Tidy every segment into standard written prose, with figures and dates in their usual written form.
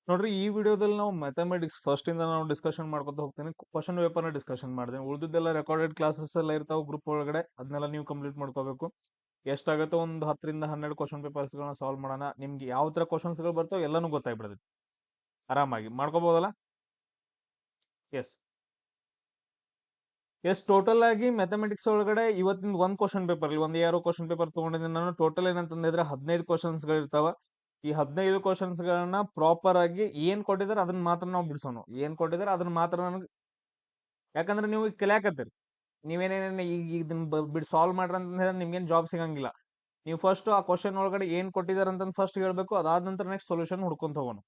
ನೋಡ್ರಿ ಈ ವಿಡಿಯೋದಲ್ಲಿ ನಾವು ಮ್ಯಾಥಮೆಟಿಕ್ಸ್ ಫಸ್ಟ್ ಇಂದ ನಾವು ಡಿಸ್ಕಷನ್ ಮಾಡ್ಕೊತ ಹೋಗ್ತೀನಿ. ಕ್ವಶನ್ ಪೇಪರ್ ನ ಡಿಸ್ಕಷನ್ ಮಾಡ್ತೀನಿ. ಉಳಿದಿದ್ದೆಲ್ಲ ರೆಕಾರ್ಡೆಡ್ ಕ್ಲಾಸಸ್ ಎಲ್ಲ ಇರ್ತಾವ ಗ್ರೂಪ್ ಒಳಗಡೆ, ಅದನ್ನೆಲ್ಲ ನೀವು ಕಂಪ್ಲೀಟ್ ಮಾಡ್ಕೋಬೇಕು. ಎಷ್ಟಾಗತ್ತೋ ಒಂದು 10ರಿಂದ 12 ಕ್ವಶನ್ ಪೇಪರ್ಸ್ ಗಳನ್ನ ಸಾಲ್ವ್ ಮಾಡೋಣ. ನಿಮ್ಗೆ ಯಾವ ತರ ಕ್ವಶನ್ಸ್ ಗಳು ಬರ್ತಾವ ಎಲ್ಲಾನು ಗೊತ್ತಾಗ್ಬಿಡ್ತೈತಿ. ಆರಾಮಾಗಿ ಮಾಡ್ಕೋಬಹುದಲ್ಲ? ಎಸ್ ಟೋಟಲ್ ಆಗಿ ಮ್ಯಾಥಮೆಟಿಕ್ಸ್ ಒಳಗಡೆ ಇವತ್ತಿನ ಒಂದ್ ಕ್ವಶನ್ ಪೇಪರ್ ಒಂದ್ ಯಾರೋ ಕ್ವಶನ್ ಪೇಪರ್ ತಗೊಂಡಿದ್ದೀನಿ ನಾನು. ಟೋಟಲ್ ಏನಂತಂದ್ರೆ 15 ಕ್ವಶನ್ಸ್ ಗಳು ಇರ್ತಾವ. ಈ 15 ಕ್ವಶನ್ಸ್ ಗಳನ್ನ ಪ್ರಾಪರ್ ಆಗಿ ಏನ್ ಕೊಟ್ಟಿದಾರೆ ಅದನ್ನ ಮಾತ್ರ ನಾವು ಬಿಡ್ಸೋಣ. ಏನ್ ಕೊಟ್ಟಿದಾರೆ ಅದನ್ನ ಮಾತ್ರ ನನಗೆ, ಯಾಕಂದ್ರೆ ನೀವು ಈಗ ಕಲಿಯಾಕತ್ತೀರಿ. ನೀವೇನೇನ ಈಗ ಇದನ್ನ ಬಿಡ್ ಸಾಲ್ವ್ ಮಾಡ್ರಿ ಅಂತ ಹೇಳಿದ್ರೆ ನಿಮ್ಗೇನ್ ಜಾಬ್ ಸಿಗಂಗಿಲ್ಲ. ನೀವು ಫಸ್ಟ್ ಆ ಕ್ವಶನ್ ಒಳಗಡೆ ಏನ್ ಕೊಟ್ಟಿದಾರೆ ಅಂತ ಫಸ್ಟ್ ಹೇಳ್ಬೇಕು. ಅದಾದ ನಂತರ ನೆಕ್ಸ್ಟ್ ಸೊಲ್ಯೂಷನ್ ಹುಡ್ಕೊಂತ ಹೋಗೋಣ.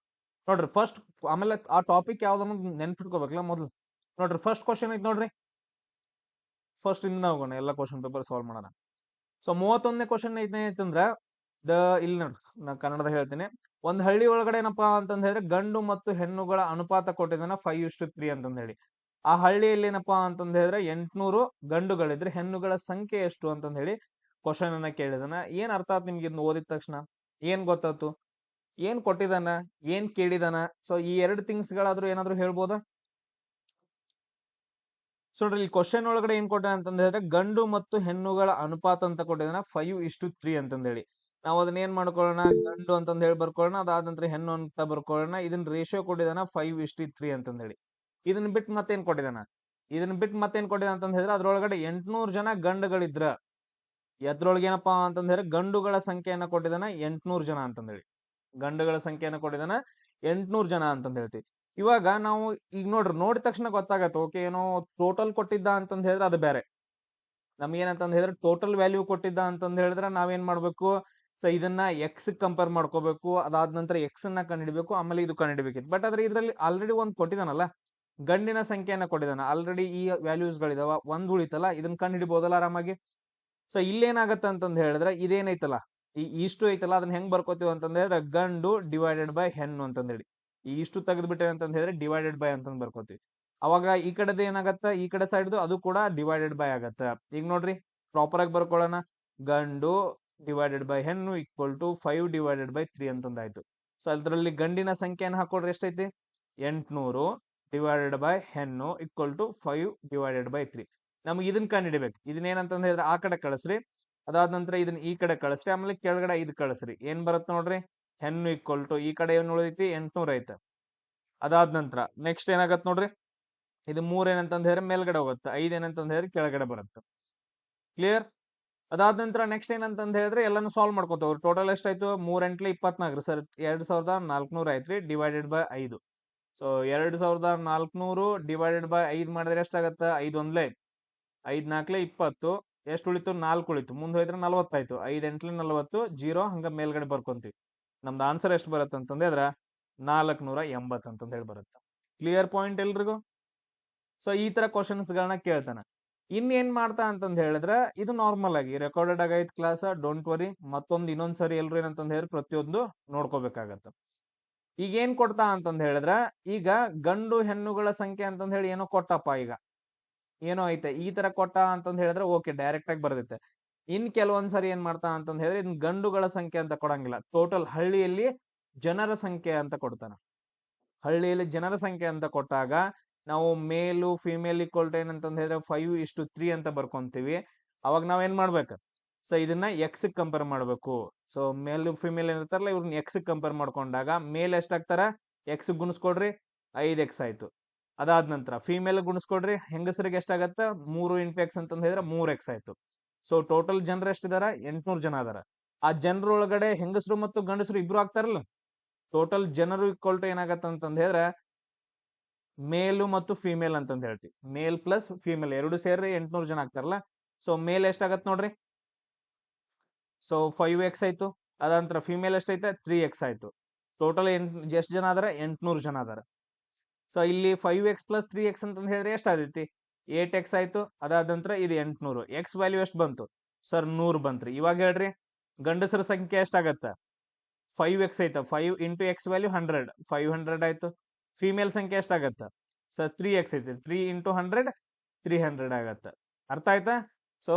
ನೋಡ್ರಿ ಫಸ್ಟ್, ಆಮೇಲೆ ಆ ಟಾಪಿಕ್ ಯಾವ್ದನ್ನ ನೆನ್ಪಿಟ್ಕೋಬೇಕಲ್ಲ ಮೊದ್ಲು. ನೋಡ್ರಿ ಫಸ್ಟ್ ಕ್ವಶನ್ ಐತಿ ನೋಡ್ರಿ. ಫಸ್ಟ್ ಇಂದ ಹೋಗೋಣ, ಎಲ್ಲ ಕ್ವಶನ್ ಪೇಪರ್ ಸಾಲ್ವ್ ಮಾಡೋಣ. ಸೊ 31ನೇ ಕ್ವಶನ್ ಐತಂದ್ರ ಇಲ್ಲಿ ನೋಡ್ರಿ, ನಾ ಕನ್ನಡದಾಗ ಹೇಳ್ತೀನಿ. ಒಂದ್ ಹಳ್ಳಿ ಒಳಗಡೆ ಏನಪ್ಪಾ ಅಂತಂದ ಹೇಳಿದ್ರೆ ಗಂಡು ಮತ್ತು ಹೆಣ್ಣುಗಳ ಅನುಪಾತ ಕೊಟ್ಟಿದ್ದಾನ 5:3 ಅಂತಂದ ಹೇಳಿ. ಆ ಹಳ್ಳಿಯಲ್ಲಿ ಏನಪ್ಪಾ ಅಂತಂದ ಹೇಳಿದ್ರೆ 800 ಗಂಡುಗಳಿದ್ರೆ ಹೆಣ್ಣುಗಳ ಸಂಖ್ಯೆ ಎಷ್ಟು ಅಂತಂದ ಹೇಳಿ ಕ್ವಶನ್ ಅನ್ನ ಕೇಳಿದಾನ. ಏನ್ ಅರ್ಥ ಆಯ್ತು ನಿಮ್ಗೆ ಇದನ್ನ ಓದಿದ ತಕ್ಷಣ? ಏನ್ ಗೊತ್ತಾಯ್ತು? ಏನ್ ಕೊಟ್ಟಿದಾನ, ಏನ್ ಕೇಳಿದಾನ? ಸೊ ಈ ಎರಡು ಥಿಂಗ್ಸ್ ಗಳಾದ್ರೂ ಏನಾದ್ರು ಹೇಳ್ಬೋದಾ? ಸೊ ಇಲ್ಲಿ ಕ್ವಶನ್ ಒಳಗಡೆ ಏನ್ ಕೊಟ್ಟ ಅಂತಂದ ಹೇಳಿದ್ರೆ ಗಂಡು ಮತ್ತು ಹೆಣ್ಣುಗಳ ಅನುಪಾತ ಅಂತ ಕೊಟ್ಟಿದ್ದಾನ 5:3 ಅಂತಂದ ಹೇಳಿ. ನಾವು ಅದನ್ನ ಏನ್ ಮಾಡ್ಕೊಳ್ಳೋಣ, ಗಂಡು ಅಂತಂದ ಹೇಳಿ ಬರ್ಕೊಳ್ಳೋಣ. ಅದಾದ ನಂತರ ಹೆಣ್ಣು ಅಂತ ಬರ್ಕೊಳ್ಳೋಣ. ಇದನ್ನ ರೇಷಿಯೋ ಕೊಟ್ಟಿದ್ದಾನ 5:3 ಅಂತಂದ ಹೇಳಿ. ಇದನ್ನ ಬಿಟ್ಟು ಮತ್ತೇನ್ ಕೊಟ್ಟಿದ್ದಾನ? ಇದನ್ನ ಬಿಟ್ಟು ಮತ್ತೇನ್ ಕೊಟ್ಟಿದ್ದಾನ ಅಂತಂದ ಹೇಳಿದ್ರೆ ಅದ್ರೊಳಗಡೆ 800 ಜನ ಗಂಡುಗಳಿದ್ರ ಎದ್ರೊಳಗೆ ಏನಪ್ಪಾ ಅಂತಂದ ಹೇಳಿದ್ರೆ ಗಂಡುಗಳ ಸಂಖ್ಯೆಯನ್ನ ಕೊಟ್ಟಿದ್ದಾನ 800 ಜನ ಅಂತಂದ ಹೇಳಿ. ಗಂಡುಗಳ ಸಂಖ್ಯೆಯನ್ನ ಕೊಟ್ಟಿದ್ದಾನ 800 ಜನ ಅಂತಂದ ಹೇಳ್ತೀವಿ. ಇವಾಗ ನಾವು ಈಗ ನೋಡ್ರಿ, ನೋಡಿದ ತಕ್ಷಣ ಗೊತ್ತಾಗತ್ತೆ, ಓಕೆ ಏನೋ ಟೋಟಲ್ ಕೊಟ್ಟಿದ್ದ ಅಂತಂದ ಹೇಳಿದ್ರೆ ಅದು ಬೇರೆ. ನಮ್ಗೇನಂತಂದ ಹೇಳಿದ್ರೆ ಟೋಟಲ್ ವ್ಯಾಲ್ಯೂ ಕೊಟ್ಟಿದ್ದ ಅಂತಂದ ಹೇಳಿದ್ರೆ ನಾವೇನ್ ಮಾಡ್ಬೇಕು? ಸೊ ಇದನ್ನ ಎಕ್ಸ್ ಕಂಪೇರ್ ಮಾಡ್ಕೋಬೇಕು. ಅದಾದ ನಂತರ ಎಕ್ಸ್ ಅನ್ನ ಕಂಡುಹಿಡಿಬೇಕು, ಆಮೇಲೆ ಇದು ಕಂಡುಹಿಡಿಬೇಕಿತ್ತು. ಬಟ್ ಆದ್ರೆ ಇದ್ರಲ್ಲಿ ಆಲ್ರೆಡಿ ಒಂದ್ ಕೊಟ್ಟಿದಾನಲ್ಲ, ಗಂಡಿನ ಸಂಖ್ಯೆಯನ್ನ ಕೊಟ್ಟಿದಾನ. ಆಲ್ರೆಡಿ ಈ ವ್ಯಾಲ್ಯೂಸ್ ಗಳಿದಾವ, ಒಂದ್ ಉಳಿತಲ್ಲ, ಇದನ್ನ ಕಂಡುಹಿಡಿಬಹುದಲ್ಲ ಆರಾಮಾಗಿ. ಸೊ ಇಲ್ಲೇನಾಗತ್ತ ಅಂತಂದ ಹೇಳಿದ್ರೆ ಇದೇನೈತಲ್ಲ, ಇಷ್ಟು ಐತಲ್ಲ, ಅದನ್ನ ಹೆಂಗ್ ಬರ್ಕೋತೀವಿ ಅಂತಂದ ಹೇಳಿದ್ರೆ ಗಂಡು ಡಿವೈಡೆಡ್ ಬೈ ಹೆಣ್ಣು ಅಂತಂದ ಹೇಳಿ. ಈ ಇಷ್ಟು ತೆಗೆದ್ಬಿಟ್ಟೆ ಅಂತಂದ ಹೇಳಿದ್ರೆ ಡಿವೈಡೆಡ್ ಬೈ ಅಂತಂದ್ ಬರ್ಕೋತೀವಿ. ಅವಾಗ ಈ ಕಡೆದ ಏನಾಗತ್ತ, ಈ ಕಡೆ ಸೈಡ್ದು ಅದು ಕೂಡ ಡಿವೈಡೆಡ್ ಬೈ ಆಗತ್ತ. ಈಗ ನೋಡ್ರಿ ಪ್ರಾಪರ್ ಆಗಿ ಬರ್ಕೊಳ್ಳೋಣ. ಗಂಡು ಡಿವೈಡೆಡ್ ಬೈ ಹೆಣ್ಣು ಈಕ್ವಲ್ ಟು 5/3 ಅಂತಂದಾಯ್ತು. ಸೊ ಅದ್ರಲ್ಲಿ ಗಂಡಿನ ಸಂಖ್ಯೆಯನ್ನು ಹಾಕೊಡ್ರಿ, ಎಷ್ಟೈತಿ? 800 ಡಿವೈಡೆಡ್ ಬೈ ಹೆಣ್ಣು ಈಕ್ವಲ್ ಟು 5/3. ನಮ್ಗೆ ಇದನ್ನ ಕಂಡುಹಿಡಿಬೇಕು. ಇದನ್ನ ಏನಂತಂದ ಹೇಳಿದ್ರೆ ಆ ಕಡೆ ಕಳಿಸ್ರಿ. ಅದಾದ ನಂತರ ಇದನ್ನ ಈ ಕಡೆ ಕಳಿಸ್ರಿ, ಆಮೇಲೆ ಕೆಳಗಡೆ ಇದು ಕಳಿಸ್ರಿ. ಏನ್ ಬರುತ್ತೆ ನೋಡ್ರಿ, ಹೆಣ್ಣು ಈಕ್ವಲ್ ಟು ಈ ಕಡೆ ಏನ್ ಉಳಿದೈತಿ 800 ಐತೆ. ಅದಾದ ನಂತರ ನೆಕ್ಸ್ಟ್ ಏನಾಗತ್ ನೋಡ್ರಿ, ಇದು 3 ಏನಂತಂದ ಹೇಳಿದ್ರೆ ಮೇಲ್ಗಡೆ ಹೋಗುತ್ತೆ, 5 ಏನಂತಂದ ಹೇಳಿದ್ರೆ ಕೆಳಗಡೆ ಬರುತ್ತೆ. ಕ್ಲಿಯರ್? ಅದಾದ ನಂತರ ನೆಕ್ಸ್ಟ್ ಏನಂತಂದ ಹೇಳಿದ್ರೆ ಎಲ್ಲಾನು ಸಾಲ್ವ್ ಮಾಡ್ಕೊತವ್ರಿ. ಟೋಟಲ್ ಎಷ್ಟಾಯ್ತು? 3 ಎಂಟ್ಲಿ 24 ಸರ್, 2400 ಆಯ್ತ್ರಿ, divided by 5. So 2400 divided by 5 ಮಾಡಿದ್ರೆ ಎಷ್ಟಾಗತ್ತ? 5 ಒಂದ್ಲೆ 5 4 20. ಎಷ್ಟು ಉಳಿತು? 4 ಉಳಿತು. ಮುಂದೆ ಹೋಯ್ದ್ರೆ 40 ಆಯ್ತು. 5 ಎಂಟ್ಲಿ 40, 0 ಹಂಗ ಮೇಲ್ಗಡೆ ಬರ್ಕೊಂತೀವಿ. ನಮ್ದು ಆನ್ಸರ್ ಎಷ್ಟು ಬರುತ್ತೆ ಅಂತಂದ್ರೆ 480 ಅಂತಂದ ಹೇಳಿ ಬರುತ್ತೆ. ಕ್ಲಿಯರ್ ಪಾಯಿಂಟ್ ಎಲ್ರಿಗೂ? ಸೊ ಈ ತರ ಕ್ವಶನ್ಸ್ ಗಳನ್ನ ಕೇಳ್ತಾನ. ಏನ್ ಮಾಡ್ತಾ ಅಂತಂದ ಹೇಳಿದ್ರೆ ಇದು ನಾರ್ಮಲ್ ಆಗಿ ರೆಕಾರ್ಡೆಡ್ ಆಗೈತ್ ಕ್ಲಾಸ್, ಡೋಂಟ್ ವರಿ. ಇನ್ನೊಂದ್ಸರಿ ಎಲ್ರು ಏನಂತಂದ ಹೇಳಿ ಪ್ರತಿಯೊಂದು ನೋಡ್ಕೋಬೇಕಾಗತ್ತ. ಈಗ ಏನ್ ಕೊಡ್ತಾ ಅಂತಂದ ಹೇಳಿದ್ರೆ, ಈಗ ಗಂಡು ಹೆಣ್ಣುಗಳ ಸಂಖ್ಯೆ ಅಂತಂದ ಹೇಳಿ ಏನೋ ಕೊಟ್ಟಪ್ಪ. ಈಗ ಏನೋ ಐತೆ ಈ ತರ ಕೊಟ್ಟ ಅಂತಂದ ಹೇಳಿದ್ರೆ ಓಕೆ, ಡೈರೆಕ್ಟ್ ಆಗಿ ಬರ್ದೈತೆ. ಇನ್ ಕೆಲವೊಂದ್ಸರಿ ಏನ್ ಮಾಡ್ತಾ ಅಂತಂದ ಹೇಳಿದ್ರೆ ಇನ್ ಗಂಡುಗಳ ಸಂಖ್ಯೆ ಅಂತ ಕೊಡಂಗಿಲ್ಲ, ಟೋಟಲ್ ಹಳ್ಳಿಯಲ್ಲಿ ಜನರ ಸಂಖ್ಯೆ ಅಂತ ಕೊಡ್ತಾನ. ಹಳ್ಳಿಯಲ್ಲಿ ಜನರ ಸಂಖ್ಯೆ ಅಂತ ಕೊಟ್ಟಾಗ ನಾವು ಮೇಲು ಫಿಮೇಲ್ ಈಕ್ವಲ್ ಟು ಏನಂತಂದ ಹೇಳಿದ್ರೆ 5:3 ಅಂತ ಬರ್ಕೊಂತೀವಿ. ಅವಾಗ ನಾವ್ ಏನ್ ಮಾಡ್ಬೇಕು? ಸೊ ಇದನ್ನ ಎಕ್ಸ್ ಕಂಪೇರ್ ಮಾಡ್ಬೇಕು. ಸೊ ಮೇಲ್ ಫಿಮೇಲ್ ಏನಿರ್ತಾರಲ್ಲ ಇವ್ರನ್ನ ಎಕ್ಸ್ ಕಂಪೇರ್ ಮಾಡ್ಕೊಂಡಾಗ ಮೇಲ್ ಎಷ್ಟಾಗ್ತಾರ? ಎಕ್ಸ್ ಗುಣಿಸ್ಕೊಡ್ರಿ, 5x ಆಯ್ತು. ಅದಾದ ನಂತರ ಫಿಮೇಲ್ ಗುಣಿಸ್ಕೊಡ್ರಿ, ಹೆಂಗಸರಿಗೆ ಎಷ್ಟಾಗತ್ತ? 3x ಅಂತಂದ ಹೇಳಿದ್ರೆ 3x ಆಯ್ತು. ಸೊ ಟೋಟಲ್ ಜನರು ಎಷ್ಟಿದಾರ? 800 ಜನ ಅದಾರ. ಆ ಜನರೊಳಗಡೆ ಹೆಂಗಸರು ಮತ್ತು ಗಂಡಸರು ಇಬ್ರು ಆಗ್ತಾರಲ್ಲ, ಟೋಟಲ್ ಜನರು ಈಕ್ವಲ್ ಟು ಏನಾಗತ್ತ ಅಂತಂದ ಹೇಳಿದ್ರೆ ಮೇಲು ಮತ್ತು ಫಿಮೇಲ್ ಅಂತಂದ ಹೇಳ್ತೀವಿ. ಮೇಲ್ ಪ್ಲಸ್ ಫಿಮೇಲ್ ಎರಡು ಸೇರಿ 800 ಜನ ಆಗ್ತಾರಲ್ಲ. ಸೊ ಮೇಲ್ ಎಷ್ಟಾಗತ್ ನೋಡ್ರಿ, ಸೊ 5x ಆಯ್ತು. ಅದಂತರ ಫಿಮೇಲ್ ಎಷ್ಟೈತೆ? 3x ಆಯ್ತು. ಟೋಟಲ್ ಎಷ್ಟು ಜನ ಅದಾರ? 800 ಜನ ಅದಾರ. ಸೊ ಇಲ್ಲಿ 5x ಪ್ಲಸ್ 3x ಅಂತಂದ ಹೇಳಿದ್ರೆ ಎಷ್ಟಾಗೈತಿ? 8x ಆಯ್ತು. ಅದಾದ ನಂತರ ಇದು 800. ಎಕ್ಸ್ ವ್ಯಾಲ್ಯೂ ಎಷ್ಟು ಬಂತು ಸರ್? 100 ಬಂತ್ರಿ. ಇವಾಗ ಹೇಳ್ರಿ ಗಂಡಸರ ಸಂಖ್ಯೆ ಎಷ್ಟಾಗತ್ತ? 5x ಐತ, 5 ಇಂಟು ಎಕ್ಸ್ ವ್ಯಾಲ್ಯೂ 100, 500 ಆಯ್ತು. ಫಿಮೇಲ್ ಸಂಖ್ಯೆ ಎಷ್ಟಾಗತ್ತ ಸರ್? 3x ಐತಿ, 3 ಇಂಟು 100 300 ಆಗತ್ತ. ಅರ್ಥ ಆಯ್ತಾ? ಸೊ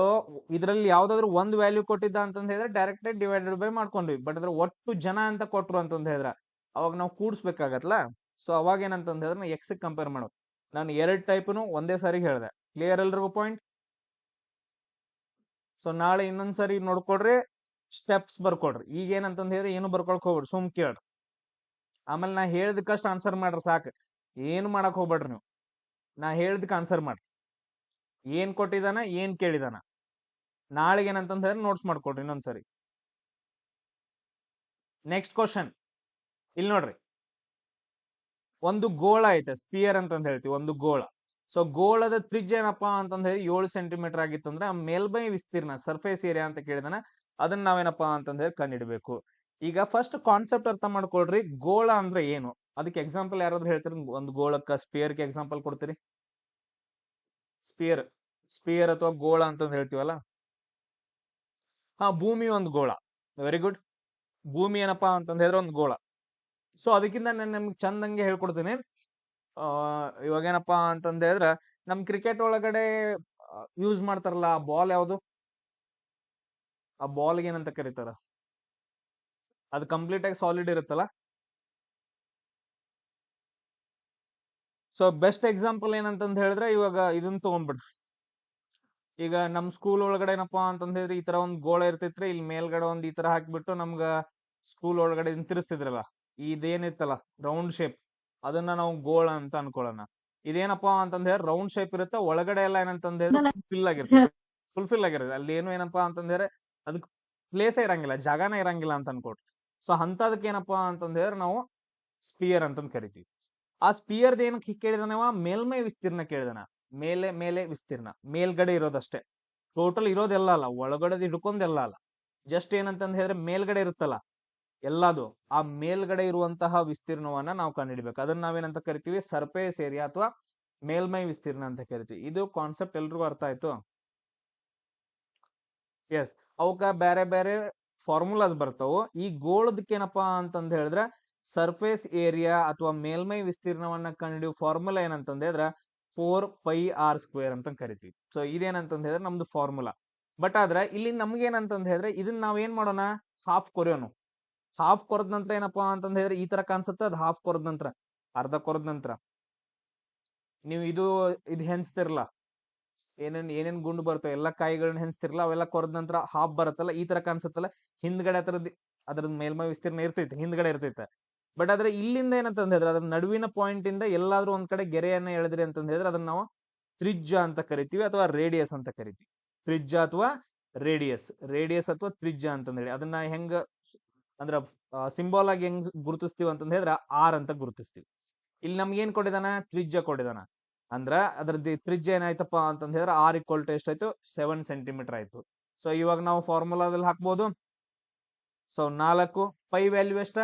ಇದ್ರಲ್ಲಿ ಯಾವ್ದಾದ್ರು ಒಂದ್ ವ್ಯಾಲ್ಯೂ ಕೊಟ್ಟಿದ್ದ ಅಂತಂದ ಹೇಳಿದ್ರೆ ಡೈರೆಕ್ಟ್ ಡಿವೈಡೆಡ್ ಬೈ ಮಾಡ್ಕೊಂಡ್ವಿ. ಬಟ್ ಅದ್ರ ಒಟ್ಟು ಜನ ಅಂತ ಕೊಟ್ರು ಅಂತಂದ ಹೇಳಿದ್ರ ಅವಾಗ ನಾವು ಕೂಡಿಸ್ಬೇಕಾಗತ್ತಲ್ಲ. ಸೊ ಅವಾಗ ಏನಂತಂದ್ ಹೇಳಿದ್ರೆ ಎಕ್ಸ್ ಕಂಪೇರ್ ಮಾಡೋ, ನಾನು 2 ಟೈಪ್ನು ಒಂದೇ ಸಾರಿ ಹೇಳ್ದೆ. ಕ್ಲಿಯರ್ ಎಲ್ರಿಗೂ ಪಾಯಿಂಟ್? ಸೊ ನಾಳೆ ಇನ್ನೊಂದ್ಸರಿ ನೋಡ್ಕೊಡ್ರಿ, ಸ್ಟೆಪ್ಸ್ ಬರ್ಕೊಡ್ರಿ. ಈಗ ಏನಂತಂದ್ ಹೇಳಿದ್ರೆ ಏನು ಬರ್ಕೊಳಕ್ ಹೋಗ್ಬಿಡ್ರಿ, ಸುಮ್ ಕೇಳ್ರಿ. ಆಮೇಲೆ ನಾ ಹೇಳ್ದಕ್ಕಷ್ಟು ಆನ್ಸರ್ ಮಾಡ್ರಿ ಸಾಕು, ಏನು ಮಾಡಕ್ ಹೋಗ್ಬೇಡ್ರಿ ನೀವು. ನಾ ಹೇಳ್ದಕ್ಕೆ ಆನ್ಸರ್ ಮಾಡ್ರಿ. ಏನ್ ಕೊಟ್ಟಿದಾನ, ಏನ್ ಕೇಳಿದಾನ, ನಾಳೆಗೆ ಏನಂತಂದ್ ಹೇಳಿದ್ರೆ ನೋಟ್ಸ್ ಮಾಡ್ಕೊಡ್ರಿ ಇನ್ನೊಂದ್ಸರಿ. ನೆಕ್ಸ್ಟ್ ಕ್ವಶನ್ ಇಲ್ಲಿ ನೋಡ್ರಿ. ಒಂದು ಗೋಳ ಐತೆ, ಸ್ಪಿಯರ್ ಅಂತಂದ್ ಹೇಳ್ತೀವಿ, ಒಂದು ಗೋಳ. ಸೊ ಗೋಳದ ತ್ರಿಜ್ಯ ಏನಪ್ಪಾ ಅಂತಂದ್ ಹೇಳಿ 7 ಸೆಂಟಿಮೀಟರ್ ಆಗಿತ್ತಂದ್ರೆ ಆ ಮೇಲ್ಮೈ ವಿಸ್ತೀರ್ಣ, ಸರ್ಫೇಸ್ ಏರಿಯಾ ಅಂತ ಕೇಳಿದಾನ, ಅದನ್ನ ನಾವೇನಪ್ಪಾ ಅಂತಂದ್ ಹೇಳಿ ಕಂಡಿಡ್ಬೇಕು. ಈಗ ಫಸ್ಟ್ ಕಾನ್ಸೆಪ್ಟ್ ಅರ್ಥ ಮಾಡ್ಕೊಳ್ರಿ, ಗೋಳ ಅಂದ್ರೆ ಏನು. ಅದಕ್ಕೆ ಎಕ್ಸಾಂಪಲ್ ಯಾರಾದ್ರೂ ಹೇಳ್ತೀರಿ? ಒಂದು ಗೋಳಕ್ಕ ಸ್ಪಿಯರ್ಗೆ ಎಕ್ಸಾಂಪಲ್ ಕೊಡ್ತೀರಿ? ಸ್ಪಿಯರ್, ಸ್ಪಿಯರ್ ಅಥವಾ ಗೋಳ ಅಂತಂದ್ ಹೇಳ್ತೀವಲ್ಲ. ಹಾ, ಭೂಮಿ ಒಂದು ಗೋಳ. Very good. ಭೂಮಿ ಏನಪ್ಪಾ ಅಂತಂದ್ ಹೇಳಿದ್ರೆ ಒಂದು ಗೋಳ. ಸೊ ಅದಕ್ಕಿಂತ ನಾನು ನಿಮ್ಗೆ ಚಂದಂಗೆ ಹೇಳ್ಕೊಡ್ತೀನಿ. ಇವಾಗ ಏನಪ್ಪಾ ಅಂತಂದ್ ಹೇಳಿದ್ರೆ ನಮ್ ಕ್ರಿಕೆಟ್ ಒಳಗಡೆ ಯೂಸ್ ಮಾಡ್ತಾರಲ್ಲ ಆ ಬಾಲ್ ಯಾವ್ದು? ಆ ಬಾಲ್ಗೆ ಏನಂತ ಕರೀತಾರ? ಅದು ಕಂಪ್ಲೀಟ್ ಆಗಿ ಸಾಲಿಡ್ ಇರುತ್ತಲ್ಲ. ಸೊ ಬೆಸ್ಟ್ ಎಕ್ಸಾಂಪಲ್ ಏನಂತಂದ್ ಹೇಳಿದ್ರೆ ಇವಾಗ ಇದನ್ನ ತಗೊಂಡ್ಬಿಡ್ರಿ. ಈಗ ನಮ್ ಸ್ಕೂಲ್ ಒಳಗಡೆ ಏನಪ್ಪಾ ಅಂತಂದ್ ಹೇಳಿದ್ರೆ ಈ ತರ ಒಂದ್ ಗೋಳ ಇರ್ತಿತ್ರಿ, ಇಲ್ಲಿ ಮೇಲ್ಗಡೆ ಒಂದ್ ಈ ತರ ಹಾಕ್ಬಿಟ್ಟು ನಮ್ಗ ಸ್ಕೂಲ್ ಒಳಗಡೆ ತಿರ್ಸ್ತಿದ್ರಲ್ಲ, ಇದೇನಿತ್ತಲ್ಲ ರೌಂಡ್ ಶೇಪ್, ಅದನ್ನ ನಾವು ಗೋಳ ಅಂತ ಅನ್ಕೊಳ್ಳೋಣ. ಇದೇನಪ್ಪಾ ಅಂತಂದ್ ಹೇಳಿ ರೌಂಡ್ ಶೇಪ್ ಇರುತ್ತೆ, ಒಳಗಡೆ ಎಲ್ಲ ಏನಂತಂದ್ ಹೇಳಿದ್ರೆ ಫುಲ್ಫಿಲ್ ಆಗಿರ್ತದೆ. ಫುಲ್ಫಿಲ್ ಆಗಿರುತ್ತೆ, ಅಲ್ಲಿ ಏನು ಏನಪ್ಪಾ ಅಂತಂದ್ ಹೇಳಿದ್ರೆ ಅದಕ್ಕೆ ಪ್ಲೇಸೇ ಇರಂಗಿಲ್ಲ, ಜಾಗನೇ ಇರಂಗಿಲ್ಲ ಅಂತ ಅನ್ಕೊಟ್ರಿ. ಸೊ ಅಂತದಕ್ಕೆ ಏನಪ್ಪಾ ಅಂತಂದ್ ಹೇಳಿದ್ರೆ ನಾವು ಸ್ಪಿಯರ್ ಅಂತಂದ್ ಕರಿತೀವಿ. ಆ ಸ್ಪಿಯರ್ದ ಏನಕ್ಕೆ ಕೇಳಿದಾನವ? ಮೇಲ್ಮೈ ವಿಸ್ತೀರ್ಣ ಕೇಳಿದಾನ. ಮೇಲೆ ಮೇಲೆ ವಿಸ್ತೀರ್ಣ, ಮೇಲ್ಗಡೆ ಇರೋದಷ್ಟೇ, ಟೋಟಲ್ ಇರೋದೆಲ್ಲ ಅಲ್ಲ, ಒಳಗಡೆ ಹಿಡ್ಕೊಂಡೆಲ್ಲ ಅಲ್ಲ, ಜಸ್ಟ್ ಏನಂತಂದ್ ಹೇಳಿದ್ರೆ ಮೇಲ್ಗಡೆ ಇರುತ್ತಲ್ಲ ಎಲ್ಲದು, ಆ ಮೇಲ್ಗಡೆ ಇರುವಂತಹ ವಿಸ್ತೀರ್ಣವನ್ನ ನಾವು ಕಂಡುಹಿಡಿಬೇಕು. ಅದನ್ನ ನಾವೇನಂತ ಕರಿತೀವಿ? ಸರ್ಫೇಸ್ ಏರಿಯಾ ಅಥವಾ ಮೇಲ್ಮೈ ವಿಸ್ತೀರ್ಣ ಅಂತ ಕರಿತೀವಿ. ಇದು ಕಾನ್ಸೆಪ್ಟ್ ಎಲ್ರಿಗೂ ಅರ್ಥ ಆಯ್ತು? ಎಸ್. ಅವಕ್ಕ ಬೇರೆ ಬೇರೆ ಫಾರ್ಮುಲಾಸ್ ಬರ್ತಾವು. ಈ ಗೋಳದಕ್ಕೆ ಏನಪ್ಪಾ ಅಂತಂದ್ ಹೇಳಿದ್ರೆ ಸರ್ಫೇಸ್ ಏರಿಯಾ ಅಥವಾ ಮೇಲ್ಮೈ ವಿಸ್ತೀರ್ಣವನ್ನ ಕಂಡುಹಿಡಿಯುವ ಫಾರ್ಮುಲಾ ಏನಂತಂದ್ ಹೇಳಿದ್ರೆ 4πr² ಅಂತ ಕರಿತೀವಿ. ಸೊ ಇದೇನಂತಂದ್ ಹೇಳಿದ್ರೆ ನಮ್ದು ಫಾರ್ಮುಲಾ. ಬಟ್ ಆದ್ರೆ ಇಲ್ಲಿ ನಮ್ಗೇನಂತಂದ್ ಹೇಳಿದ್ರೆ ಇದನ್ನ ನಾವ್ ಏನ್ ಮಾಡೋಣ? ಹಾಫ್ ಕೊರೆಯೋನು. ಹಾಫ್ ಕೊರದ ನಂತರ ಏನಪ್ಪಾ ಅಂತಂದ್ ಹೇಳಿದ್ರೆ ಈ ತರ ಕಾಣಿಸುತ್ತೆ, ಅದು ಹಾಫ್ ಕೊರದ ನಂತರ, ಅರ್ಧ ಕೊರದ ನಂತರ ನೀವು ಇದು ಹೆಣ್ಸ್ತಿರ್ಲ, ಏನೇನ್ ಗುಂಡು ಬರ್ತವೆ ಎಲ್ಲಾ ಕಾಯಿಗಳನ್ನ ಹೆಣ್ಸ್ತಿರ್ಲ, ಅವೆಲ್ಲ ಕೊರದ ನಂತರ ಹಾಫ್ ಬರುತ್ತಲ್ಲ, ಈ ತರ ಕಾಣಿಸುತ್ತಲ್ಲ, ಹಿಂದ್ಗಡೆ ಅದ್ರದ್ ಮೇಲ್ಮೈ ವಿಸ್ತೀರ್ಣ ಇರ್ತೈತೆ, ಹಿಂದ್ಗಡೆ ಇರ್ತೈತೆ. ಬಟ್ ಆದ್ರೆ ಇಲ್ಲಿಂದ ಏನಂತಂದ್ ಹೇಳಿದ್ರೆ ಅದ್ರ ನಡುವಿನ ಪಾಯಿಂಟ್ ಇಂದ ಎಲ್ಲಾದ್ರೂ ಒಂದ್ ಕಡೆ ಗೆರೆಯನ್ನ ಎಳೆದ್ರಿ ಅಂತಂದ್ ಹೇಳಿದ್ರೆ ಅದನ್ನ ನಾವು ತ್ರಿಜ್ಯ ಅಂತ ಕರಿತೀವಿ ಅಥವಾ ರೇಡಿಯಸ್ ಅಂತ ಕರಿತೀವಿ. ತ್ರಿಜ್ಯ ಅಥವಾ ರೇಡಿಯಸ್, ರೇಡಿಯಸ್ ಅಥವಾ ತ್ರಿಜ್ಯ ಅಂತಂದ್ ಹೇಳಿ ಅದನ್ನ ಹೆಂಗ ಅಂದ್ರ ಸಿಂಬಾಲ್ ಆಗಿ ಹೆಂಗ್ ಗುರುತಿಸ್ತೀವಿ ಅಂತಂದ್ ಹೇಳಿದ್ರೆ ಆರ್ ಅಂತ ಗುರುತಿಸ್ತೀವಿ. ಇಲ್ಲಿ ನಮ್ಗೆ ಏನ್ ಕೊಟ್ಟಿದಾನ? ತ್ರಿಜ್ಯ ಕೊಟ್ಟಿದಾನ. ಅಂದ್ರ ಅದ್ರದ್ದು ತ್ರಿಜ್ಯ ಏನಾಯ್ತಪ್ಪ ಅಂತಂದ್ ಹೇಳಿದ್ರೆ ಆರ್ ಈಕ್ವಲ್ ಟು ಎಷ್ಟಾಯ್ತು? 7 ಸೆಂಟಿಮೀಟರ್ ಆಯ್ತು. ಸೊ ಇವಾಗ ನಾವು ಫಾರ್ಮುಲಾದಲ್ಲಿ ಹಾಕ್ಬೋದು. ಸೊ 4 ಪೈ ವ್ಯಾಲ್ಯೂ ಎಷ್ಟ?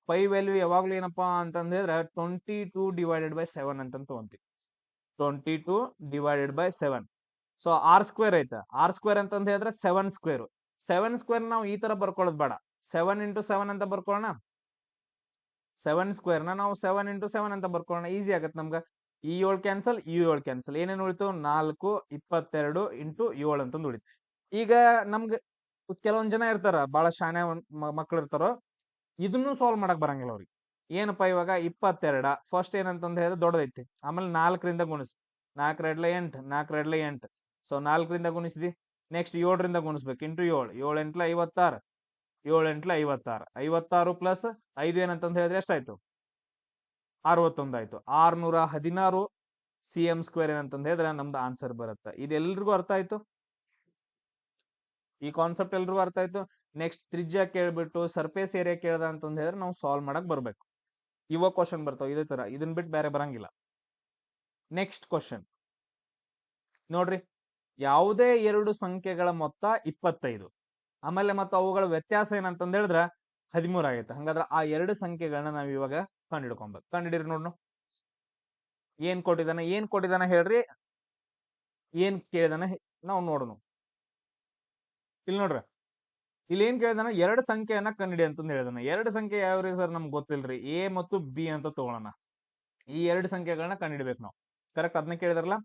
ಪೈ ವ್ಯಾಲ್ಯೂ ಯಾವಾಗ್ಲೂ ಏನಪ್ಪಾ ಅಂತಂದ್ ಹೇಳಿದ್ರೆ 22/7 ಅಂತ ತಗೊಂತೀವಿ. 22/7. ಸೊ r² ಐತೆ, r² ಅಂತಂದ್ ಹೇಳಿದ್ರೆ 7 ಸ್ಕ್ವೇರ್. 7 ಸ್ಕ್ವೇರ್ ನಾವು ಈ ತರ ಬರ್ಕೊಳ್ಳೋದು ಬೇಡ, 7 × 7 ಅಂತ ಬರ್ಕೊಳ್ಳೋಣ. 7 ಸ್ಕ್ವೇರ್ ನ ನಾವು 7 × 7 ಅಂತ ಬರ್ಕೊಳ್ಳೋಣ, ಈಸಿ ಆಗತ್ತೆ ನಮ್ಗ. ಈ 7 ಕ್ಯಾನ್ಸಲ್, ಈ 7 ಕ್ಯಾನ್ಸಲ್, ಏನೇನು ಉಳಿತು? 4 22 × 7 ಅಂತಂದು ಉಳಿತು. ಈಗ ನಮ್ಗೆ ಕೆಲವೊಂದ್ ಜನ ಇರ್ತಾರ, ಬಹಳ ಶಾನೆ ಮಕ್ಳು ಇರ್ತಾರೋ, ಇದನ್ನು ಸಾಲ್ವ್ ಮಾಡಕ್ ಬರಂಗಿಲ್ಲ ಅವ್ರಿಗೆ. ಏನಪ್ಪಾ ಇವಾಗ 22 ಫಸ್ಟ್ ಏನಂತಂದ್ ಹೇಳಿದ್ರೆ ದೊಡ್ಡದೈತಿ, ಆಮೇಲೆ 4ರಿಂದ ಗುಣಿಸ್, 4 2 8, 4 2 8. ಸೊ 4ರಿಂದ ಗುಣಿಸಿದಿ, ನೆಕ್ಸ್ಟ್ 7ರಿಂದ ಗುಣಿಸ್ಬೇಕು, ಇಂಟು 7, 7 8 56, 7 8 56, 56 ಪ್ಲಸ್ 5 ಏನಂತಂದ್ ಹೇಳಿದ್ರೆ ಎಷ್ಟಾಯ್ತು? 61 ಆಯ್ತು. 616 cm² ಏನಂತಂದ್ ಹೇಳಿದ್ರೆ ನಮ್ದು ಆನ್ಸರ್ ಬರುತ್ತೆ. ಇದೆಲ್ರಿಗೂ ಅರ್ಥ ಆಯ್ತು? ಈ ಕಾನ್ಸೆಪ್ಟ್ ಎಲ್ರಿಗೂ ಅರ್ಥ ಆಯ್ತು? ನೆಕ್ಸ್ಟ್ ತ್ರಿಜ್ಯ ಕೇಳ್ಬಿಟ್ಟು ಸರ್ಫೇಸ್ ಏರಿಯಾ ಕೇಳ್ದ ಅಂತಂದ್ ಹೇಳಿದ್ರೆ ನಾವು ಸಾಲ್ವ್ ಮಾಡಕ್ ಬರ್ಬೇಕು. ಇವಾಗ ಕ್ವಶನ್ ಬರ್ತಾವ ಇದೇ ತರ, ಇದನ್ ಬಿಟ್ಟು ಬೇರೆ ಬರಂಗಿಲ್ಲ. ನೆಕ್ಸ್ಟ್ ಕ್ವಶನ್ ನೋಡ್ರಿ. ಯಾವುದೇ 2 ಸಂಖ್ಯೆಗಳ ಮೊತ್ತ 25, ಆಮೇಲೆ ಮತ್ತು ಅವುಗಳ ವ್ಯತ್ಯಾಸ ಏನಂತಂದ್ ಹೇಳಿದ್ರೆ 13 ಆಗೈತೆ. ಹಂಗಾದ್ರೆ ಆ 2 ಸಂಖ್ಯೆಗಳನ್ನ ನಾವ್ ಇವಾಗ ಕಂಡಿಡ್ಕೊಬೇಕು. ಕಂಡಿಡಿರಿ ನೋಡ್ನು. ಏನ್ ಕೊಟ್ಟಿದಾನ ಹೇಳ್ರಿ, ಏನ್ ಕೇಳಿದಾನ ನಾವು ನೋಡೋಣ. ಇಲ್ಲಿ ನೋಡ್ರಿ, ಇಲ್ಲಿ ಏನ್ ಕೇಳಿದಾನ? 2 ಸಂಖ್ಯೆಯನ್ನ ಕಂಡಿಡಿ ಅಂತಂದ್ ಹೇಳಿದಾನ. 2 ಸಂಖ್ಯೆ ಯಾವ್ರಿ ಸರ್? ನಮ್ಗೆ ಗೊತ್ತಿಲ್ರಿ. ಎ ಮತ್ತು ಬಿ ಅಂತ ತಗೊಳ್ಳೋಣ. ಈ 2 ಸಂಖ್ಯೆಗಳನ್ನ ಕಂಡಿಡ್ಬೇಕು ನಾವು. ಕರೆಕ್ಟ್, ಅದನ್ನ ಕೇಳಿದಾರಲ್ಲ.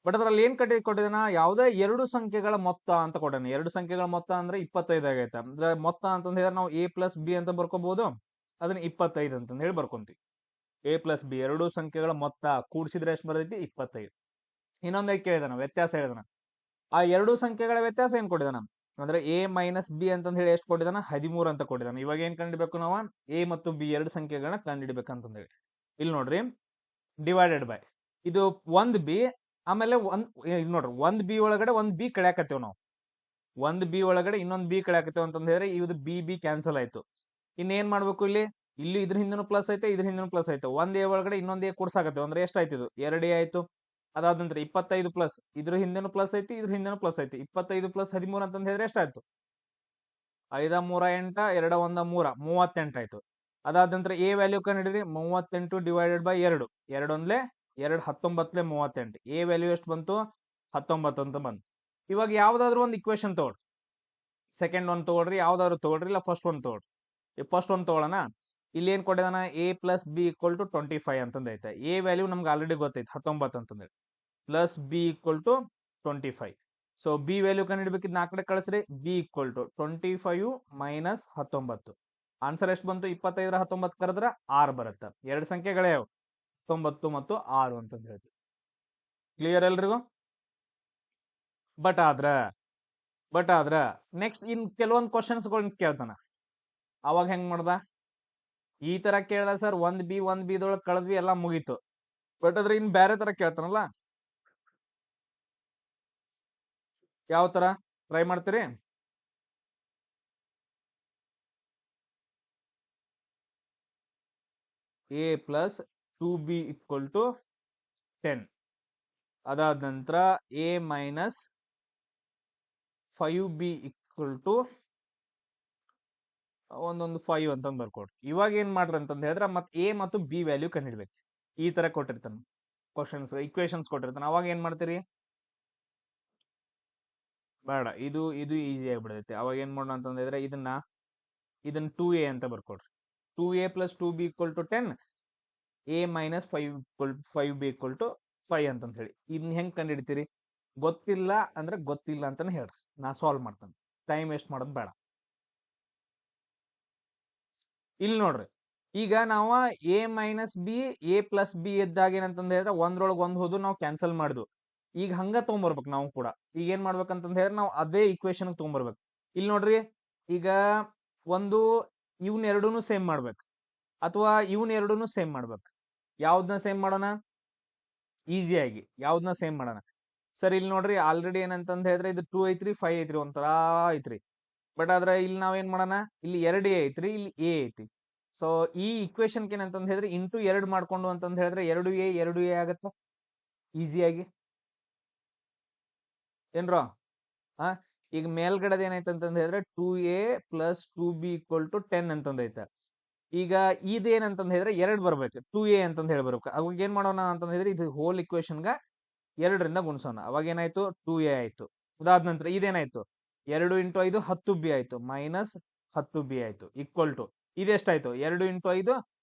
ಬಟ್ ಅದ್ರಲ್ಲಿ ಏನ್ ಕೊಟ್ಟಿದಾನ? ಯಾವುದೇ 2 ಸಂಖ್ಯೆಗಳ ಮೊತ್ತ ಅಂತ ಕೊಟ್ಟಾನ. 2 ಸಂಖ್ಯೆಗಳ ಮೊತ್ತ ಅಂದ್ರೆ 25 ಆಗೈತೆ. ಅಂದ್ರೆ ಮೊತ್ತ ಅಂತಂದ್ ಹೇಳಿದ್ರೆ ನಾವು a + b ಅಂತ ಬರ್ಕೋಬಹುದು. ಅದನ್ನ 25 ಅಂತಂದ್ ಹೇಳಿ ಬರ್ಕೊಂತೀವಿ. ಎ ಪ್ಲಸ್ ಬಿ ಎರಡೂ ಸಂಖ್ಯೆಗಳ ಮೊತ್ತ ಕೂಡಿಸಿದ್ರೆ ಎಷ್ಟು ಬರ್ತೈತಿ? 25. ಇನ್ನೊಂದ್ ಕೇಳಿದಾನ, ವ್ಯತ್ಯಾಸ ಹೇಳಿದಾನ. ಆ ಎರಡೂ ಸಂಖ್ಯೆಗಳ ವ್ಯತ್ಯಾಸ ಏನ್ ಕೊಟ್ಟಿದಾನ ಅಂದ್ರೆ ಎ ಮೈನಸ್ ಬಿ ಅಂತಂದ್ ಹೇಳಿ ಎಷ್ಟು ಕೊಟ್ಟಿದಾನ? 13 ಅಂತ ಕೊಟ್ಟಿದಾನ. ಇವಾಗ ಏನ್ ಕಂಡಿಡ್ಬೇಕು ನಾವು? ಎ ಮತ್ತು ಬಿ ಎರಡು ಸಂಖ್ಯೆಗಳನ್ನ ಕಂಡಿಡ್ಬೇಕಂತಂದ್ ಹೇಳಿ. ಇಲ್ಲಿ ನೋಡ್ರಿ, ಡಿವೈಡೆಡ್ ಬೈ ಇದು ಒಂದ್ ಬಿ, ಆಮೇಲೆ ನೋಡ್ರಿ ಒಂದ್ ಬಿ ಒಳಗಡೆ ಒಂದ್ ಬಿ ಕಳ್ಯಾಕತ್ತೇವ್ ನಾವು. ಒಂದ್ ಬಿ ಒಳಗಡೆ ಇನ್ನೊಂದ್ ಬಿ ಕಳ್ಯಾಕತ್ತೇವ್ ಅಂತಂದ್ ಹೇಳಿದ್ರೆ ಇದು ಬಿ ಕ್ಯಾನ್ಸಲ್ ಆಯ್ತು. ಇನ್ನೇನ್ ಮಾಡ್ಬೇಕು? ಇಲ್ಲಿ ಇದ್ರ ಹಿಂದೆನೂ ಪ್ಲಸ್ ಐತೆ, ಇದ್ರ ಹಿಂದೆನೂ ಪ್ಲಸ್ ಐತೆ. ಒಂದ್ ಎ ಒಳಗಡೆ ಇನ್ನೊಂದ್ ಎ ಕೂಡ್ಸಾಕತ್ತೇವ್ ಅಂದ್ರೆ ಎಷ್ಟಾಯ್ತು? ಇದು 2 ಎ ಆಯ್ತು. ಅದಾದ ನಂತರ 25 ಪ್ಲಸ್ ಇದ್ರ ಹಿಂದೆನೂ ಪ್ಲಸ್ ಐತಿ, ಇದ್ರ ಹಿಂದೆನೂ ಪ್ಲಸ್ ಐತಿ. 25 ಪ್ಲಸ್ 13 ಅಂತಂದ್ ಹೇಳಿದ್ರೆ ಎಷ್ಟಾಯ್ತು? 5 3 8 2 1 3 38 ಆಯ್ತು. ಅದಾದ ನಂತರ ಎ ವ್ಯಾಲ್ಯೂ ಕಂಡಿಡ್ರಿ. 38 ಡಿವೈಡೆಡ್ ಬೈ 2 2 ಒಂದ್ಲೆ 2 19 38. ಎ ವ್ಯಾಲ್ಯೂ ಎಷ್ಟು ಬಂತು? 19 ಅಂತ ಬಂತು. ಇವಾಗ ಯಾವ್ದಾದ್ರು ಒಂದು ಇಕ್ವೇಶನ್ ತಗೊಳ್ರಿ. ಸೆಕೆಂಡ್ ಒನ್ ತಗೊಳ್ರಿ, ಯಾವ್ದಾದ್ರು ತಗೊಳ್ರಿ, ಇಲ್ಲ ಫಸ್ಟ್ ಒನ್ ತಗೊಳ್ರಿ. ಫಸ್ಟ್ ಒನ್ ತಗೊಳ್ಳೋಣ. ಇಲ್ಲಿ ಏನ್ ಕೊಟ್ಟಿದಾನ? A plus B equal to 25 ಅಂತಂದ ಐತೆ. ಎ ವ್ಯಾಲ್ಯೂ ನಮ್ಗೆ ಆಲ್ರೆಡಿ ಗೊತ್ತೈತೆ 19 ಅಂತಂದೇಳಿ. Plus B equal to 25. So B value ಕಂಡಿಡ್ಬೇಕಿದ್ 4 ಕಡೆ ಕಳಿಸ್ರಿ. B equal to 25 minus 19. Answer ಎಷ್ಟು ಬಂತು? 25 19 ಕರೆದ್ರ 6 ಬರುತ್ತೆ. ಎರಡು ಸಂಖ್ಯೆಗಳೇ 19 ಮತ್ತು 6 ಅಂತಂದ ಹೇಳ್ತೀವಿ. ಕ್ಲಿಯರ್ ಎಲ್ರಿಗೂ? ಬಟ್ ಆದ್ರ ನೆಕ್ಸ್ಟ್ ಇನ್ ಕೆಲವೊಂದು ಕ್ವಶನ್ಸ್ ಕೇಳ್ತಾನ. ಅವಾಗ ಹೆಂಗ್ ಮಾಡ್ದ? ಈ ತರ ಕೇಳ್ದ ಸರ್, ಒಂದ್ ಬಿ ದೊಳಗ್ ಕಳೆದ್ವಿ, ಎಲ್ಲಾ ಮುಗೀತು. ಬಟ್ ಅದ್ರ ಇನ್ ಬೇರೆ ತರ ಕೇಳ್ತಾನಲ್ಲ, ಯಾವ ತರ ಟ್ರೈ ಮಾಡ್ತೀರಿ? A plus 2b equal to 10. ಅದಾದ ನಂತರ A minus 5b equal to ಒಂದೊಂದು 5 ಅಂತ ಬರ್ಕೊಡ್ರಿ. ಇವಾಗ ಏನ್ ಮಾಡ್ರಿ ಅಂತಂದ ಹೇಳಿದ್ರೆ ಮತ್ತೆ ಎ ಮತ್ತು ಬಿ ವ್ಯಾಲ್ಯೂ ಕಂಡಿಡ್ಬೇಕು. ಈ ತರ ಕೊಟ್ಟಿರ್ತಾನ ಕ್ವಶನ್ಸ್, ಇಕ್ವೇಶನ್ಸ್ ಕೊಟ್ಟಿರ್ತಾನ. ಅವಾಗ ಏನ್ ಮಾಡ್ತೀರಿ? ಬೇಡ, ಇದು ಈಸಿ ಆಗಿಬಿಡೈತೆ. ಅವಾಗ ಏನ್ ಮಾಡೋಣ ಅಂತಂದ ಹೇಳಿದ್ರೆ ಇದನ್ನ 2a ಅಂತ ಬರ್ಕೊಡ್ರಿ. 2a plus 2b equal to 10, A minus 5b equal to 5 ಅಂತ ಹೇಳಿ. ಇದನ್ನ ಹೆಂಗ್ ಕಂಡಿಡ್ತೀರಿ? ಗೊತ್ತಿಲ್ಲ ಅಂದ್ರೆ ಗೊತ್ತಿಲ್ಲ ಅಂತಾನೆ ಹೇಳ್ರಿ, ನಾ ಸಾಲ್ವ್ ಮಾಡ್ತಾನೆ. ಟೈಮ್ ವೇಸ್ಟ್ ಮಾಡೋದು ಬೇಡ. ಇಲ್ಲಿ ನೋಡ್ರಿ, ಈಗ ನಾವು A minus B A plus B ಇದ್ದಾಗ ಏನಂತಂದ ಹೇಳಿದ್ರೆ ಒಂದ್ರೊಳಗೆ ಒಂದ್ ಹೋದು ನಾವು ಕ್ಯಾನ್ಸಲ್ ಮಾಡಿದ್ವು. ಈಗ ಹಂಗ ತಗೊಂಡ್ಬರ್ಬೇಕು ನಾವು ಕೂಡ. ಈಗ ಏನ್ ಮಾಡ್ಬೇಕಂತಂದ ಹೇಳಿದ್ರೆ ನಾವು ಅದೇ ಇಕ್ವೇಶನ್ ತಗೊಂಡ್ಬರ್ಬೇಕು. ಇಲ್ಲಿ ನೋಡ್ರಿ, ಈಗ ಒಂದು ಇವ್ನ ಎರಡೂನು ಸೇಮ್ ಮಾಡ್ಬೇಕು, ಅಥವಾ ಇವ್ನ ಎರಡೂನು ಸೇಮ್ ಮಾಡ್ಬೇಕು. ಯಾವ್ದನ್ನ ಸೇಮ್ ಮಾಡೋಣ? ಈಸಿಯಾಗಿ ಯಾವ್ದನ್ನ ಸೇಮ್ ಮಾಡೋಣ? ಸರ್ ಇಲ್ಲಿ ನೋಡ್ರಿ, ಆಲ್ರೆಡಿ ಏನಂತಂದ ಹೇಳಿದ್ರೆ ಇದು 2 ಐತ್ರಿ, 5 ಐತ್ರಿ, ಒಂಥರ ಐತ್ರಿ. ಬಟ್ ಆದ್ರೆ ಇಲ್ಲಿ ನಾವೇನ್ ಮಾಡೋಣ? ಇಲ್ಲಿ 2 ಎ ಐತ್ರಿ, ಇಲ್ಲಿ ಎ ಐತಿ. ಸೊ ಈ ಇಕ್ವೇಶನ್ ಏನಂತಂದ್ ಹೇಳಿದ್ರೆ ಇಂಟು 2 ಮಾಡ್ಕೊಂಡು ಅಂತಂದ್ ಹೇಳಿದ್ರೆ 2a ಆಗತ್ತ ಈಸಿಯಾಗಿ. ಏನ್ರೋ? ಈಗ ಮೇಲ್ಗಡೆದ ಏನೈತೆ ಅಂತಂದ್ ಹೇಳಿದ್ರೆ 2a plus 2b equal to 10 ಅಂತಂದೈತೆ. ಈಗ ಇದೇನಂತಂದ್ ಹೇಳಿದ್ರೆ 2 ಬರ್ಬೇಕು, 2a ಅಂತಂದ್ ಹೇಳಿ ಬರ್ಬೇಕು. ಅವಾಗ ಏನ್ ಮಾಡೋಣ ಅಂತಂದ್ ಹೇಳಿದ್ರೆ ಇದು ಹೋಲ್ ಇಕ್ವೇಶನ್ಗ 2ರಿಂದ ಗುಣಿಸೋಣ. ಅವಾಗ ಏನಾಯ್ತು? 2a ಆಯ್ತು. ಅದಾದ ನಂತರ ಇದೇನಾಯ್ತು? 2 ಇಂಟು 5 10b ಆಯ್ತು, ಮೈನಸ್ 10b ಆಯ್ತು, ಈಕ್ವಲ್ ಟು ಇದೆಷ್ಟಾಯ್ತು? 2 ಇಂಟು 5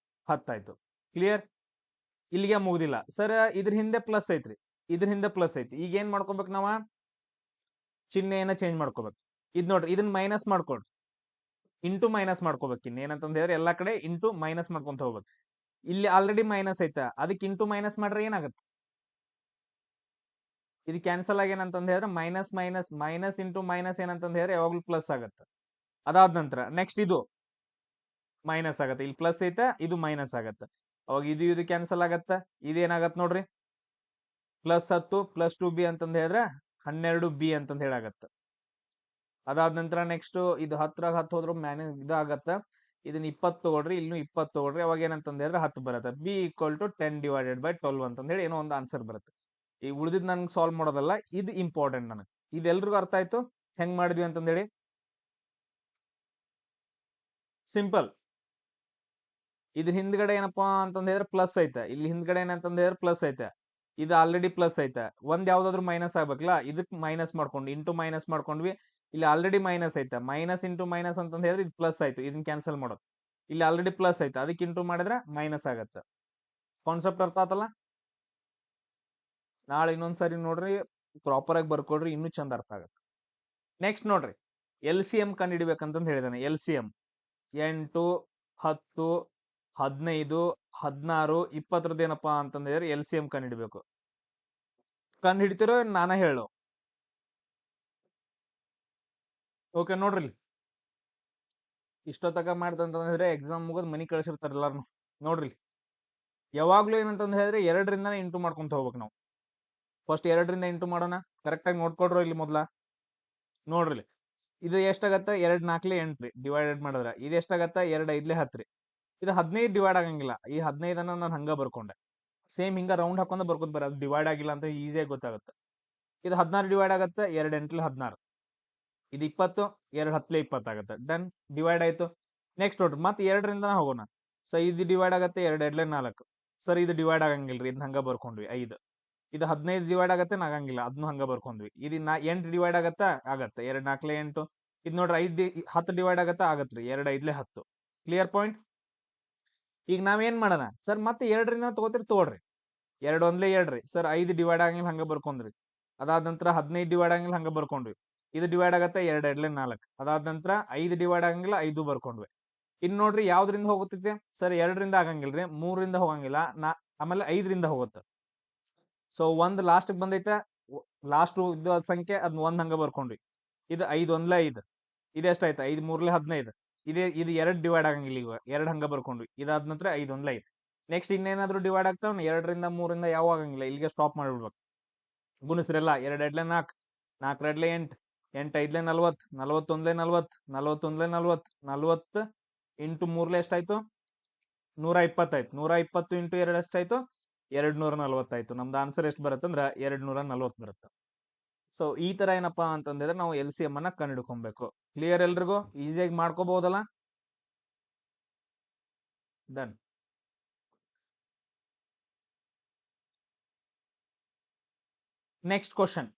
10 ಆಯ್ತು. ಕ್ಲಿಯರ್? ಇಲ್ಲಿಗೆ ಮುಗುದಿಲ್ಲ ಸರ್. ಇದ್ರ ಹಿಂದೆ ಪ್ಲಸ್ ಐತ್ರಿ, ಇದ್ರ ಹಿಂದೆ ಪ್ಲಸ್ ಐತಿ. ಈಗ ಏನ್ ಮಾಡ್ಕೋಬೇಕು ನಾವ? ಚಿಹ್ನೆಯನ್ನ ಚೇಂಜ್ ಮಾಡ್ಕೋಬೇಕು. ಇದ್ ನೋಡ್ರಿ, ಇದನ್ನ ಮೈನಸ್ ಮಾಡ್ಕೊಡ್ರಿ, ಇಂಟು ಮೈನಸ್ ಮಾಡ್ಕೋಬೇಕು. ಇನ್ನೇನಂತಂದ್ ಹೇಳಿದ್ರೆ ಎಲ್ಲಾ ಕಡೆ ಇಂಟು ಮೈನಸ್ ಮಾಡ್ಕೊಂತ ಹೋಗ್ಬೇಕು. ಇಲ್ಲಿ ಆಲ್ರೆಡಿ ಮೈನಸ್ ಐತಾ, ಅದಕ್ಕೆ ಇಂಟು ಮೈನಸ್ ಮಾಡ್ರೆ ಏನಾಗುತ್ತೆ? ಇದು ಕ್ಯಾನ್ಸಲ್ ಆಗಿ ಏನಂತಂದ್ ಹೇಳಿದ್ರೆ minus minus minus into minus ಏನಂತಂದ್ ಹೇಳಿದ್ರೆ ಯಾವಾಗ್ಲೂ ಪ್ಲಸ್ ಆಗತ್ತೆ. ಅದಾದ ನಂತರ ನೆಕ್ಸ್ಟ್ ಇದು ಮೈನಸ್ ಆಗತ್ತೆ, ಇಲ್ಲಿ ಪ್ಲಸ್ ಐತೆ, ಇದು ಮೈನಸ್ ಆಗತ್ತೆ. ಅವಾಗ ಇದು ಕ್ಯಾನ್ಸಲ್ ಆಗತ್ತ. ಇದೇನಾಗತ್ ನೋಡ್ರಿ, ಪ್ಲಸ್ 10 ಪ್ಲಸ್ 2b ಅಂತಂದ್ ಹೇಳಿದ್ರೆ 12b ಅಂತಂದ್ ಹೇಳಾಗತ್ತ. ಅದಾದ ನಂತರ ನೆಕ್ಸ್ಟ್ ಇದು 10 ಹೋದ್ರು ಮ್ಯಾನೇಜ್ ಇದಾಗತ್ತ. ಇದನ್ನ 20 ತಗೊಳ್ರಿ, ಇನ್ನು 20 ತಗೊಳ್ರಿ. ಅವಾಗ ಏನಂತಂದ್ ಹೇಳಿದ್ರೆ 10 ಬರುತ್ತೆ. b equal to 10 divided by 12 ಅಂತಂದ್ ಹೇಳಿ ಏನೋ ಒಂದು ಆನ್ಸರ್ ಬರುತ್ತೆ. ಈಗ ಉಳಿದಿದ್ ನನ್ಗೆ ಸಾಲ್ವ್ ಮಾಡೋದಲ್ಲ, ಇದು ಇಂಪಾರ್ಟೆಂಟ್ ನನಗೆ. ಇದೆಲ್ರಿಗೂ ಅರ್ಥ ಆಯ್ತು ಹೆಂಗ್ ಮಾಡಿದ್ವಿ ಅಂತಂದ್ ಹೇಳಿ? ಸಿಂಪಲ್. ಇದ್ರ ಹಿಂದ್ಗಡೆ ಏನಪ್ಪಾ ಅಂತಂದ್ ಹೇಳಿದ್ರೆ ಪ್ಲಸ್ ಐತೆ, ಇಲ್ಲಿ ಹಿಂದ್ಗಡೆ ಏನಂತಂದ್ ಹೇಳಿದ್ರೆ ಪ್ಲಸ್ ಐತೆ, ಇದು ಆಲ್ರೆಡಿ ಪ್ಲಸ್ ಐತೆ. ಒಂದ್ ಯಾವ್ದಾದ್ರು ಮೈನಸ್ ಆಗ್ಬೇಕಲ್ಲ, ಇದಕ್ ಮೈನಸ್ ಮಾಡ್ಕೊಂಡು ಇಂಟು ಮೈನಸ್ ಮಾಡ್ಕೊಂಡ್ವಿ. ಇಲ್ಲಿ ಆಲ್ರೆಡಿ ಮೈನಸ್ ಐತೆ, ಮೈನಸ್ ಇಂಟು ಮೈನಸ್ ಅಂತಂದ್ ಹೇಳಿದ್ರೆ ಇದು ಪ್ಲಸ್ ಆಯ್ತು, ಇದನ್ನ ಕ್ಯಾನ್ಸಲ್ ಮಾಡೋದು. ಇಲ್ಲಿ ಆಲ್ರೆಡಿ ಪ್ಲಸ್ ಐತೆ, ಅದಕ್ಕೆ ಇಂಟು ಮಾಡಿದ್ರೆ ಮೈನಸ್ ಆಗತ್ತೆ. ಕಾನ್ಸೆಪ್ಟ್ ಅರ್ಥ ಆತಲ್ಲ? ನಾಳೆ ಇನ್ನೊಂದ್ಸರಿ ನೋಡ್ರಿ, ಪ್ರಾಪರ್ ಆಗಿ ಬರ್ಕೊಡ್ರಿ, ಇನ್ನೂ ಚಂದ ಅರ್ಥ ಆಗತ್ತೆ. ನೆಕ್ಸ್ಟ್ ನೋಡ್ರಿ, LCM ಕಂಡು ಹಿಡಿಬೇಕಂತಂದ್ ಹೇಳಿದಾನೆ. LCM 8 10 15 16 20 ಏನಪ್ಪಾ ಅಂತಂದ್ರೆ ಎಲ್ ಸಿ ಎಂ ಕಂಡು ಹಿಡಿಬೇಕು. ಕಂಡು ಹಿಡಿತಿರೋ ನಾನ ಹೇಳು. ಓಕೆ ನೋಡ್ರಿ, ಇಷ್ಟೊತ್ತಕ ಮಾಡ್ದಂತಂದ್ರೆ ಎಕ್ಸಾಮ್ ಮುಗಿದ್ ಮನಿ ಕಳ್ಸಿರ್ತಾರ ಎಲ್ಲಾರು. ನೋಡ್ರಿ, ಯಾವಾಗ್ಲೂ ಏನಂತಂದ್ ಹೇಳಿದ್ರೆ 2ರಿಂದನೇ ಇಂಟು ಮಾಡ್ಕೊಂತ ಹೋಗ್ಬೇಕು ನಾವು. ಫಸ್ಟ್ 2ರಿಂದ ಇಂಟು ಮಾಡೋಣ. ಕರೆಕ್ಟ್ ಆಗಿ ನೋಡ್ಕೊಡ್ರು ಇಲ್ಲಿ ಮೊದ್ಲ. ನೋಡ್ರಿ, ಇದು ಎಷ್ಟಾಗತ್ತ? 2 4 8 ಡಿವೈಡೆಡ್ ಮಾಡಿದ್ರ ಇದು ಎಷ್ಟಾಗತ್ತ? 2 5 10 ರೀ. ಇದು 15 ಡಿವೈಡ್ ಆಗಂಗಿಲ್ಲ. ಈ 15 ನಾನು ಹಂಗ ಬರ್ಕೊಂಡೆ. ಸೇಮ್ ಹಿಂಗ ರೌಂಡ್ ಹಾಕೊಂಡ ಬರ್ಕೊಂಡ್ ಬರ, ಅದು ಡಿವೈಡ್ ಆಗಿಲ್ಲ ಅಂತ ಈಸಿಯಾಗಿ ಗೊತ್ತಾಗುತ್ತೆ. ಇದು 16 ಡಿವೈಡ್ ಆಗತ್ತೆ, 2 8 16. ಇದು 20, 2 10 20 ಆಗತ್ತೆ. ಡನ್, ಡಿವೈಡ್ ಆಯ್ತು. ನೆಕ್ಸ್ಟ್ ನೋಡ್ರಿ, ಮತ್ತೆ 2ರಿಂದ ಹೋಗೋಣ. ಸೊ ಇದು ಡಿವೈಡ್ ಆಗತ್ತೆ, 2 2 4. ಸರ್ ಇದು ಡಿವೈಡ್ ಆಗಂಗಿಲ್ರಿ, ಇದನ್ನ ಹಂಗ ಬರ್ಕೊಂಡ್ವಿ 5. ಇದು 15 ಡಿವೈಡ್ ಆಗತ್ತೆ, ಆಗಂಗಿಲ್ಲ, ಅದನ್ನು ಹಂಗ ಬರ್ಕೊಂಡ್ವಿ. ಇದು 8 ಡಿವೈಡ್ ಆಗತ್ತೆ, ಆಗತ್ತೆ. 2 4 8. ಇದು ನೋಡ್ರಿ 5 10 ಡಿವೈಡ್ ಆಗತ್ತೆ, ಆಗತ್ರಿ. 2 5 10. Clear point. ಈಗ ನಾವೇನ್ ಮಾಡೋಣ ಸರ್? ಮತ್ತೆ 2ರಿಂದ ತಗೋತೀರಿ, ತಗೋಡ್ರಿ. 2 1 2 ರೀ. ಸರ್ 5 ಡಿವೈಡ್ ಆಗಂಗಿಲ್ಲ, ಹಂಗ ಬರ್ಕೊಂಡ್ರಿ. ಅದಾದ ನಂತರ 15 ಡಿವೈಡ್ ಆಗಂಗಿಲ್ಲ, ಹಂಗ ಬರ್ಕೊಂಡ್ವಿ. ಇದು ಡಿವೈಡ್ ಆಗತ್ತೆ, 2 2 4. ಅದಾದ ನಂತರ 5 ಡಿವೈಡ್ ಆಗಂಗಿಲ್ಲ, 5 ಬರ್ಕೊಂಡ್ವಿ. ಇನ್ ನೋಡ್ರಿ, ಯಾವ್ದ್ರಿಂದ ಹೋಗುತ್ತೈತೆ? ಸರ್ 2ರಿಂದ ಆಗಂಗಿಲ್ರಿ, 3ರಿಂದ ಹೋಗಂಗಿಲ್ಲ, ಆಮೇಲೆ 5ರಿಂದ ಹೋಗುತ್ತೆ. ಸೊ ಒಂದ್ ಲಾಸ್ಟ್ ಬಂದೈತೆ, ಲಾಸ್ಟ್ ಇದ್ದ ಸಂಖ್ಯೆ ಅದ್ 1 ಹಂಗ ಬರ್ಕೊಂಡ್ವಿ. ಇದು 5 1 5. ಇದು ಎಷ್ಟಾಯ್ತು? 5 3 15. ಇದು 2 ಡಿವೈಡ್ ಆಗಂಗಿಲ್ಲ, ಈಗ 2 ಹಂಗ ಬರ್ಕೊಂಡ್ವಿ. ಇದಾದ ನಂತರ 5 1 5. ನೆಕ್ಸ್ಟ್ ಇನ್ನೇನಾದ್ರೂ ಡಿವೈಡ್ ಆಗ್ತಾವ? 2ರಿಂದ 3ರಿಂದ ಯಾವ ಆಗಂಗಿಲ್ಲ, ಇಲ್ಲಿಗೆ ಸ್ಟಾಪ್ ಮಾಡಿಬಿಡ್ಬೇಕು. ಗುಣಿಸ್ರಲ್ಲ, 2 2 4, 4 2 8, 8 5 40, 41 40, 41 40, 40 ಇಂಟು 3 ಎಷ್ಟಾಯ್ತು? 120 ಆಯ್ತು. 120 ಇಂಟು 2 ಎಷ್ಟಾಯ್ತು? 240 ಆಯ್ತು. ನಮ್ದು ಆನ್ಸರ್ ಎಷ್ಟು ಬರುತ್ತಂದ್ರ 240 ಬರುತ್ತೆ. ಸೊ ಈ ತರ ಏನಪ್ಪಾ ಅಂತಂದ್ರೆ ನಾವು ಎಲ್ ಸಿ ಎಂ ಅನ್ನ ಕಂಡು ಹಿಡ್ಕೊಬೇಕು. ಕ್ಲಿಯರ್ ಎಲ್ರಿಗೂ? ಈಸಿಯಾಗಿ ಮಾಡ್ಕೋಬಹುದಲ್ಲ? ಡನ್. ನೆಕ್ಸ್ಟ್ ಕ್ವಶನ್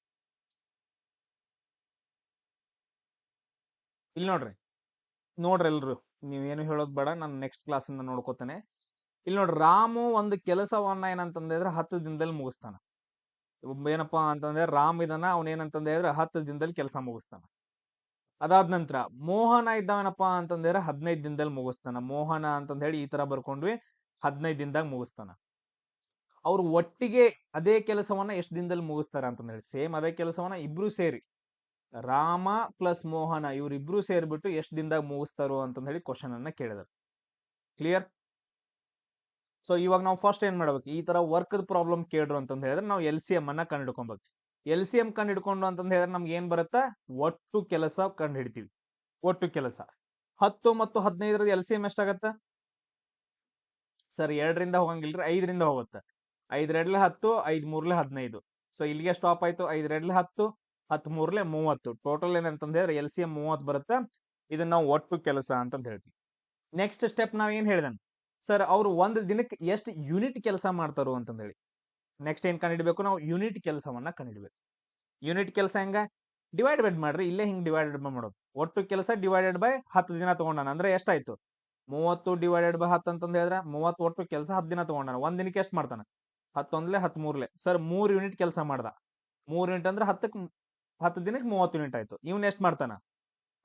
ಇಲ್ಲಿ ನೋಡ್ರಿ ಎಲ್ರು, ನೀವೇನು ಹೇಳೋದ್ ಬೇಡ, ನಾನು ನೆಕ್ಸ್ಟ್ ಕ್ಲಾಸ್ ಇಂದ ನೋಡ್ಕೋತೇನೆ. ಇಲ್ಲಿ ನೋಡ್ರಿ, ರಾಮು ಒಂದು ಕೆಲಸವನ್ನ ಏನಂತಂದ್ರೆ 10 ದಿನದಲ್ಲಿ ಮುಗಿಸ್ತಾನ. ಏನಪ್ಪಾ ಅಂತಂದ್ರೆ ರಾಮ್ ಇದನ್ನ ಅವ್ನ ಏನಂತಂದ್ರೆ 10 ದಿನದಲ್ಲಿ ಕೆಲಸ ಮುಗಿಸ್ತಾನ. ಅದಾದ ನಂತರ ಮೋಹನ ಇದ್ದಾವನಪ್ಪಾ ಅಂತಂದ್ರೆ 15 ದಿನದಲ್ಲಿ ಮುಗಿಸ್ತಾನ. ಮೋಹನ ಅಂತಂದ ಹೇಳಿ ಈ ತರ ಬರ್ಕೊಂಡ್ವಿ, 15 ದಿನದಾಗ ಮುಗಿಸ್ತಾನ. ಅವ್ರು ಒಟ್ಟಿಗೆ ಅದೇ ಕೆಲಸವನ್ನ ಎಷ್ಟು ದಿನದಲ್ಲಿ ಮುಗಿಸ್ತಾರ ಅಂತಂದ ಹೇಳಿ, ಸೇಮ್ ಅದೇ ಕೆಲಸವನ್ನ ಇಬ್ರು ಸೇರಿ, ರಾಮ ಪ್ಲಸ್ ಮೋಹನ ಇವ್ರಿಬ್ರು ಸೇರ್ಬಿಟ್ಟು ಎಷ್ಟು ದಿನದಾಗ ಮುಗಿಸ್ತಾರೋ ಅಂತಂದ ಹೇಳಿ ಕ್ವಶನ್ ಅನ್ನ ಕೇಳಿದಾರೆ. ಕ್ಲಿಯರ್? ಸೊ ಇವಾಗ ನಾವು ಫಸ್ಟ್ ಏನ್ ಮಾಡ್ಬೇಕು? ಈ ತರ ವರ್ಕ್ ಪ್ರಾಬ್ಲಮ್ ಕೇಳ್ರು ಅಂತಂದ ಹೇಳಿದ್ರೆ ನಾವು ಎಲ್ ಸಿ ಎಂ ಅನ್ನ ಕಂಡು ಹಿಡ್ಕೊಬೇಕು. ಎಲ್ ಸಿ ಎಂ ಕಂಡು ಹಿಡ್ಕೊಂಡು ಅಂತಂದ ಹೇಳಿದ್ರೆ ನಮ್ಗೆ ಏನ್ ಬರುತ್ತಾ? ಒಟ್ಟು ಕೆಲಸ ಕಂಡು ಹಿಡಿತೀವಿ. ಒಟ್ಟು ಕೆಲಸ 10 ಮತ್ತು 15 ಎಲ್ ಸಿ ಎಂ ಎಷ್ಟಾಗತ್ತ? ಸರ್ 2ರಿಂದ ಹೋಗಂಗಿಲ್ರಿ, 5ರಿಂದ ಹೋಗುತ್ತೆ. 5 2 10, 5 3 15. ಸೊ ಇಲ್ಲಿಗೆ ಸ್ಟಾಪ್ ಆಯ್ತು. 5 2 10, 10 3 30. ಟೋಟಲ್ ಏನಂತಂದ ಹೇಳಿದ್ರೆ ಎಲ್ ಸಿ ಎಂ 30 ಬರುತ್ತೆ. ಇದನ್ನ ನಾವು ಒಟ್ಟು ಕೆಲಸ ಅಂತಂದ ಹೇಳ್ತೀವಿ. ನೆಕ್ಸ್ಟ್ ಸ್ಟೆಪ್ ನಾವ್ ಏನ್ ಹೇಳಿದನ್ ಸರ್? ಅವ್ರು ಒಂದ್ ದಿನಕ್ಕೆ ಎಷ್ಟು ಯೂನಿಟ್ ಕೆಲಸ ಮಾಡ್ತಾರೋ ಅಂತಂದ ಹೇಳಿ ನೆಕ್ಸ್ಟ್ ಏನ್ ಕಂಡಿಡ್ಬೇಕು? ನಾವು ಯೂನಿಟ್ ಕೆಲಸವನ್ನ ಕಂಡಿಡ್ಬೇಕು. ಯೂನಿಟ್ ಕೆಲಸ ಹೆಂಗ? ಡಿವೈಡೆಡ್ ಮಾಡ್ರಿ, ಇಲ್ಲೇ ಹಿಂಗ್ ಡಿವೈಡೆಡ್ ಮಾಡೋದು. ಒಟ್ಟು ಕೆಲಸ ಡಿವೈಡೆಡ್ ಬೈ 10 ದಿನ ತಗೊಂಡಾನ ಅಂದ್ರೆ ಎಷ್ಟಾಯ್ತು? 30 ಡಿವೈಡೆಡ್ ಬೈ 10 ಅಂತಂದ ಹೇಳಿದ್ರೆ 30 ಒಟ್ಟು ಕೆಲಸ 10 ದಿನ ತಗೊಂಡಾನ. ಒಂದ್ ದಿನಕ್ಕೆ ಎಷ್ಟು ಮಾಡ್ತಾನ? 10 1 10 3 ಸರ್ 3 ಯೂನಿಟ್ ಕೆಲಸ ಮಾಡ್ದ. 3 ಯೂನಿಟ್ ಅಂದ್ರೆ 10 ದಿನಕ್ಕೆ 30 ಯೂನಿಟ್ ಆಯ್ತು. ಇವನ್ ಎಷ್ಟು ಮಾಡ್ತಾನ?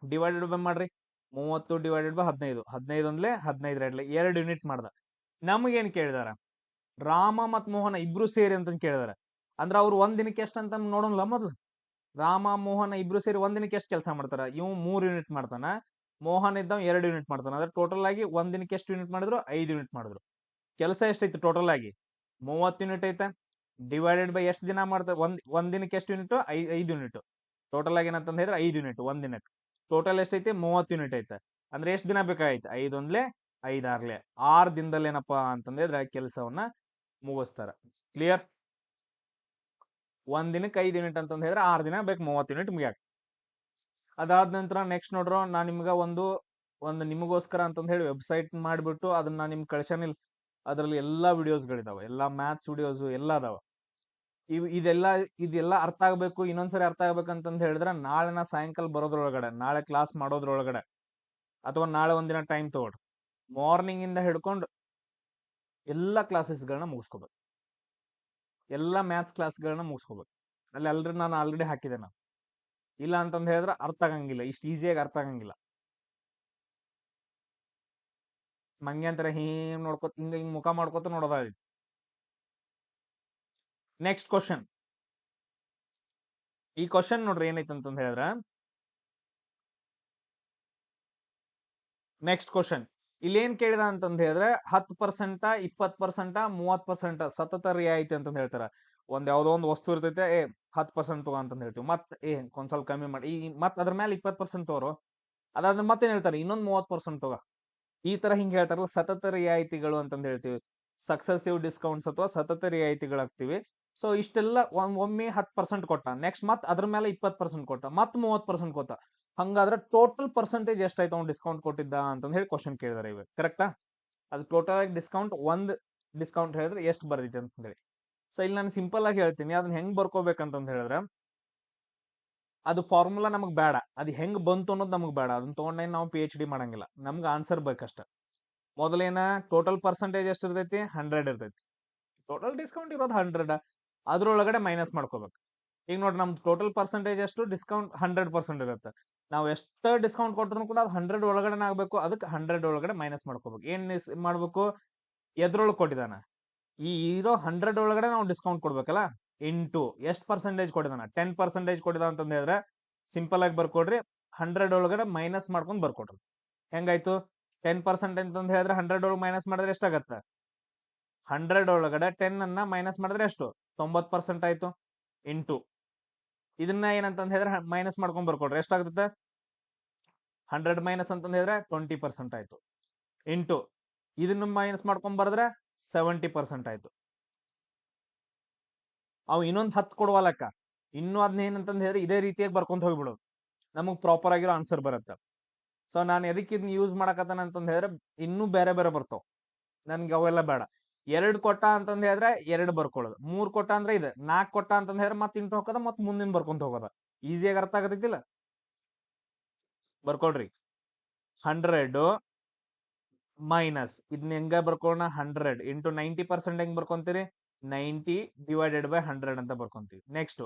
ಡಿವೈಡೆಡ್ ಬೈ ಮಾಡ್ರಿ, 30 ಡಿವೈಡೆಡ್ ಬೈ 15, 15 1 15 2 ಯೂನಿಟ್ ಮಾಡ್ದ. ನಮಗೇನ್ ಕೇಳಿದಾರ? ರಾಮ ಮತ್ ಮೋಹನ ಇಬ್ರು ಸೇರಿ ಅಂತ ಕೇಳಿದಾರೆ. ಅಂದ್ರೆ ಅವ್ರು ಒಂದ್ ದಿನಕ್ಕೆ ಎಷ್ಟು ಅಂತ ನೋಡೋಣ ಮೊದ್ಲು. ರಾಮ ಮೋಹನ ಇಬ್ರು ಸೇರಿ ಒಂದ್ ದಿನಕ್ಕೆ ಎಷ್ಟು ಕೆಲಸ ಮಾಡ್ತಾರ? ಇವ್ 3 ಯೂನಿಟ್ ಮಾಡ್ತಾನ, ಮೋಹನ್ ಇದ್ದಾವ 2 ಯೂನಿಟ್ ಮಾಡ್ತಾನ. ಅಂದ್ರೆ ಟೋಟಲ್ ಆಗಿ ಒಂದ್ ದಿನಕ್ಕೆ ಎಷ್ಟು ಯೂನಿಟ್ ಮಾಡಿದ್ರು? 5 ಯೂನಿಟ್ ಮಾಡಿದ್ರು. ಕೆಲಸ ಎಷ್ಟೈತಿ ಟೋಟಲ್ ಆಗಿ? 30 ಯೂನಿಟ್ ಐತೆ. ಡಿವೈಡೆಡ್ ಬೈ ಎಷ್ಟು ದಿನ ಮಾಡ್ತಾರೆ? ಒಂದ್ ದಿನಕ್ಕೆ ಎಷ್ಟು ಯೂನಿಟ್? 5 ಯೂನಿಟ್. ಟೋಟಲ್ ಆಗಿ ಏನಂತ ಹೇಳಿದ್ರೆ 5 ಯೂನಿಟ್ ಒಂದ್ ದಿನಕ್ಕೆ. ಟೋಟಲ್ ಎಷ್ಟೈತಿ? 30 ಯೂನಿಟ್ ಐತೆ. ಅಂದ್ರೆ ಎಷ್ಟು ದಿನ ಬೇಕಾಯ್ತು? 5 1 5 6 6 ದಿನದಲ್ಲಿ ಏನಪ್ಪಾ ಅಂತಂದ್ರೆ ಕೆಲಸವನ್ನ ಮುಗಿಸ್ತಾರ. ಕ್ಲಿಯರ್? ಒಂದ್ ದಿನಕ್ಕೆ 5 ಯೂನಿಟ್ ಅಂತಂದ ಹೇಳಿದ್ರೆ 6 ದಿನ ಬೇಕು 30 ಯೂನಿಟ್ ಮುಗಿಯಾಕ. ಅದಾದ ನಂತರ ನೆಕ್ಸ್ಟ್ ನೋಡ್ರ, ನಾನ್ ನಿಮ್ಗ ಒಂದು ನಿಮಗೋಸ್ಕರ ಅಂತಂದ ಹೇಳಿ ವೆಬ್ಸೈಟ್ ಮಾಡ್ಬಿಟ್ಟು ಅದನ್ನ ನಿಮ್ ಕಳ್ಸನಿಲ್. ಅದ್ರಲ್ಲಿ ಎಲ್ಲಾ ವಿಡಿಯೋಸ್ಗಳಿದಾವೆ, ಎಲ್ಲಾ ಮ್ಯಾಥ್ಸ್ ವಿಡಿಯೋಸ್ ಎಲ್ಲ ಅದಾವ. ಇದೆಲ್ಲ ಅರ್ಥ ಆಗ್ಬೇಕು, ಇನ್ನೊಂದ್ಸರಿ ಅರ್ಥ ಆಗ್ಬೇಕಂತಂದ ಹೇಳಿದ್ರೆ ನಾಳೆ ಸಾಯಂಕಾಲ ಬರೋದ್ರೊಳಗಡೆ, ನಾಳೆ ಕ್ಲಾಸ್ ಮಾಡೋದ್ರೊಳಗಡೆ, ಅಥವಾ ನಾಳೆ ಒಂದಿನ ಟೈಮ್ ತಗೊಳ್ರಿ, ಮಾರ್ನಿಂಗ್ ಇಂದ ಹಿಡ್ಕೊಂಡು ಎಲ್ಲಾ ಕ್ಲಾಸಸ್ಗಳನ್ನ ಮುಗಿಸ್ಕೋಬೇಕು. ಎಲ್ಲಾ ಮ್ಯಾಥ್ಸ್ ಕ್ಲಾಸ್ಗಳನ್ನ ಮುಗಿಸ್ಕೋಬೇಕು. ಅಲ್ಲಿ ನಾನು ಆಲ್ರೆಡಿ ಹಾಕಿದೆ. ನಾನು ಇಲ್ಲ ಅಂತಂದ ಹೇಳಿದ್ರೆ ಅರ್ಥ ಆಗಂಗಿಲ್ಲ, ಇಷ್ಟು ಈಸಿಯಾಗಿ ಅರ್ಥ ಆಗಂಗಿಲ್ಲ. ಮಂಗೆ ಅಂತಾರೆ ಹಿಂಗ್ ನೋಡ್ಕೊತ ಹಿಂಗ ಹಿಂಗ್ ಮುಖ ಮಾಡ್ಕೊತ ನೋಡೋದ. Next question. ಈ ಕ್ವಶನ್ ನೋಡ್ರಿ ಏನೈತೆ ಅಂತಂದ್ ಹೇಳಿದ್ರ, ನೆಕ್ಸ್ಟ್ ಕ್ವಶನ್ ಇಲ್ಲಿ ಏನ್ ಕೇಳಿದ ಅಂತಂದ್ ಹೇಳಿದ್ರೆ 10%, 20%, 30% ಸತತ ರಿಯಾಯಿತಿ ಅಂತಂದ್ ಹೇಳ್ತಾರ. ಯಾವ್ದೋ ಒಂದು ವಸ್ತು ಇರ್ತೈತೆ, 10% ತಗೋ ಅಂತಂದ್ ಹೇಳ್ತೀವಿ. ಮತ್ ಒಂದ್ ಸ್ವಲ್ಪ ಕಮ್ಮಿ ಮಾಡಿ, ಮತ್ ಅದ್ರ ಮೇಲೆ 20% ತಗೋರು. ಅದಾದ್ರೆ ಮತ್ತೇನ್ ಹೇಳ್ತಾರೆ, ಇನ್ನೊಂದ್ 30% ತಗೋ. ಈ ತರ ಹಿಂಗ್ ಹೇಳ್ತಾರಲ್ಲ, ಸತತ ರಿಯಾಯಿತಿಗಳು ಅಂತಂದ್ ಹೇಳ್ತೀವಿ. ಸಕ್ಸೆಸಿವ್ ಡಿಸ್ಕೌಂಟ್ಸ್ ಅಥವಾ ಸತತ ರಿಯಾಯಿತಿಗಳಾಗ್ತಿವಿ. ಸೊ ಇಷ್ಟೆಲ್ಲ ಒಮ್ಮೆ 10% ಕೊಟ್ಟ, ನೆಕ್ಸ್ಟ್ ಮತ್ ಅದ್ರ ಮೇಲೆ 20% ಕೊಟ್ಟ, ಮತ್ 30% ಕೊಟ್ಟ. ಹಂಗಾದ್ರೆ ಟೋಟಲ್ ಪರ್ಸೆಂಟೇಜ್ ಎಷ್ಟಾಯ್ತು ಅವ್ನು ಡಿಸ್ಕೌಂಟ್ ಕೊಟ್ಟಿದ್ದ ಅಂತಂದ್ ಹೇಳಿ ಕ್ವಶನ್ ಕೇಳಿದಾರೆ ಇವಾಗ. ಕರೆಕ್ಟಾ? ಅದು ಟೋಟಲ್ ಆಗಿ ಡಿಸ್ಕೌಂಟ್ ಡಿಸ್ಕೌಂಟ್ ಹೇಳಿದ್ರೆ ಎಷ್ಟು ಬರ್ದೈತೆ ಅಂತ ಹೇಳಿ. ಸೊ ಇಲ್ಲಿ ನಾನು ಸಿಂಪಲ್ ಆಗಿ ಹೇಳ್ತೀನಿ, ಅದನ್ನ ಹೆಂಗ್ ಬರ್ಕೋಬೇಕಂತಂದ್ ಹೇಳಿದ್ರೆ, ಅದು ಫಾರ್ಮುಲಾ ನಮಗ್ ಬೇಡ, ಅದು ಹೆಂಗ್ ಬಂತು ಅನ್ನೋದು ನಮಗ್ ಬೇಡ. ಅದನ್ನ ತಗೊಂಡೇನ್ ನಾವು PhD ಮಾಡಂಗಿಲ್ಲ, ನಮ್ಗೆ ಆನ್ಸರ್ ಬೇಕಷ್ಟ. ಮೊದಲೇನ ಟೋಟಲ್ ಪರ್ಸೆಂಟೇಜ್ ಎಷ್ಟು ಇರ್ತೈತಿ? 100 ಇರ್ತೈತಿ. ಟೋಟಲ್ ಡಿಸ್ಕೌಂಟ್ ಇರೋದು 100, ಅದ್ರೊಳಗಡೆ ಮೈನಸ್ ಮಾಡ್ಕೋಬೇಕು. ಈಗ ನೋಡ್ರಿ, ನಮ್ದು ಟೋಟಲ್ ಪರ್ಸೆಂಟೇಜ್ ಎಷ್ಟು? ಡಿಸ್ಕೌಂಟ್ 100% ಇರುತ್ತೆ. ನಾವು ಎಷ್ಟು ಡಿಸ್ಕೌಂಟ್ ಕೊಟ್ಟರು ಕೂಡ ಅದು 100 ಒಳಗಡೆ ಆಗ್ಬೇಕು. ಅದಕ್ಕೆ 100 ಒಳಗಡೆ ಮೈನಸ್ ಮಾಡ್ಕೋಬೇಕು. ಏನ್ ಮಾಡ್ಬೇಕು? ಎದ್ರೊಳಗೆ ಕೊಟ್ಟಿದಾನ, ಈ ಇರೋ 100 ಒಳಗಡೆ ನಾವು ಡಿಸ್ಕೌಂಟ್ ಕೊಡ್ಬೇಕಲ್ಲ, ಇಂಟು ಎಷ್ಟು ಪರ್ಸೆಂಟೇಜ್ ಕೊಟ್ಟಿದಾನ? 10% ಕೊಟ್ಟಿದ ಅಂತಂದ್ ಹೇಳಿದ್ರೆ ಸಿಂಪಲ್ ಆಗಿ ಬರ್ಕೊಡ್ರಿ. 100 ಒಳಗಡೆ ಮೈನಸ್ ಮಾಡ್ಕೊಂಡ್ ಬರ್ಕೊಡ್ರಿ. ಹೆಂಗಾಯ್ತು? 10% ಅಂತಂದ್ ಹೇಳಿದ್ರೆ 100 ಒಳಗೆ ಮೈನಸ್ ಮಾಡಿದ್ರೆ ಎಷ್ಟಾಗತ್ತ? 100 ಒಳಗಡೆ 10 ಅನ್ನ ಮೈನಸ್ ಮಾಡಿದ್ರೆ ಎಷ್ಟು? 90% ಆಯ್ತು. ಇಂಟು ಇದನ್ನ ಏನಂತಂದ್ ಹೇಳಿದ್ರೆ ಮೈನಸ್ ಮಾಡ್ಕೊಂಡ್ ಬರ್ಕೊಡ್ರಿ. ಎಷ್ಟಾಗುತ್ತೆ? 100 ಮೈನಸ್ ಅಂತಂದ್ ಹೇಳಿದ್ರೆ 20% ಆಯ್ತು. ಇಂಟು ಇದನ್ನ ಮೈನಸ್ ಮಾಡ್ಕೊಂಡ್ ಬರದ್ರೆ 70% ಆಯ್ತು. ಅವು ಇನ್ನೊಂದ್ 10 ಕೊಡುವ ಲೆಕ್ಕ, ಇನ್ನು ಅದನ್ನ ಏನಂತಂದ್ ಹೇಳಿದ್ರೆ ಇದೇ ರೀತಿಯಾಗಿ ಬರ್ಕೊಂತ ಹೋಗ್ಬಿಡೋದು, ನಮಗ್ ಪ್ರಾಪರ್ ಆಗಿರೋ ಆನ್ಸರ್ ಬರುತ್ತೆ. ಸೊ ನಾನು ಎದಕ್ಕೆ ಇದನ್ನ ಯೂಸ್ ಮಾಡಕತ್ತಾನ ಅಂತಂದ್ ಹೇಳಿದ್ರೆ, ಇನ್ನೂ ಬೇರೆ ಬೇರೆ ಬರ್ತಾವ, ನನ್ಗೆ ಅವೆಲ್ಲ ಬೇಡ. 2 ಕೊಟ್ಟ ಅಂತಂದ್ ಹೇಳಿದ್ರೆ 2 ಬರ್ಕೊಳ್ಳೋದು, 3 ಕೊಟ್ಟ ಅಂದ್ರೆ ಇದೆ, 4 ಕೊಟ್ಟ ಅಂತಂದ್ ಹೇಳಿದ್ರೆ ಮತ್ತೆ ಇಂಟು ಹೋಗೋದ, ಮತ್ ಮುಂದಿನ ಬರ್ಕೊಂತ ಹೋಗೋದ. ಈಸಿಯಾಗಿ ಅರ್ಥ ಆಗತ್ತಿಲ್ಲ? ಬರ್ಕೊಳ್ರಿ. 100 ಮೈನಸ್ ಇದನ್ನ ಹೆಂಗ ಬರ್ಕೊಳ್ಳೋಣ? 100 ಇಂಟು 90% ಹೆಂಗ್ ಬರ್ಕೊಂತೀರಿ? 90 ಡಿವೈಡೆಡ್ ಬೈ 100 ಅಂತ ಬರ್ಕೊಂತೀವಿ. Next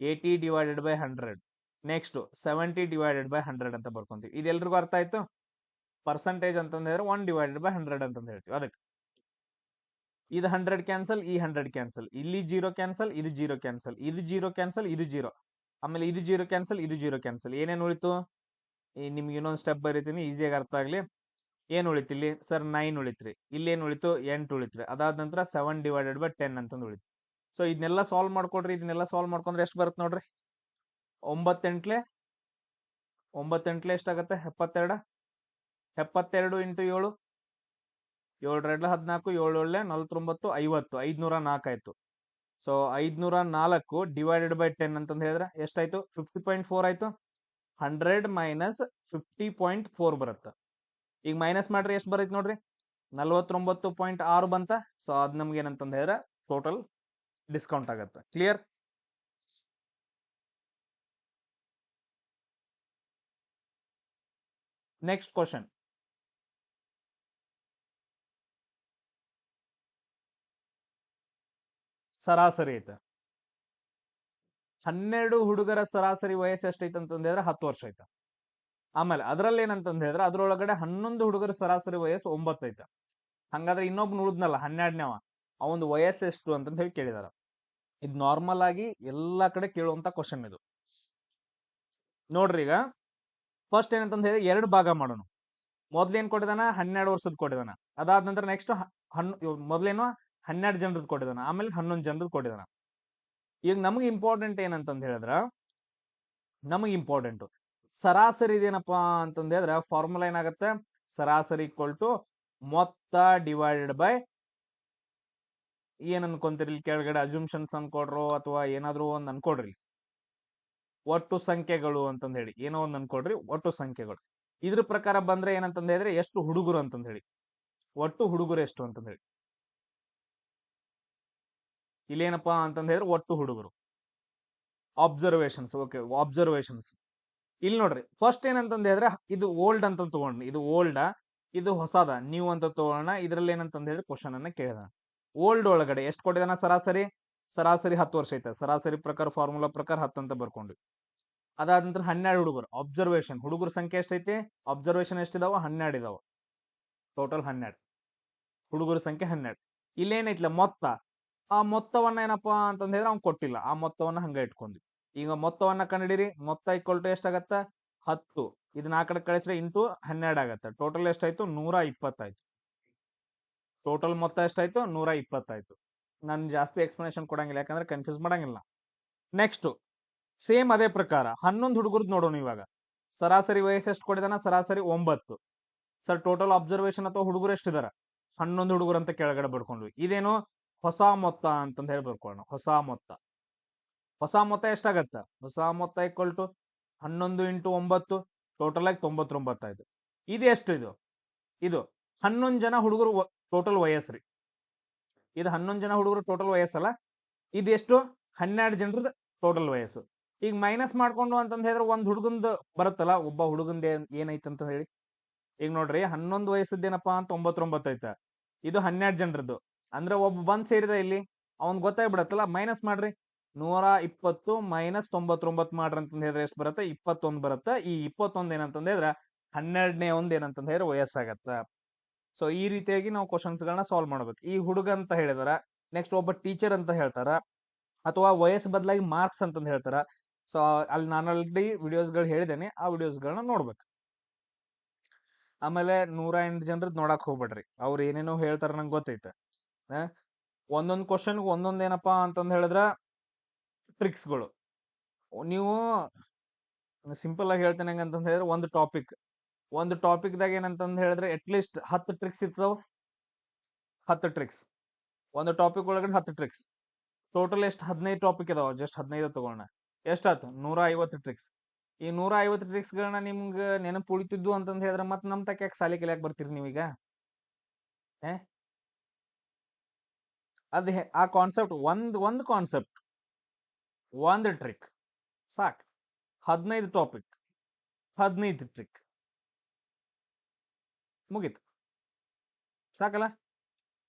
80 divided by 100, next 70 divided by 100 ಅಂತ ಬರ್ಕೊಂತೀವಿ. ಇದೆಲ್ರಿಗೂ ಅರ್ಥ ಆಯ್ತು? ಪರ್ಸೆಂಟೇಜ್ ಅಂತಂದ್ರೆ 1 ಡಿವೈಡೆಡ್ ಬೈ 100 ಅಂತ ಹೇಳ್ತೀವಿ. ಅದಕ್ಕೆ ಇದು 100 ಕ್ಯಾನ್ಸಲ್, ಈ 100 ಕ್ಯಾನ್ಸಲ್, ಇಲ್ಲಿ 0 ಕ್ಯಾನ್ಸಲ್, ಇದು 0 ಕ್ಯಾನ್ಸಲ್, ಇದು 0 ಕ್ಯಾನ್ಸಲ್, ಇದು 0, ಆಮೇಲೆ ಇದು 0 ಕ್ಯಾನ್ಸಲ್, ಇದು 0 ಕ್ಯಾನ್ಸಲ್. ಏನೇನು ಉಳಿತು? ನಿಮ್ಗೆ ಇನ್ನೊಂದು ಸ್ಟೆಪ್ ಬರೀತೀನಿ ಈಸಿಯಾಗಿ ಅರ್ಥ ಆಗ್ಲಿ. ಏನ್ ಉಳಿತಿಲ್ಲಿ ಸರ್? 9 ಉಳಿತ್ರಿ. ಇಲ್ಲಿ ಏನ್ ಉಳಿತು? 8 ಉಳಿತ್ರಿ. ಅದಾದ ನಂತರ 7 ಡಿವೈಡೆಡ್ ಬೈ 10 ಅಂತಂದು ಉಳಿತು. ಸೊ ಇದನ್ನೆಲ್ಲ ಸಾಲ್ವ್ ಮಾಡ್ಕೊಡ್ರಿ. ಇದನ್ನೆಲ್ಲ ಸಾಲ್ವ್ ಮಾಡ್ಕೊಂಡ್ರೆ ಎಷ್ಟು ಬರುತ್ತೆ ನೋಡ್ರಿ? 9 ಎಂಟ್ಲೆ ಎಷ್ಟಾಗತ್ತೆ? 72. 72 ಇಂಟು 7, 7 2 14, 7 7 49, 50, 504 ಆಯ್ತು. ಸೊ 504 ಡಿವೈಡೆಡ್ ಬೈ 10 ಅಂತಂದ್ ಹೇಳಿದ್ರೆ ಎಷ್ಟಾಯ್ತು? 50.4 ಆಯ್ತು. 100 ಮೈನಸ್ 50.4 ಬರುತ್ತೆ. ಈಗ ಮೈನಸ್ ಮಾಡ್ರಿ, ಎಷ್ಟು ಬರೈತಿ ನೋಡ್ರಿ? 49.6 ಬಂತ. ಸೊ ಅದ್ ನಮ್ಗೆ ಏನಂತಂದ್ ಹೇಳಿದ್ರೆ ಟೋಟಲ್ ಡಿಸ್ಕೌಂಟ್ ಆಗತ್ತೆ. ಕ್ಲಿಯರ್? Next question. ಸರಾಸರಿ ಐತೆ. 12 ಹುಡುಗರ ಸರಾಸರಿ ವಯಸ್ಸು ಎಷ್ಟೈತೆ ಅಂತಂದ್ ಹೇಳಿದ್ರೆ 10 ವರ್ಷ ಐತೆ. ಆಮೇಲೆ ಅದ್ರಲ್ಲಿ ಏನಂತಂದ್ ಹೇಳಿದ್ರೆ ಅದ್ರೊಳಗಡೆ 11 ಹುಡುಗರ ಸರಾಸರಿ ವಯಸ್ಸು 9 ಐತೆ. ಹಂಗಾದ್ರೆ ಇನ್ನೊಬ್ಬ ಉಳಿದ್ನಲ್ಲ 12ನೇವ, ಅವನ್ ವಯಸ್ಸು ಎಷ್ಟು ಅಂತಂದ್ ಹೇಳಿ ಕೇಳಿದಾರ. ಇದು ನಾರ್ಮಲ್ ಆಗಿ ಎಲ್ಲಾ ಕಡೆ ಕೇಳುವಂತ ಕ್ವಶನ್ ಇದು. ನೋಡ್ರಿ, ಈಗ ಫಸ್ಟ್ ಏನಂತಂದ್ ಹೇಳಿ 2 ಭಾಗ ಮಾಡೋಣ. ಮೊದ್ಲೇನ್ ಕೊಟ್ಟಿದಾನ? 12 ವರ್ಷದ ಕೊಟ್ಟಿದಾನ. ಅದಾದ ನಂತರ ನೆಕ್ಸ್ಟ್ ಮೊದ್ಲೇನು 12 ಜನರದ್ ಕೊಟ್ಟಿದಾನ, ಆಮೇಲೆ 11 ಜನರದ್ ಕೊಟ್ಟಿದಾನ. ಈಗ ನಮಗೆ ಇಂಪಾರ್ಟೆಂಟ್ ಏನಂತಂದ್ ಹೇಳಿದ್ರ, ನಮಗೆ ಇಂಪಾರ್ಟೆಂಟ್ ಸರಾಸರಿ ಇದೇನಪ್ಪಾ ಅಂತಂದ್ ಹೇಳಿದ್ರೆ ಫಾರ್ಮುಲಾ ಏನಾಗತ್ತೆ? ಸರಾಸರಿ ಈಕ್ವಲ್ ಟು ಮೊತ್ತ ಡಿವೈಡೆಡ್ ಬೈ ಏನ್ ಅನ್ಕೊಂತೀರಿ? ಇಲ್ಲಿ ಕೆಳಗಡೆ ಅಜುಮ್ಷನ್ಸ್ ಅನ್ಕೊಡ್ರೋ ಅಥವಾ ಏನಾದ್ರು ಒಂದ್ ಅನ್ಕೊಡ್ರಿ, ಒಟ್ಟು ಸಂಖ್ಯೆಗಳು ಅಂತಂದ್ ಹೇಳಿ ಏನೋ ಒಂದ್ ಅನ್ಕೊಡ್ರಿ, ಒಟ್ಟು ಸಂಖ್ಯೆಗಳು. ಇದ್ರ ಪ್ರಕಾರ ಬಂದ್ರೆ ಏನಂತಂದ್ ಹೇಳಿದ್ರೆ ಎಷ್ಟು ಹುಡುಗರು ಅಂತಂದ್ ಹೇಳಿ, ಒಟ್ಟು ಹುಡುಗರು ಎಷ್ಟು ಅಂತಂದ್ ಹೇಳಿ. ಇಲ್ಲೇನಪ್ಪಾ ಅಂತಂದ್ ಹೇಳಿದ್ರೆ ಒಟ್ಟು ಹುಡುಗರು. ಅಬ್ಸರ್ವೇಷನ್ಸ್. Okay, observations. ಇಲ್ಲಿ ನೋಡ್ರಿ, ಫಸ್ಟ್ ಏನಂತಂದ್ ಹೇಳಿದ್ರೆ ಇದು ಓಲ್ಡ್ ಅಂತ ತಗೊಂಡ್ರಿ, ಇದು ಓಲ್ಡ್, ಇದು ಹೊಸದ ನ್ಯೂ ಅಂತ ತಗೋಣ. ಇದ್ರಲ್ಲಿ ಏನಂತಂದ್ ಹೇಳಿದ್ರೆ ಕ್ವಶನ್ ಅನ್ನ ಕೇಳಿದ. ಓಲ್ಡ್ ಒಳಗಡೆ ಎಷ್ಟು ಕೊಟ್ಟಿದಾನ? ಸರಾಸರಿ 10 ವರ್ಷ ಐತೆ. ಸರಾಸರಿ ಪ್ರಕಾರ ಫಾರ್ಮುಲಾ ಪ್ರಕಾರ 10 ಅಂತ ಬರ್ಕೊಂಡ್ವಿ. ಅದಾದ ನಂತರ 12 ಹುಡುಗರು. ಅಬ್ಸರ್ವೇಷನ್ ಹುಡುಗರ ಸಂಖ್ಯೆ ಎಷ್ಟೈತಿ? ಅಬ್ಸರ್ವೇಷನ್ ಎಷ್ಟಿದಾವ? 12 ಇದಾವ. ಟೋಟಲ್ 12 ಹುಡುಗರ ಸಂಖ್ಯೆ 12. ಇಲ್ಲೇನೈತ್ಲ ಮೊತ್ತ, ಆ ಮೊತ್ತವನ್ನ ಏನಪ್ಪಾ ಅಂತಂದ್ ಹೇಳಿದ್ರೆ ಅವ್ನ್ ಕೊಟ್ಟಿಲ್ಲ, ಆ ಮೊತ್ತವನ್ನ ಹಂಗ ಇಟ್ಕೊಂಡ್ವಿ. ಈಗ ಮೊತ್ತವನ್ನ ಕಂಡಿಡಿರಿ. ಮೊತ್ತ ಈಕ್ವಲ್ ಟು ಎಷ್ಟಾಗತ್ತ? 10. ಇದನ್ನ ಆ ಕಡೆ ಕಳಿಸ್ರೆ ಇಂಟು 12 ಆಗತ್ತ. ಟೋಟಲ್ ಎಷ್ಟಾಯ್ತು? 120 ಆಯ್ತು. ಟೋಟಲ್ ಮೊತ್ತ ಎಷ್ಟಾಯ್ತು? 120 ಆಯ್ತು. ನಾನು ಜಾಸ್ತಿ ಎಕ್ಸ್ಪ್ಲನೇಷನ್ ಕೊಡಂಗಿಲ್ಲ, ಯಾಕಂದ್ರೆ ಕನ್ಫ್ಯೂಸ್ ಮಾಡಂಗಿಲ್ಲ. ನೆಕ್ಸ್ಟ್ ಸೇಮ್ ಅದೇ ಪ್ರಕಾರ 11 ಹುಡುಗರದ್ ನೋಡೋಣ ಇವಾಗ. ಸರಾಸರಿ ವಯಸ್ಸು ಎಷ್ಟು ಕೊಟ್ಟಿದಾನ? ಸರಾಸರಿ 9. ಸರ್ ಟೋಟಲ್ ಅಬ್ಸರ್ವೇಷನ್ ಅಥವಾ ಹುಡುಗರು ಎಷ್ಟಿದಾರ? 11 ಹುಡುಗರು ಅಂತ ಕೆಳಗಡೆ ಬರ್ಕೊಂಡ್ವಿ. ಇದೇನು? ಹೊಸ ಮೊತ್ತ ಅಂತಂದ್ ಹೇಳಿ ಬರ್ಕೊಳ್ಳೋಣ. ಹೊಸ ಮೊತ್ತ. ಹೊಸ ಮೊತ್ತ ಎಷ್ಟಾಗತ್ತ? ಹೊಸ ಮೊತ್ತ ಈಕ್ವಲ್ ಟು 11 ಇಂಟು 9, ಟೋಟಲ್ ಆಗಿ 99 ಆಯ್ತು. ಇದು ಎಷ್ಟು? ಇದು 11 ಜನ ಹುಡುಗರು ಟೋಟಲ್ ವಯಸ್ಸ್ರಿ. ಇದು 11 ಜನ ಹುಡುಗರು ಟೋಟಲ್ ವಯಸ್ಸಲ್ಲ. ಇದು ಎಷ್ಟು? 12 ಜನರದ ಟೋಟಲ್ ವಯಸ್ಸು. ಈಗ ಮೈನಸ್ ಮಾಡ್ಕೊಂಡು ಅಂತಂದ್ ಹೇಳಿದ್ರೆ ಒಂದ್ ಹುಡುಗಂದ್ ಬರುತ್ತಲ್ಲ, ಒಬ್ಬ ಹುಡುಗಂದ ಏನೈತೆ ಅಂತ ಹೇಳಿ. ಈಗ ನೋಡ್ರಿ 11 ವಯಸ್ಸದ್ದೇನಪ್ಪಾ ಅಂತ 99 ಐತ. ಇದು 12 ಜನರದ್ದು ಅಂದ್ರೆ ಒಬ್ಬ ಬಂದ್ ಸೇರಿದ ಇಲ್ಲಿ, ಅವ್ನ್ ಗೊತ್ತಾಗ್ಬಿಡತ್ತಲ್ಲ. ಮೈನಸ್ ಮಾಡ್ರಿ. 120 ಮೈನಸ್ 99 ಮಾಡ್ರಿ ಅಂತಂದ್ ಹೇಳಿದ್ರೆ ಎಷ್ಟು ಬರುತ್ತೆ? 21 ಬರುತ್ತೆ. ಈ 21 ಏನಂತಂದ್ ಹೇಳಿದ್ರೆ 12ನೇ ಒಂದ್ ಏನಂತಂದ್ ಹೇಳಿದ್ರೆ ವಯಸ್ಸಾಗತ್ತ. ಸೊ ಈ ರೀತಿಯಾಗಿ ನಾವು ಕ್ವಶನ್ಸ್ ಗಳನ್ನ ಸಾಲ್ವ್ ಮಾಡ್ಬೇಕು. ಈ ಹುಡುಗ ಅಂತ ಹೇಳಿದಾರ, ನೆಕ್ಸ್ಟ್ ಒಬ್ಬ ಟೀಚರ್ ಅಂತ ಹೇಳ್ತಾರ, ಅಥವಾ ವಯಸ್ಸು ಬದಲಾಗಿ ಮಾರ್ಕ್ಸ್ ಅಂತಂದ್ ಹೇಳ್ತಾರ. ಸೊ ಅಲ್ಲಿ ನಾನು ಆಲ್ರೆಡಿ ವಿಡಿಯೋಸ್ ಗಳು ಹೇಳಿದ್ದೇನೆ, ಆ ವಿಡಿಯೋಸ್ ಗಳನ್ನ ನೋಡ್ಬೇಕು. ಆಮೇಲೆ 108 ಜನರದ್ ನೋಡಕ್ ಹೋಗ್ಬೇಡ್ರಿ, ಅವ್ರು ಏನೇನೋ ಹೇಳ್ತಾರ ನಂಗೆ ಗೊತ್ತೈತೆ. ಒಂದೊಂದ್ ಕ್ವಶನ್ ಒಂದೊಂದ್ ಏನಪ್ಪಾ ಅಂತಂದ್ ಹೇಳಿದ್ರ ಟ್ರಿಕ್ಸ್ಗಳು. ನೀವು ಸಿಂಪಲ್ ಆಗಿ ಹೇಳ್ತೇನೆ ಹೆಂಗಂತಂದ್ ಹೇಳಿದ್ರೆ, ಒಂದು ಟಾಪಿಕ್ ದಾಗ ಏನಂತಂದ್ ಹೇಳಿದ್ರೆ ಅಟ್ಲೀಸ್ಟ್ 10 ಟ್ರಿಕ್ಸ್ ಇರ್ತಾವ. 10 ಟ್ರಿಕ್ಸ್ ಒಂದು ಟಾಪಿಕ್ ಒಳಗಡೆ 10 ಟ್ರಿಕ್ಸ್. ಟೋಟಲ್ ಎಷ್ಟು? 15 ಟಾಪಿಕ್ ಇದಾವ. ಜಸ್ಟ್ 15 ತಗೋಣ. ಎಷ್ಟಾಯ್ತು? 150 ಟ್ರಿಕ್ಸ್. ಈ 150 ಟ್ರಿಕ್ಸ್ ಗಳನ್ನ ನಿಮ್ಗೆ ನೆನಪು ಉಳಿತಿದ್ದು ಅಂತಂದ್ ಹೇಳಿದ್ರೆ ಮತ್ತೆ ನಮ್ ತಕ್ಕ ಯಾಕೆ ಸಾಲಿ ಕಲಿಯಾಕ್ ಬರ್ತೀರಿ ನೀವೀಗ? ಅದ್ ಆ ಕಾನ್ಸೆಪ್ಟ್ ಒಂದ್ ಕಾನ್ಸೆಪ್ಟ್, ಒಂದ್ ಟ್ರಿಕ್ ಸಾಕ್. 15 ಟಾಪಿಕ್, 15 ಟ್ರಿಕ್ ಮುಗೀತು, ಸಾಕಲ್ಲ.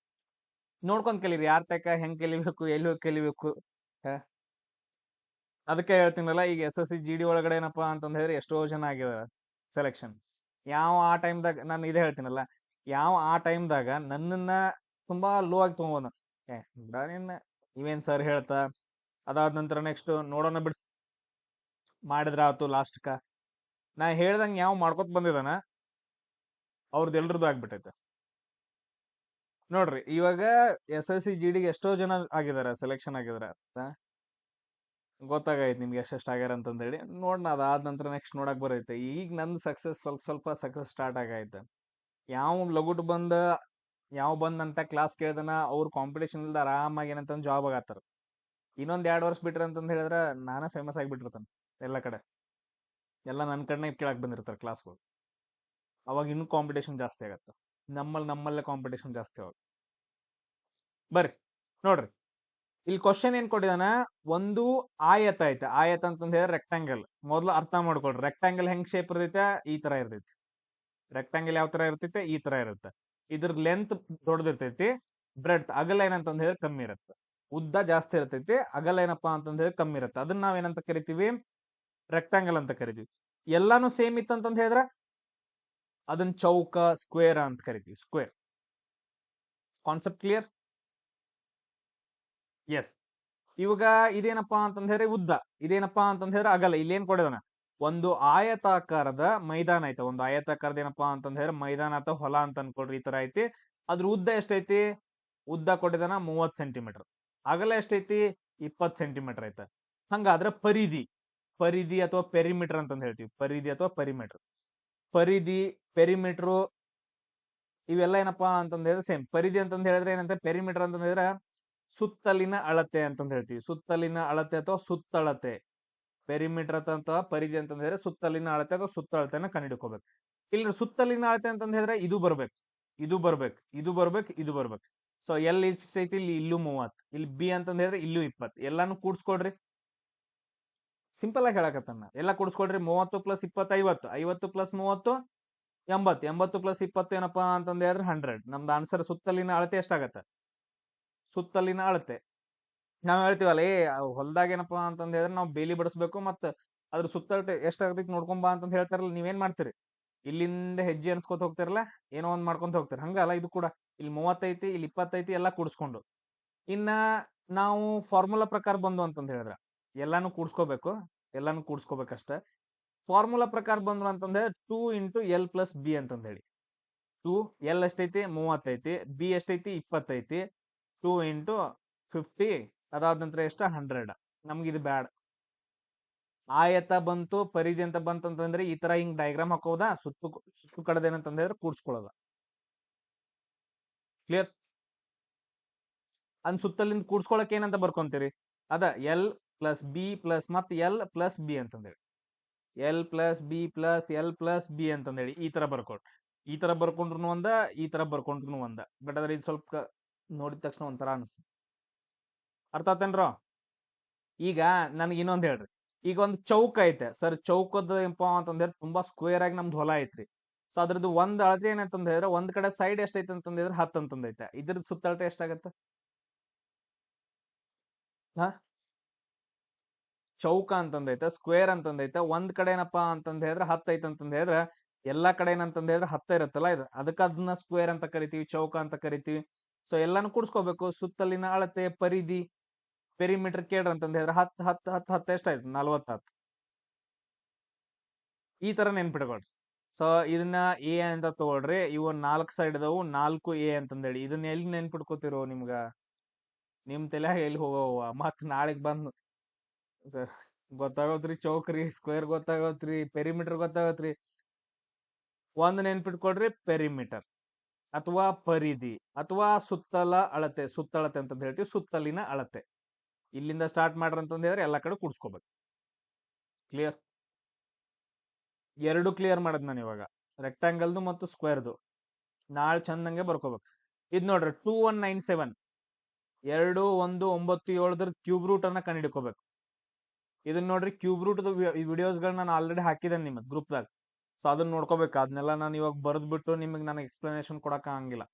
ನೋಡ್ಕೊಂಡ್ ಕಲೀರಿ, ಯಾರ್ ತಕ ಹೆಂಗ್ ಕಲಿಬೇಕು, ಎಲ್ಲಿ ಹೋಗಿ ಕಲಿಬೇಕು. ಅದಕ್ಕೆ ಹೇಳ್ತೀನಲ್ಲ, ಈಗ SSC GD ಒಳಗಡೆ ಏನಪ್ಪಾ ಅಂತಂದ್ ಹೇಳಿದ್ರೆ ಎಷ್ಟೋ ಜನ ಆಗಿದಾರ ಸೆಲೆಕ್ಷನ್. ಯಾವ ಆ ಟೈಮ್ದಾಗ ನಾನು ಇದೇ ಹೇಳ್ತೀನಲ್ಲ, ಯಾವ ಆ ಟೈಮ್ದಾಗ ನನ್ನನ್ನ ತುಂಬಾ ಲೋ ಆಗಿ ತಗೊಂಡ್ ಇವೇನ್ ಸರ್ ಹೇಳ್ತಾ, ಅದಾದ ನಂತರ ನೆಕ್ಸ್ಟ್ ನೋಡೋಣ ಬಿಡ್ ಮಾಡಿದ್ರ ಆತು. ಲಾಸ್ಟ್ಕ ನಾ ಹೇಳ್ದಂಗ ಯಾವ ಮಾಡ್ಕೊತ ಬಂದಿದಾನ ಅವ್ರದ್ದು ಎಲ್ರದ್ದು ಆಗ್ಬಿಟ್ಟೈತೆ. ನೋಡ್ರಿ ಇವಾಗ SSC GD ಎಷ್ಟೋ ಜನ ಆಗಿದಾರ, ಸೆಲೆಕ್ಷನ್ ಆಗಿದಾರ. ಗೊತ್ತಾಗೈತಿ ನಿಮ್ಗೆ ಎಷ್ಟೆಷ್ಟು ಆಗ್ಯಾರ ಅಂತಂದೇಳಿ. ನೋಡ್ನ ಅದಾದ ನಂತರ ನೆಕ್ಸ್ಟ್ ನೋಡಕ್ ಬರೈತೆ. ಈಗ ನಂದು ಸಕ್ಸಸ್ ಸ್ವಲ್ಪ ಸಕ್ಸಸ್ ಸ್ಟಾರ್ಟ್ ಆಗೈತೆ. ಯಾವ ಲಗುಟ್ ಬಂದಂತ ಕ್ಲಾಸ್ ಕೇಳ್ದನ ಅವ್ರ ಕಾಂಪಿಟೇಷನ್ ಇಲ್ದ ಆರಾಮಾಗಿ ಏನಂತ ಜಾಬ್ ಆಗತ್ತಾರ. ಇನ್ನೊಂದ್ 2 ವರ್ಷ ಬಿಟ್ರಿ ಅಂತಂದ್ ಹೇಳಿದ್ರೆ ನಾನ ಫೇಮಸ್ ಆಗಿಬಿಟ್ಟಿರ್ತಾನೆ ಎಲ್ಲ ಕಡೆ. ಎಲ್ಲ ನನ್ ಕಡೆನೆ ಕೇಳಕ್ ಬಂದಿರ್ತಾರೆ ಕ್ಲಾಸ್ಗಳು. ಅವಾಗ ಇನ್ನೂ ಕಾಂಪಿಟೇಷನ್ ಜಾಸ್ತಿ ಆಗತ್ತ. ನಮ್ಮಲ್ಲೇ ಕಾಂಪಿಟೇಷನ್ ಜಾಸ್ತಿ ಅವಾಗ. ಬರ್ರಿ ನೋಡ್ರಿ, ಇಲ್ಲಿ ಕ್ವಶನ್ ಏನ್ ಕೊಟ್ಟಿದಾನ? ಒಂದು ಆಯತ ಐತೆ. ಆಯತ ಅಂತಂದ್ ಹೇಳಿದ್ರೆ ರೆಕ್ಟಾಂಗಲ್. ಮೊದ್ಲು ಅರ್ಥ ಮಾಡ್ಕೊಳ್ರಿ, ರೆಕ್ಟಾಂಗಲ್ ಹೆಂಗ್ ಶೇಪ್ ಇರ್ತೈತೆ? ಈ ತರ ಇರ್ತೈತಿ. ರೆಕ್ಟಾಂಗಲ್ ಯಾವ ತರ ಇರ್ತೈತೆ? ಈ ತರ ಇರುತ್ತೆ. ಇದ್ರ ಲೆಂತ್ ದೊಡ್ಡದಿರ್ತೈತಿ, ಬ್ರೆಡ್ತ್ ಅಗಲ ಏನಂತಂದ್ ಹೇಳಿದ್ರೆ ಕಮ್ಮಿ ಇರುತ್ತೆ. ಉದ್ದ ಜಾಸ್ತಿ ಇರ್ತೈತಿ, ಅಗಲ ಏನಪ್ಪಾ ಅಂತಂದ್ ಹೇಳಿದ್ರೆ ಕಮ್ಮಿ ಇರುತ್ತೆ. ಅದನ್ನ ನಾವೇನಂತ ಕರಿತೀವಿ? ರೆಕ್ಟಾಂಗಲ್ ಅಂತ ಕರಿತೀವಿ. ಎಲ್ಲಾನು ಸೇಮ್ ಇತ್ತಂತಂದ್ ಹೇಳಿದ್ರೆ ಅದನ್ನ ಚೌಕ, ಸ್ಕ್ವೇರ್ ಅಂತ ಕರಿತೀವಿ. Square concept clear? ಎಸ್. ಇವಾಗ ಇದೇನಪ್ಪಾ ಅಂತಂದ್ ಹೇಳಿದ್ರೆ ಉದ್ದ, ಇದೇನಪ್ಪಾ ಅಂತಂದ್ ಹೇಳಿದ್ರೆ ಅಗಲ. ಇಲ್ಲಿ ಏನ್ ಕೊಡಿದಾನ? ಒಂದು ಆಯತಾಕಾರದ ಮೈದಾನ ಐತೆ. ಒಂದು ಆಯತಾಕಾರದ ಏನಪ್ಪಾ ಅಂತಂದ್ ಹೇಳಿದ್ರೆ ಮೈದಾನ ಅಥವಾ ಹೊಲ ಅಂತ ಅನ್ಕೊಡ್ರಿ. ಈ ತರ ಐತಿ. ಅದ್ರ ಉದ್ದ ಎಷ್ಟೈತಿ? ಉದ್ದ ಕೊಟ್ಟಿದಾನ 30 ಸೆಂಟಿಮೀಟರ್. ಅಗಲ ಎಷ್ಟೈತಿ? 20 ಸೆಂಟಿಮೀಟರ್ ಐತೆ. ಹಂಗಾದ್ರೆ ಪರಿಧಿ ಅಥವಾ ಪೆರಿಮೀಟರ್ ಅಂತಂದ್ ಹೇಳ್ತೀವಿ. ಪರಿಧಿ ಅಥವಾ ಪರಿಧಿ, ಪೆರಿಮೀಟರ್ ಇವೆಲ್ಲ ಏನಪ್ಪಾ ಅಂತಂದ್ ಹೇಳಿದ್ರೆ ಸೇಮ್. ಪರಿಧಿ ಅಂತಂದ್ ಹೇಳಿದ್ರೆ ಏನಂತ, ಪೆರಿಮೀಟರ್ ಅಂತಂದ್ ಹೇಳಿದ್ರೆ ಸುತ್ತಲಿನ ಅಳತೆ ಅಂತಂದ್ ಹೇಳ್ತೀವಿ. ಸುತ್ತಲಿನ ಅಳತೆ ಅಥವಾ ಸುತ್ತಳತೆ. ಪೆರಿಮೀಟರ್ ಅಥವಾ ಪರಿಧಿ ಅಂತಂದ್ ಹೇಳಿದ್ರೆ ಸುತ್ತಲಿನ ಅಳತೆ ಅಥವಾ ಸುತ್ತಳತೆನ ಕಂಡುಹಿಡ್ಕೋಬೇಕು. ಇಲ್ಲಿ ಸುತ್ತಲಿನ ಅಳತೆ ಅಂತಂದ್ ಹೇಳಿದ್ರೆ ಇದು ಬರ್ಬೇಕು, ಇದು ಬರ್ಬೇಕು, ಇದು ಬರ್ಬೇಕು, ಇದು ಬರ್ಬೇಕು. ಸೊ ಎಲ್ಲಿ ಐತಿ? ಇಲ್ಲಿ ಇಲ್ಲೂ 30, ಇಲ್ಲಿ B ಅಂತಂದ್ ಹೇಳಿದ್ರೆ ಇಲ್ಲೂ 20. ಎಲ್ಲಾನು ಕೂಡ್ಸ್ಕೊಡ್ರಿ. ಸಿಂಪಲ್ ಆಗಿ ಹೇಳಕತ್ತಾನ, ಎಲ್ಲ ಕೂಡ್ಸ್ಕೊಡ್ರಿ. 30 + 20 50, 50 + 30 80, 80 + 20 ಏನಪ್ಪಾ ಅಂತಂದ್ ಹೇಳಿದ್ರೆ 100. ನಮ್ದು ಆನ್ಸರ್ ಸುತ್ತಲಿನ ಅಳತೆ ಎಷ್ಟಾಗತ್ತೆ? ಸುತ್ತಲಿನ ಅಳತೆ ನಾವ್ ಹೇಳ್ತೀವಲ್ಲ, ಹೊಲ್ದಾಗ ಏನಪ್ಪಾ ಅಂತಂದ್ ಹೇಳಿದ್ರೆ ನಾವು ಬೇಲಿ ಬಡಿಸ್ಬೇಕು, ಮತ್ತ ಅದ್ರ ಸುತ್ತಳತೆ ಎಷ್ಟಾಗತೈತಿ ನೋಡ್ಕೊಂಬಾ ಅಂತಂದ್ ಹೇಳ್ತಾರಲ್ಲ. ನೀವೇನ್ ಮಾಡ್ತೀರಿ? ಇಲ್ಲಿಂದ ಹೆಜ್ಜೆ ಅನ್ಸ್ಕೊತ ಹೋಗ್ತಿರಲ್ಲ, ಏನೋ ಒಂದ್ ಮಾಡ್ಕೊಂತ ಹೋಗ್ತಾರ. ಹಂಗಲ್ಲ ಇದು ಕೂಡ, ಇಲ್ಲಿ 30 ಐತಿ, ಇಲ್ಲಿ 20 ಐತಿ, ಎಲ್ಲಾ ಕೂಡಿಸ್ಕೊಂಡು. ಇನ್ನ ನಾವು ಫಾರ್ಮುಲಾ ಪ್ರಕಾರ ಬಂದು ಅಂತಂದ್ ಹೇಳಿದ್ರ ಎಲ್ಲಾನು ಕೂಡ್ಸ್ಕೋಬೇಕಷ್ಟ. ಫಾರ್ಮುಲಾ ಪ್ರಕಾರ ಬಂದ್ರು ಅಂತಂದ್ರೆ 2 × L + B ಅಂತಂದ್ ಹೇಳಿ. 2 L ಎಷ್ಟೈತಿ 30 ಐತಿ, B ಎಷ್ಟೈತಿ 20 ಐತಿ, 2 × 50, ಅದಾದ ನಂತರ ಎಷ್ಟ 100. ನಮ್ಗೆ ಇದು ಬ್ಯಾಡ. ಆಯತ ಬಂತು, ಪರಿಧಿ ಅಂತ ಬಂತಂತಂದ್ರೆ ಈ ತರ ಹಿಂಗ್ ಡಯಾಗ್ರಾಮ್ ಹಾಕೋದಾ, ಸುತ್ತು ಕಡದೇನಂತಂದ್ರೆ ಕೂಡ್ಸ್ಕೊಳ್ಳೋದ. ಕ್ಲಿಯರ್? ಅದ್ ಸುತ್ತಲಿಂದ ಕೂಡ್ಸ್ಕೊಳಕ್ ಏನಂತ ಬರ್ಕೊಂತೀರಿ, ಅದ L+B+ ಮತ್ L+B ಅಂತಂದೇಳಿ, L+B+L+B ಅಂತಂದೇಳಿ ಈ ತರ ಬರ್ಕೊಟ್ರಿ. ಈ ತರ ಬರ್ಕೊಂಡ್ರು ಒಂದ, ಈ ತರ ಬರ್ಕೊಂಡ್ರು ಒಂದ. ಬಟ್ ಅದ್ರ ಇದು ಸ್ವಲ್ಪ ನೋಡಿದ ತಕ್ಷಣ ಒಂಥರ ಅನಿಸ್ತದೆ. ಅರ್ಥ ಆತೇನ್ರ? ಈಗ ನನ್ಗೆ ಇನ್ನೊಂದ್ ಹೇಳ್ರಿ, ಈಗ ಒಂದ್ ಚೌಕ ಐತೆ ಸರ್, ಚೌಕದ ಏನಪ್ಪಾ ಅಂತಂದ್ರೆ ತುಂಬಾ ಸ್ಕ್ವೇರ್ ಆಗಿ ನಮ್ದು ಹೊಲ ಐತ್ರಿ. ಸೊ ಅದ್ರದ್ದು ಒಂದ್ ಅಳತೆ ಏನಂತಂದ್ ಹೇಳಿದ್ರೆ, ಒಂದ್ ಕಡೆ ಸೈಡ್ ಎಷ್ಟೈತೆ ಅಂತಂದ್ರೆ 10 ಅಂತಂದೈತೆ. ಇದ್ರದ್ದು ಸುತ್ತಳತೆ ಎಷ್ಟಾಗತ್ತೆ? ಹಾ, ಚೌಕ ಅಂತಂದೈತೆ, ಸ್ಕ್ವೇರ್ ಅಂತಂದೈತೆ, ಒಂದ್ ಕಡೆ ಏನಪ್ಪಾ ಅಂತಂದ್ ಹೇಳಿದ್ರೆ 10 ಐತೆ ಅಂತಂದ್ ಹೇಳಿದ್ರೆ, ಎಲ್ಲಾ ಕಡೆ ಏನಂತಂದ್ ಹೇಳಿದ್ರೆ 10 ಇರುತ್ತಲ್ಲ, ಇದು ಅದಕ್ಕೆ ಅದನ್ನ ಸ್ಕ್ವೇರ್ ಅಂತ ಕರಿತೀವಿ, ಚೌಕ ಅಂತ ಕರಿತೀವಿ. ಸೊ ಎಲ್ಲಾನು ಕೂಡ್ಸ್ಕೋಬೇಕು. ಸುತ್ತಲಿನ ಅಳತೆ, ಪರಿಧಿ, ಪೆರಿಮೀಟರ್ ಕೇಳ್ರಿ ಅಂತಂದ್ ಹೇಳಿದ್ರೆ 10 10 10 10 ಎಷ್ಟಾಯ್ತು? 40 10. ಈ ತರ ನೆನ್ಪಿಟ್ಕೊಳ್ರಿ. ಸೊ ಇದನ್ನ ಎ ಅಂತ ತಗೊಳ್ರಿ. ಇವು 4 ಸೈಡ್ ಅದಾವು, 4A ಅಂತಂದೇಳಿ. ಇದನ್ನ ಎಲ್ಲಿ ನೆನ್ಪಿಟ್ಕೋತಿರೋ ನಿಮ್ಗ? ನಿಮ್ ತಲೆ ಎಲ್ಲಿ ಹೋಗವ? ಮತ್ ನಾಳೆಗ್ ಬಂದ್ ಗೊತ್ತಾಗೋತ್ರಿ, ಚೌಕ್ರಿ ಸ್ಕ್ವೇರ್ ಗೊತ್ತಾಗೋತ್ರಿ, ಪೆರಿಮೀಟರ್ ಗೊತ್ತಾಗೋತ್ರಿ. ಒಂದ್ ನೆನ್ಪಿಟ್ಕೊಡ್ರಿ, ಪೆರಿಮೀಟರ್ ಅಥವಾ ಪರಿಧಿ ಅಥವಾ ಸುತ್ತಳತೆ ಅಂತ ಹೇಳ್ತೀವಿ, ಸುತ್ತಲಿನ ಅಳತೆ. ಇಲ್ಲಿಂದ ಸ್ಟಾರ್ಟ್ ಮಾಡ್ರಿ ಅಂತಂದ್ ಹೇಳಿದ್ರೆ ಎಲ್ಲಾ ಕಡೆ ಕೂಡ್ಸ್ಕೋಬೇಕು. ಕ್ಲಿಯರ್? ಎರಡು ಕ್ಲಿಯರ್ ಮಾಡದ್ ನಾನು ಇವಾಗ, ರೆಕ್ಟಾಂಗಲ್ದು ಮತ್ತು ಸ್ಕ್ವೇರ್ದು. ನಾಳೆ ಚಂದಂಗೆ ಬರ್ಕೋಬೇಕು. ಇದ್ ನೋಡ್ರಿ 2197, 2197 ಕ್ಯೂಬ್ ರೂಟ್ ಅನ್ನ ಕಂಡಿಡ್ಕೋಬೇಕು. ಇದನ್ನ ನೋಡ್ರಿ, ಕ್ಯೂಬ್ ರೂಟ್ ವಿಡಿಯೋಸ್ಗಳನ್ನ ನಾನು ಆಲ್ರೆಡಿ ಹಾಕಿದ್ದೇನೆ ನಿಮ್ಮ ಗ್ರೂಪ್ದಾಗ. ಸೊ ಅದನ್ನ ನೋಡ್ಕೋಬೇಕು. ಅದನ್ನೆಲ್ಲ ನಾನು ಇವಾಗ ಬರೆದ್ಬಿಟ್ಟು ನಿಮಗೆ ನನಗೆ ಎಕ್ಸ್ಪ್ಲನೇಷನ್ ಕೊಡಕ್ ಆಗಂಗಿಲ್ಲ.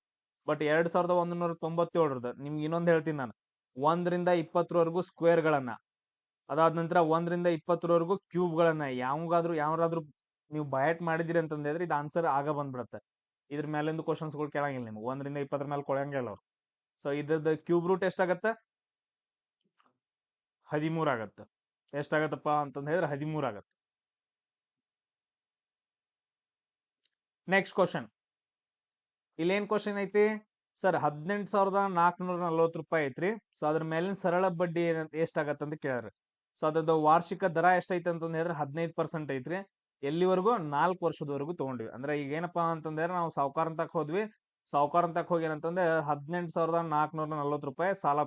ಬಟ್ 2197 ನಿಮ್ಗೆ ಇನ್ನೊಂದು ಹೇಳ್ತೀನಿ ನಾನು, 1 ರಿಂದ 20 ಸ್ಕ್ವೇರ್ ಗಳನ್ನ, ಅದಾದ ನಂತರ 1 ರಿಂದ 20 ಕ್ಯೂಬ್ ಗಳನ್ನ ಯಾವ್ದಾದ್ರು ನೀವು ಬಯಾಟ್ ಮಾಡಿದಿರಿ ಅಂತಂದ್ರೆ ಇದು ಆನ್ಸರ್ ಆಗ ಬಂದ್ಬಿಡುತ್ತೆ. ಇದ್ರ ಮೇಲಿಂದ ಕ್ವಶನ್ಸ್ ಗಳು ಕೇಳಂಗಿಲ್ಲ ನಿಮ್ಗೆ, 1 ರಿಂದ 20 ಮೇಲೆ ಕೊಡಂಗಿಲ್ಲ ಅವ್ರು. ಸೊ ಇದ್ರದ್ದು ಕ್ಯೂಬ್ ರೂಟ್ ಎಷ್ಟಾಗತ್ತೆ? 13 ಆಗತ್ತೆ. ಎಷ್ಟಾಗತ್ತಪ್ಪ ಅಂತಂದ್ ಹೇಳಿದ್ರೆ 13 ಆಗತ್ತೆ. ನೆಕ್ಸ್ಟ್ ಕ್ವಶನ್, ಇಲ್ಲೇನ್ ಕ್ವಶನ್ ಐತಿ ಸರ್? 18,440 ರೂಪಾಯಿ ಐತ್ರಿ. ಸೊ ಅದ್ರ ಮೇಲಿನ ಸರಳ ಬಡ್ಡಿ ಎಷ್ಟಾಗತ್ತ ಅಂತ ಕೇಳ್ರಿ. ಸೊ ಅದ್ರದ್ದು ವಾರ್ಷಿಕ ದರ ಎಷ್ಟೈತೆ ಅಂತಂದ್ ಹೇಳಿದ್ರೆ 15% ಐತ್ರಿ. ಎಲ್ಲಿವರೆಗೂ? 4 ವರ್ಷದವರೆಗೂ ತಗೊಂಡ್ವಿ. ಅಂದ್ರೆ ಈಗ ಏನಪ್ಪಾ ಅಂತಂದ್ರೆ ನಾವು ಸಾವುಕಾರ ಅಂತಕ್ ಹೋದ್ವಿ, ಸಾವುಕಾರ ಅಂತಕ್ ಹೋಗಿ ಏನಂತಂದ್ರೆ 18,440 ರೂಪಾಯಿ ಸಾಲ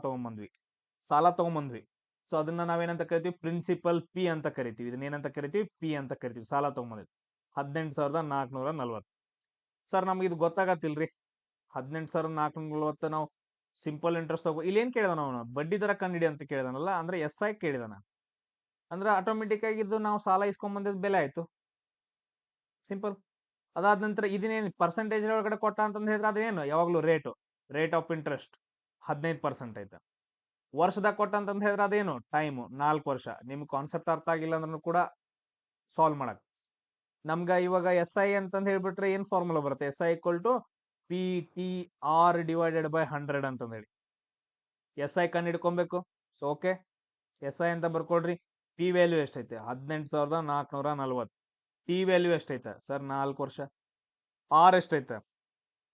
ತಗೊಂಬಂದ್ವಿ. ಸೊ ಅದನ್ನ ನಾವೇನಂತ ಕರಿತೀವಿ? ಪ್ರಿನ್ಸಿಪಲ್ ಪಿ ಅಂತ ಕರಿತೀವಿ. ಇದನ್ನ ಏನಂತ ಕರಿತೀವಿ? ಪಿ ಅಂತ ಕರಿತೀವಿ. ಸಾಲ ತಗೊಂಬಂದ್ವಿ 18,440. ಸರ್ ನಮ್ಗೆ ಇದು ಗೊತ್ತಾಗತ್ತಿಲ್ರಿ, 18,440 ನಾವು ಸಿಂಪಲ್ ಇಂಟ್ರೆಸ್ಟ್ ತಗೋ. ಇಲ್ಲಿ ಏನ್ ಕೇಳಿದಾನ ಅವನು? ಬಡ್ಡಿ ದರ ಕಂಡಿಡಿ ಅಂತ ಕೇಳಿದಾನಲ್ಲ, ಅಂದ್ರೆ SI ಕೇಳಿದಾನ. ಅಂದ್ರೆ ಆಟೋಮೆಟಿಕ್ ಆಗಿ ಇದು ನಾವು ಸಾಲ ಇಸ್ಕೊಂಡ್ ಬಂದಿದ್ ಬೆಲೆ ಆಯ್ತು, ಸಿಂಪಲ್. ಅದಾದ ನಂತರ ಇದನ್ನೇನು ಪರ್ಸೆಂಟೇಜ್ ಒಳಗಡೆ ಕೊಟ್ಟ ಅಂತಂದ್ ಹೇಳಿದ್ರೆ ಅದೇನು? ಯಾವಾಗ್ಲೂ ರೇಟ್ ಆಫ್ ಇಂಟ್ರೆಸ್ಟ್ 15% ಐತೆ. ವರ್ಷದಾಗ ಕೊಟ್ಟ ಅಂತಂದ್ ಹೇಳಿದ್ರೆ ಅದೇನು? ಟೈಮು 4 ವರ್ಷ. ನಿಮ್ಗೆ ಕಾನ್ಸೆಪ್ಟ್ ಅರ್ಥ ಆಗಿಲ್ಲ ಅಂದ್ರೂ ಕೂಡ ಸಾಲ್ವ್ ಮಾಡಕ್. ನಮ್ಗ ಇವಾಗ SI ಅಂತಂದ್ ಹೇಳ್ಬಿಟ್ರೆ ಏನ್ ಫಾರ್ಮುಲಾ ಬರುತ್ತೆ? SI = PTR/100 ಅಂತಂದ್ ಹೇಳಿ SI ಕಂಡು ಹಿಡ್ಕೊಬೇಕು. ಸೊ ಓಕೆ, SI ಅಂತ ಬರ್ಕೊಡ್ರಿ. P ವ್ಯಾಲ್ಯೂ ಎಷ್ಟೈತೆ? 18,440. T ವ್ಯಾಲ್ಯೂ ಎಷ್ಟೈತೆ ಸರ್? 4 ವರ್ಷ. R ಎಷ್ಟೈತೆ?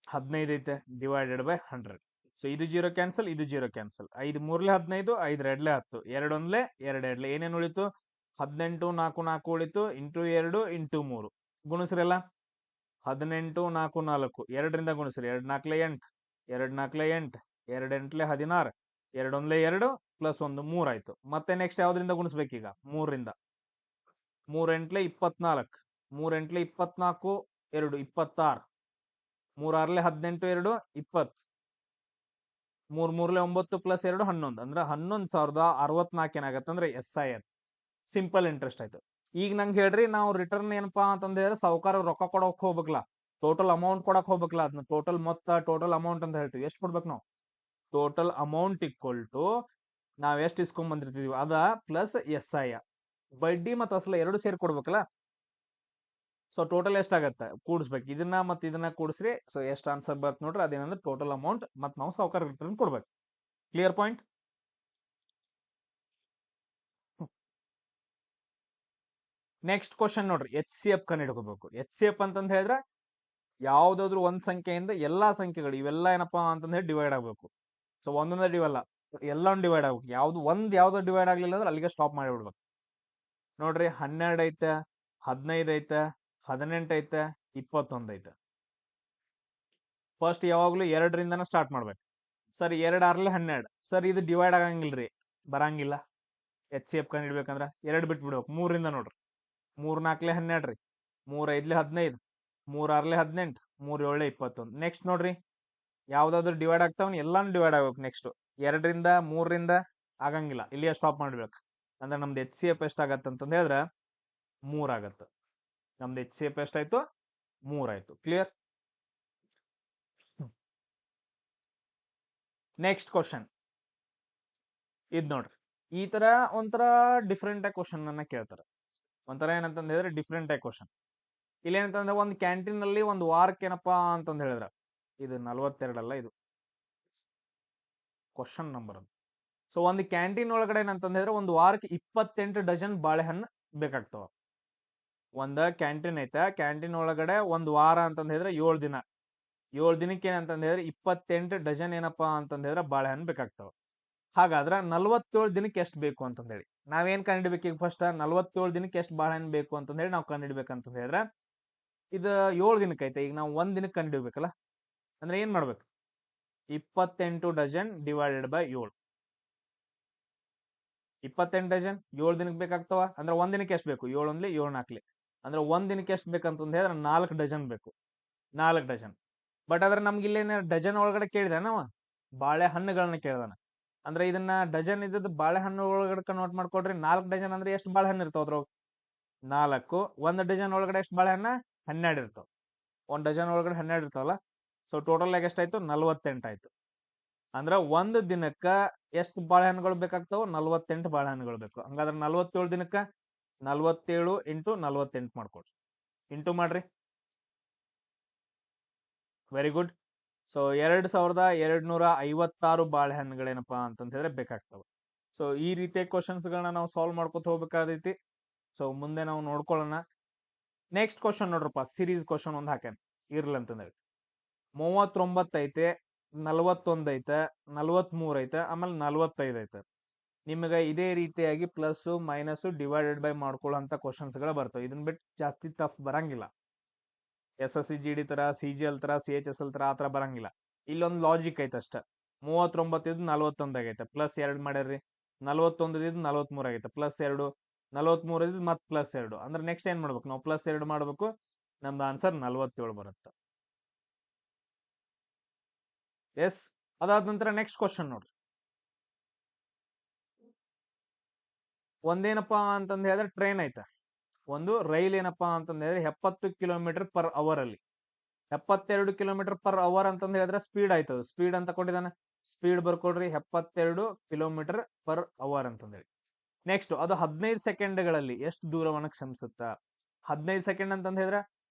15 ಐತೆ, /100. ಸೊ ಇದು 0 ಕ್ಯಾನ್ಸಲ್, ಇದು 0 ಕ್ಯಾನ್ಸಲ್. 5 3 15, 5 2 10, 2 1 2 2. ಏನೇನು ಉಳಿತು? 18 4 4 ಉಳಿತು, ಇಂಟು 2 ಇಂಟು 3 ಗುಣಿಸ್ರಲ್ಲ. 18 4 4, 2 ರಿಂದ ಗುಣಿಸ್ರಿ. 2 4 8, 2 4 8, 2 8 16, 2 1 2 ಪ್ಲಸ್ 1 3 ಆಯ್ತು. ಮತ್ತೆ ನೆಕ್ಸ್ಟ್ ಯಾವ್ದ್ರಿಂದ ಗುಣಿಸ್ಬೇಕೀಗ? 3 ರಿಂದ. 3 8 24, 3 8 24, 2 26, 3 6 18, 2 20, 3 3 9 ಪ್ಲಸ್ 2 11. ಅಂದ್ರೆ 11,064 ಏನಾಗತ್ತೆ ಅಂದ್ರೆ SI ಆಯ್ತು. ಸಿಂಪಲ್ ಇಂಟ್ರೆಸ್ಟ್ ಆಯ್ತು. ಈಗ ನಂಗೆ ಹೇಳ್ರಿ, ನಾವು ರಿಟರ್ನ್ ಏನಪ್ಪಾ ಅಂತಂದ್ರೆ ಸಾವುಕಾರ ರೊಕ್ಕ ಕೊಡಕ್ ಹೋಗ್ಬೇಕಲ್ಲ, ಟೋಟಲ್ ಅಮೌಂಟ್ ಕೊಡಕ್ ಹೋಗ್ಬೇಕಲ್ಲ, ಅದನ್ನ ಟೋಟಲ್ ಅಮೌಂಟ್ ಅಂತ ಹೇಳ್ತೀವಿ. ಎಷ್ಟು ಕೊಡ್ಬೇಕು ನಾವು? ಟೋಟಲ್ ಅಮೌಂಟ್ = ನಾವ್ ಎಷ್ಟು ಇಸ್ಕೊಂಡ್ ಬಂದಿರ್ತೀವಿ ಅದ ಪ್ಲಸ್ SI. ಬಡ್ಡಿ ಮತ್ತು ಅಸಲ ಎರಡು ಸೇರಿ ಕೊಡ್ಬೇಕಲ್ಲ. ಸೊ ಟೋಟಲ್ ಎಷ್ಟಾಗತ್ತೆ ಕೂಡಿಸ್ಬೇಕು, ಇದನ್ನ ಮತ್ತೆ ಇದನ್ನ ಕೂಡಿಸ್ರಿ. ಸೊ ಎಷ್ಟು ಆನ್ಸರ್ ಬರ್ತ್ ನೋಡ್ರಿ, ಅದೇನಂದ್ರೆ ಟೋಟಲ್ ಅಮೌಂಟ್ ಮತ್ತೆ ನಾವು ಸಾವುಕಾರ ರಿಟರ್ನ್ ಕೊಡ್ಬೇಕು. Clear point. ನೆಕ್ಸ್ಟ್ ಕ್ವಶನ್ ನೋಡ್ರಿ, ಎಚ್ ಸಿ ಎಫ್ ಕಂಡು ಹಿಡ್ಕೋಬೇಕು. ಎಚ್ ಸಿ ಎಫ್ ಅಂತಂದ್ ಹೇಳಿದ್ರೆ ಯಾವ್ದಾದ್ರು ಒಂದ್ ಸಂಖ್ಯೆಯಿಂದ ಎಲ್ಲಾ ಸಂಖ್ಯೆಗಳು ಇವೆಲ್ಲ ಏನಪ್ಪಾ ಅಂತಂದ್ ಹೇಳಿ ಡಿವೈಡ್ ಆಗ್ಬೇಕು. ಸೊ ಒಂದೊಂದೇ ಡಿವಲ್ಲ, ಎಲ್ಲ ಡಿವೈಡ್ ಆಗ್ಬೇಕು. ಯಾವ್ದು ಡಿವೈಡ್ ಆಗ್ಲಿಲ್ಲ ಅಂದ್ರೆ ಅಲ್ಲಿಗೆ ಸ್ಟಾಪ್ ಮಾಡಿಬಿಡ್ಬೇಕು. ನೋಡ್ರಿ 12 ಐತೆ, 15 ಐತೆ, 18 ಐತೆ, 21 ಐತೆ. ಫಸ್ಟ್ ಯಾವಾಗ್ಲೂ 2ರಿಂದನ ಸ್ಟಾರ್ಟ್ ಮಾಡ್ಬೇಕು. Sir 2 Harley 12. ಸರ್ ಇದು ಡಿವೈಡ್ ಆಗಂಗಿಲ್ರಿ, ಬರಂಗಿಲ್ಲ. ಎಚ್ ಸಿ ಎಫ್ ಕಂಡು ಹಿಡ್ಬೇಕಂದ್ರ 2 ಬಿಟ್ಟು ಬಿಡ್ಬೇಕು. 3ರಿಂದ ನೋಡ್ರಿ, 3 4 12 ರೀ, 3 5 15, 3 6 18, 3 7 21. ನೆಕ್ಸ್ಟ್ ನೋಡ್ರಿ, ಯಾವ್ದಾದ್ರು ಡಿವೈಡ್ ಆಗ್ತಾವ ಎಲ್ಲಾನು ಡಿವೈಡ್ ಆಗ್ಬೇಕು. ನೆಕ್ಸ್ಟ್ 2ರಿಂದ 3ರಿಂದ ಆಗಂಗಿಲ್ಲ, ಇಲ್ಲಿಯೇ ಸ್ಟಾಪ್ ಮಾಡ್ಬೇಕು. ಅಂದ್ರೆ ನಮ್ದು ಎಚ್ ಸಿ ಎಫ್ ಎಷ್ಟಾಗತ್ತೆ ಅಂತಂದ್ ಹೇಳಿದ್ರೆ 3 ಆಗತ್ತೆ. ನಮ್ದು ಎಚ್ ಸಿ ಎಫ್ ಎಷ್ಟಾಯ್ತು? 3 ಆಯ್ತು. ಕ್ಲಿಯರ್. ನೆಕ್ಸ್ಟ್ ಕ್ವಶನ್ ಇದ್ ನೋಡ್ರಿ, ಈ ತರ ಒಂಥರ ಡಿಫ್ರೆಂಟ್ ಆಗಿ ಕ್ವಶನ್ ಅನ್ನ ಕೇಳ್ತಾರೆ. ಒಂಥರ ಏನಂತಂದ್ ಹೇಳಿದ್ರೆ ಡಿಫ್ರೆಂಟ್ ಆಗಿ ಕ್ವಶನ್. ಇಲ್ಲಿ ಏನಂತಂದ್ರೆ ಒಂದು ಕ್ಯಾಂಟೀನ್ ಅಲ್ಲಿ ಒಂದು ವಾರಕ್ಕೆ ಏನಪ್ಪಾ ಅಂತಂದ್ ಹೇಳಿದ್ರ, ಇದು 42 ಅಲ್ಲ, ಇದು ಕ್ವಶನ್ ನಂಬರ್ ಅದು. ಸೊ ಒಂದು ಕ್ಯಾಂಟೀನ್ ಒಳಗಡೆ ಏನಂತಂದ್ ಹೇಳಿದ್ರೆ ಒಂದು ವಾರಕ್ಕೆ 28 ಡಜನ್ ಬಾಳೆಹಣ್ಣು ಬೇಕಾಗ್ತಾವ. ಒಂದ ಕ್ಯಾಂಟೀನ್ ಐತೆ, ಕ್ಯಾಂಟೀನ್ ಒಳಗಡೆ ಒಂದ್ ವಾರ ಅಂತಂದ್ ಹೇಳಿದ್ರೆ 7 ದಿನ. 7 ದಿನಕ್ಕೆ ಏನಂತಂದ್ ಹೇಳಿದ್ರೆ 28 ಡಜನ್ ಏನಪ್ಪಾ ಅಂತಂದ್ ಹೇಳಿದ್ರೆ ಬಾಳೆಹಣ್ಣು ಬೇಕಾಗ್ತಾವ. ಹಾಗಾದ್ರ 47 ದಿನಕ್ಕೆ ಎಷ್ಟು ಬೇಕು ಅಂತಂದ್ ಹೇಳಿ ನಾವೇನ್ ಕಂಡಿಡ್ಬೇಕು. ಈಗ ಫಸ್ಟ್ 47 ದಿನಕ್ಕೆ ಎಷ್ಟು ಬಾಳೆಹಣ್ಣು ಬೇಕು ಅಂತಂದ್ ಹೇಳಿ ನಾವು ಕಂಡಿಡ್ಬೇಕಂತ ಹೇಳಿದ್ರೆ, ಇದು 7 ದಿನಕ್ಕೆ ಐತೆ. ಈಗ ನಾವು 1 ದಿನಕ್ಕೆ ಕಂಡಿಡ್ಬೇಕಲ್ಲ, ಅಂದ್ರೆ ಏನ್ ಮಾಡ್ಬೇಕು, 28 ಡಜನ್ ಡಿವೈಡೆಡ್ ಬೈ 7. 28 ಡಜನ್ 7 ದಿನಕ್ಕೆ ಬೇಕಾಗ್ತಾವ. ಅಂದ್ರೆ 1 ದಿನಕ್ಕೆ ಎಷ್ಟು ಬೇಕು, 7 ಒಂದ್ಲಿ 7 ನಾಲ್ಕಲಿ, ಅಂದ್ರೆ 1 ದಿನಕ್ಕೆ ಎಷ್ಟು ಬೇಕಂತಂದ್ ಹೇಳಿದ್ರೆ 4 ಡಜನ್ ಬೇಕು. 4 ಡಜನ್. ಬಟ್ ಆದ್ರೆ ನಮ್ಗೆ ಇಲ್ಲೇನ ಡಜನ್ ಒಳಗಡೆ ಕೇಳಿದಾನವ, ಬಾಳೆಹಣ್ಣುಗಳನ್ನ ಕೇಳಿದಾನ. ಅಂದ್ರೆ ಇದನ್ನ ಡಜನ್ ಇದ್ದದ್ದು ಬಾಳೆಹಣ್ಣು ಒಳಗಡೆ ಕನ್ವರ್ಟ್ ಮಾಡ್ಕೊಡ್ರಿ. 4 ಡಜನ್ ಅಂದ್ರೆ ಎಷ್ಟು ಬಾಳೆಹಣ್ಣು ಇರ್ತಾವ ಅದ್ರೊಳಗ? 4. 1 ಡಜನ್ ಒಳಗಡೆ ಎಷ್ಟು ಬಾಳೆಹಣ್ಣ? 12 ಇರ್ತಾವ. 1 ಡಜನ್ ಒಳಗಡೆ 12 ಇರ್ತಾವಲ್ಲ. ಸೊ ಟೋಟಲ್ ಆಗಿ ಎಷ್ಟಾಯ್ತು? 48 ಆಯ್ತು. ಅಂದ್ರ ಒಂದ್ ದಿನಕ್ಕ ಎಷ್ಟು ಬಾಳೆಹಣ್ಣುಗಳು ಬೇಕಾಗ್ತಾವ? 48 ಬಾಳೆಹಣ್ಣುಗಳು ಬೇಕು. ಹಂಗಾದ್ರೆ 47 ದಿನಕ್ಕ 47 ಇಂಟು 48 ಮಾಡ್ಕೊಡ್ರಿ, ಇಂಟು ಮಾಡ್ರಿ. Very good. ಸೊ 2256 ಬಾಳೆಹಣ್ಣುಗಳೇನಪ್ಪಾ ಅಂತಂತ ಹೇಳಿದ್ರೆ ಬೇಕಾಗ್ತವೆ. ಸೊ ಈ ರೀತಿಯ ಕ್ವಶನ್ಸ್ ಗಳನ್ನ ನಾವು ಸಾಲ್ವ್ ಮಾಡ್ಕೊತ ಹೋಗ್ಬೇಕಾದೈತಿ. ಸೊ ಮುಂದೆ ನಾವು ನೋಡ್ಕೊಳ್ಳೋಣ. ನೆಕ್ಸ್ಟ್ ಕ್ವಶನ್ ನೋಡ್ರಪ್ಪ, ಸೀರೀಸ್ ಕ್ವಶನ್ ಒಂದ್ ಹಾಕ್ಯಾನ ಇರ್ಲಂತಂದೇಳಿ. 39 ಐತೆ, 41 ಐತೆ, 43 ಐತೆ, ಆಮೇಲೆ 45 ಐತೆ. ನಿಮಗೆ ಇದೇ ರೀತಿಯಾಗಿ ಪ್ಲಸ್ ಮೈನಸ್ ಡಿವೈಡೆಡ್ ಬೈ ಮಾಡ್ಕೊಳ್ಳೋಂತ ಕ್ವಶನ್ಸ್ ಗಳು ಬರ್ತವೆ. ಇದನ್ನ ಬಿಟ್ಟು ಜಾಸ್ತಿ ಟಫ್ ಬರಂಗಿಲ್ಲ. SSC GD ತರ, CGL ತರ, CHSL ತರ ಆತರ ಬರಂಗಿಲ್ಲ. ಇಲ್ಲೊಂದು ಲಾಜಿಕ್ ಐತೆ ಅಷ್ಟ. 39 ಇದ್ 41 ಆಗೈತೆ, ಪ್ಲಸ್ 2 ಮಾಡ್ಯಾರ್ರಿ. 41 ಇದ್ 43 ಆಗೈತೆ, ಪ್ಲಸ್ 2. 43 ಇದ್ ಮತ್ ಪ್ಲಸ್ 2. ಅಂದ್ರೆ ನೆಕ್ಸ್ಟ್ ಏನ್ ಮಾಡ್ಬೇಕು ನಾವು? ಪ್ಲಸ್ 2 ಮಾಡ್ಬೇಕು. ನಮ್ದು ಆನ್ಸರ್ 47 ಬರುತ್ತೆ. ಎಸ್. ಅದಾದ ನಂತರ ನೆಕ್ಸ್ಟ್ ಕ್ವಶನ್ ನೋಡ್ರಿ. ಒಂದೇನಪ್ಪಾ ಅಂತಂದ್ ಹೇಳಿದ್ರೆ ಟ್ರೈನ್ ಐತೆ, ಒಂದು ರೈಲ್ ಏನಪ್ಪಾ ಅಂತಂದ್ ಹೇಳಿದ್ರೆ 70 ಕಿಲೋಮೀಟರ್ ಪರ್ ಅವರ್ ಅಲ್ಲಿ, 72 ಕಿಲೋಮೀಟರ್ ಪರ್ ಅವರ್ ಅಂತಂದ್ ಹೇಳಿದ್ರೆ ಸ್ಪೀಡ್ ಆಯ್ತದ. ಸ್ಪೀಡ್ ಅಂತ ಕೊಟ್ಟಿದ್ದಾನೆ, ಸ್ಪೀಡ್ ಬರ್ಕೊಡ್ರಿ 72 ಕಿಲೋಮೀಟರ್ ಪರ್ ಅವರ್ ಅಂತಂದೇಳಿ. ನೆಕ್ಸ್ಟ್ ಅದು 15 ಸೆಕೆಂಡ್ಗಳಲ್ಲಿ ಎಷ್ಟು ದೂರವನ್ನು ಕ್ಷಮಿಸುತ್ತ? 15 ಸೆಕೆಂಡ್ ಅಂತಂದ್ ಹೇಳಿದ್ರೆ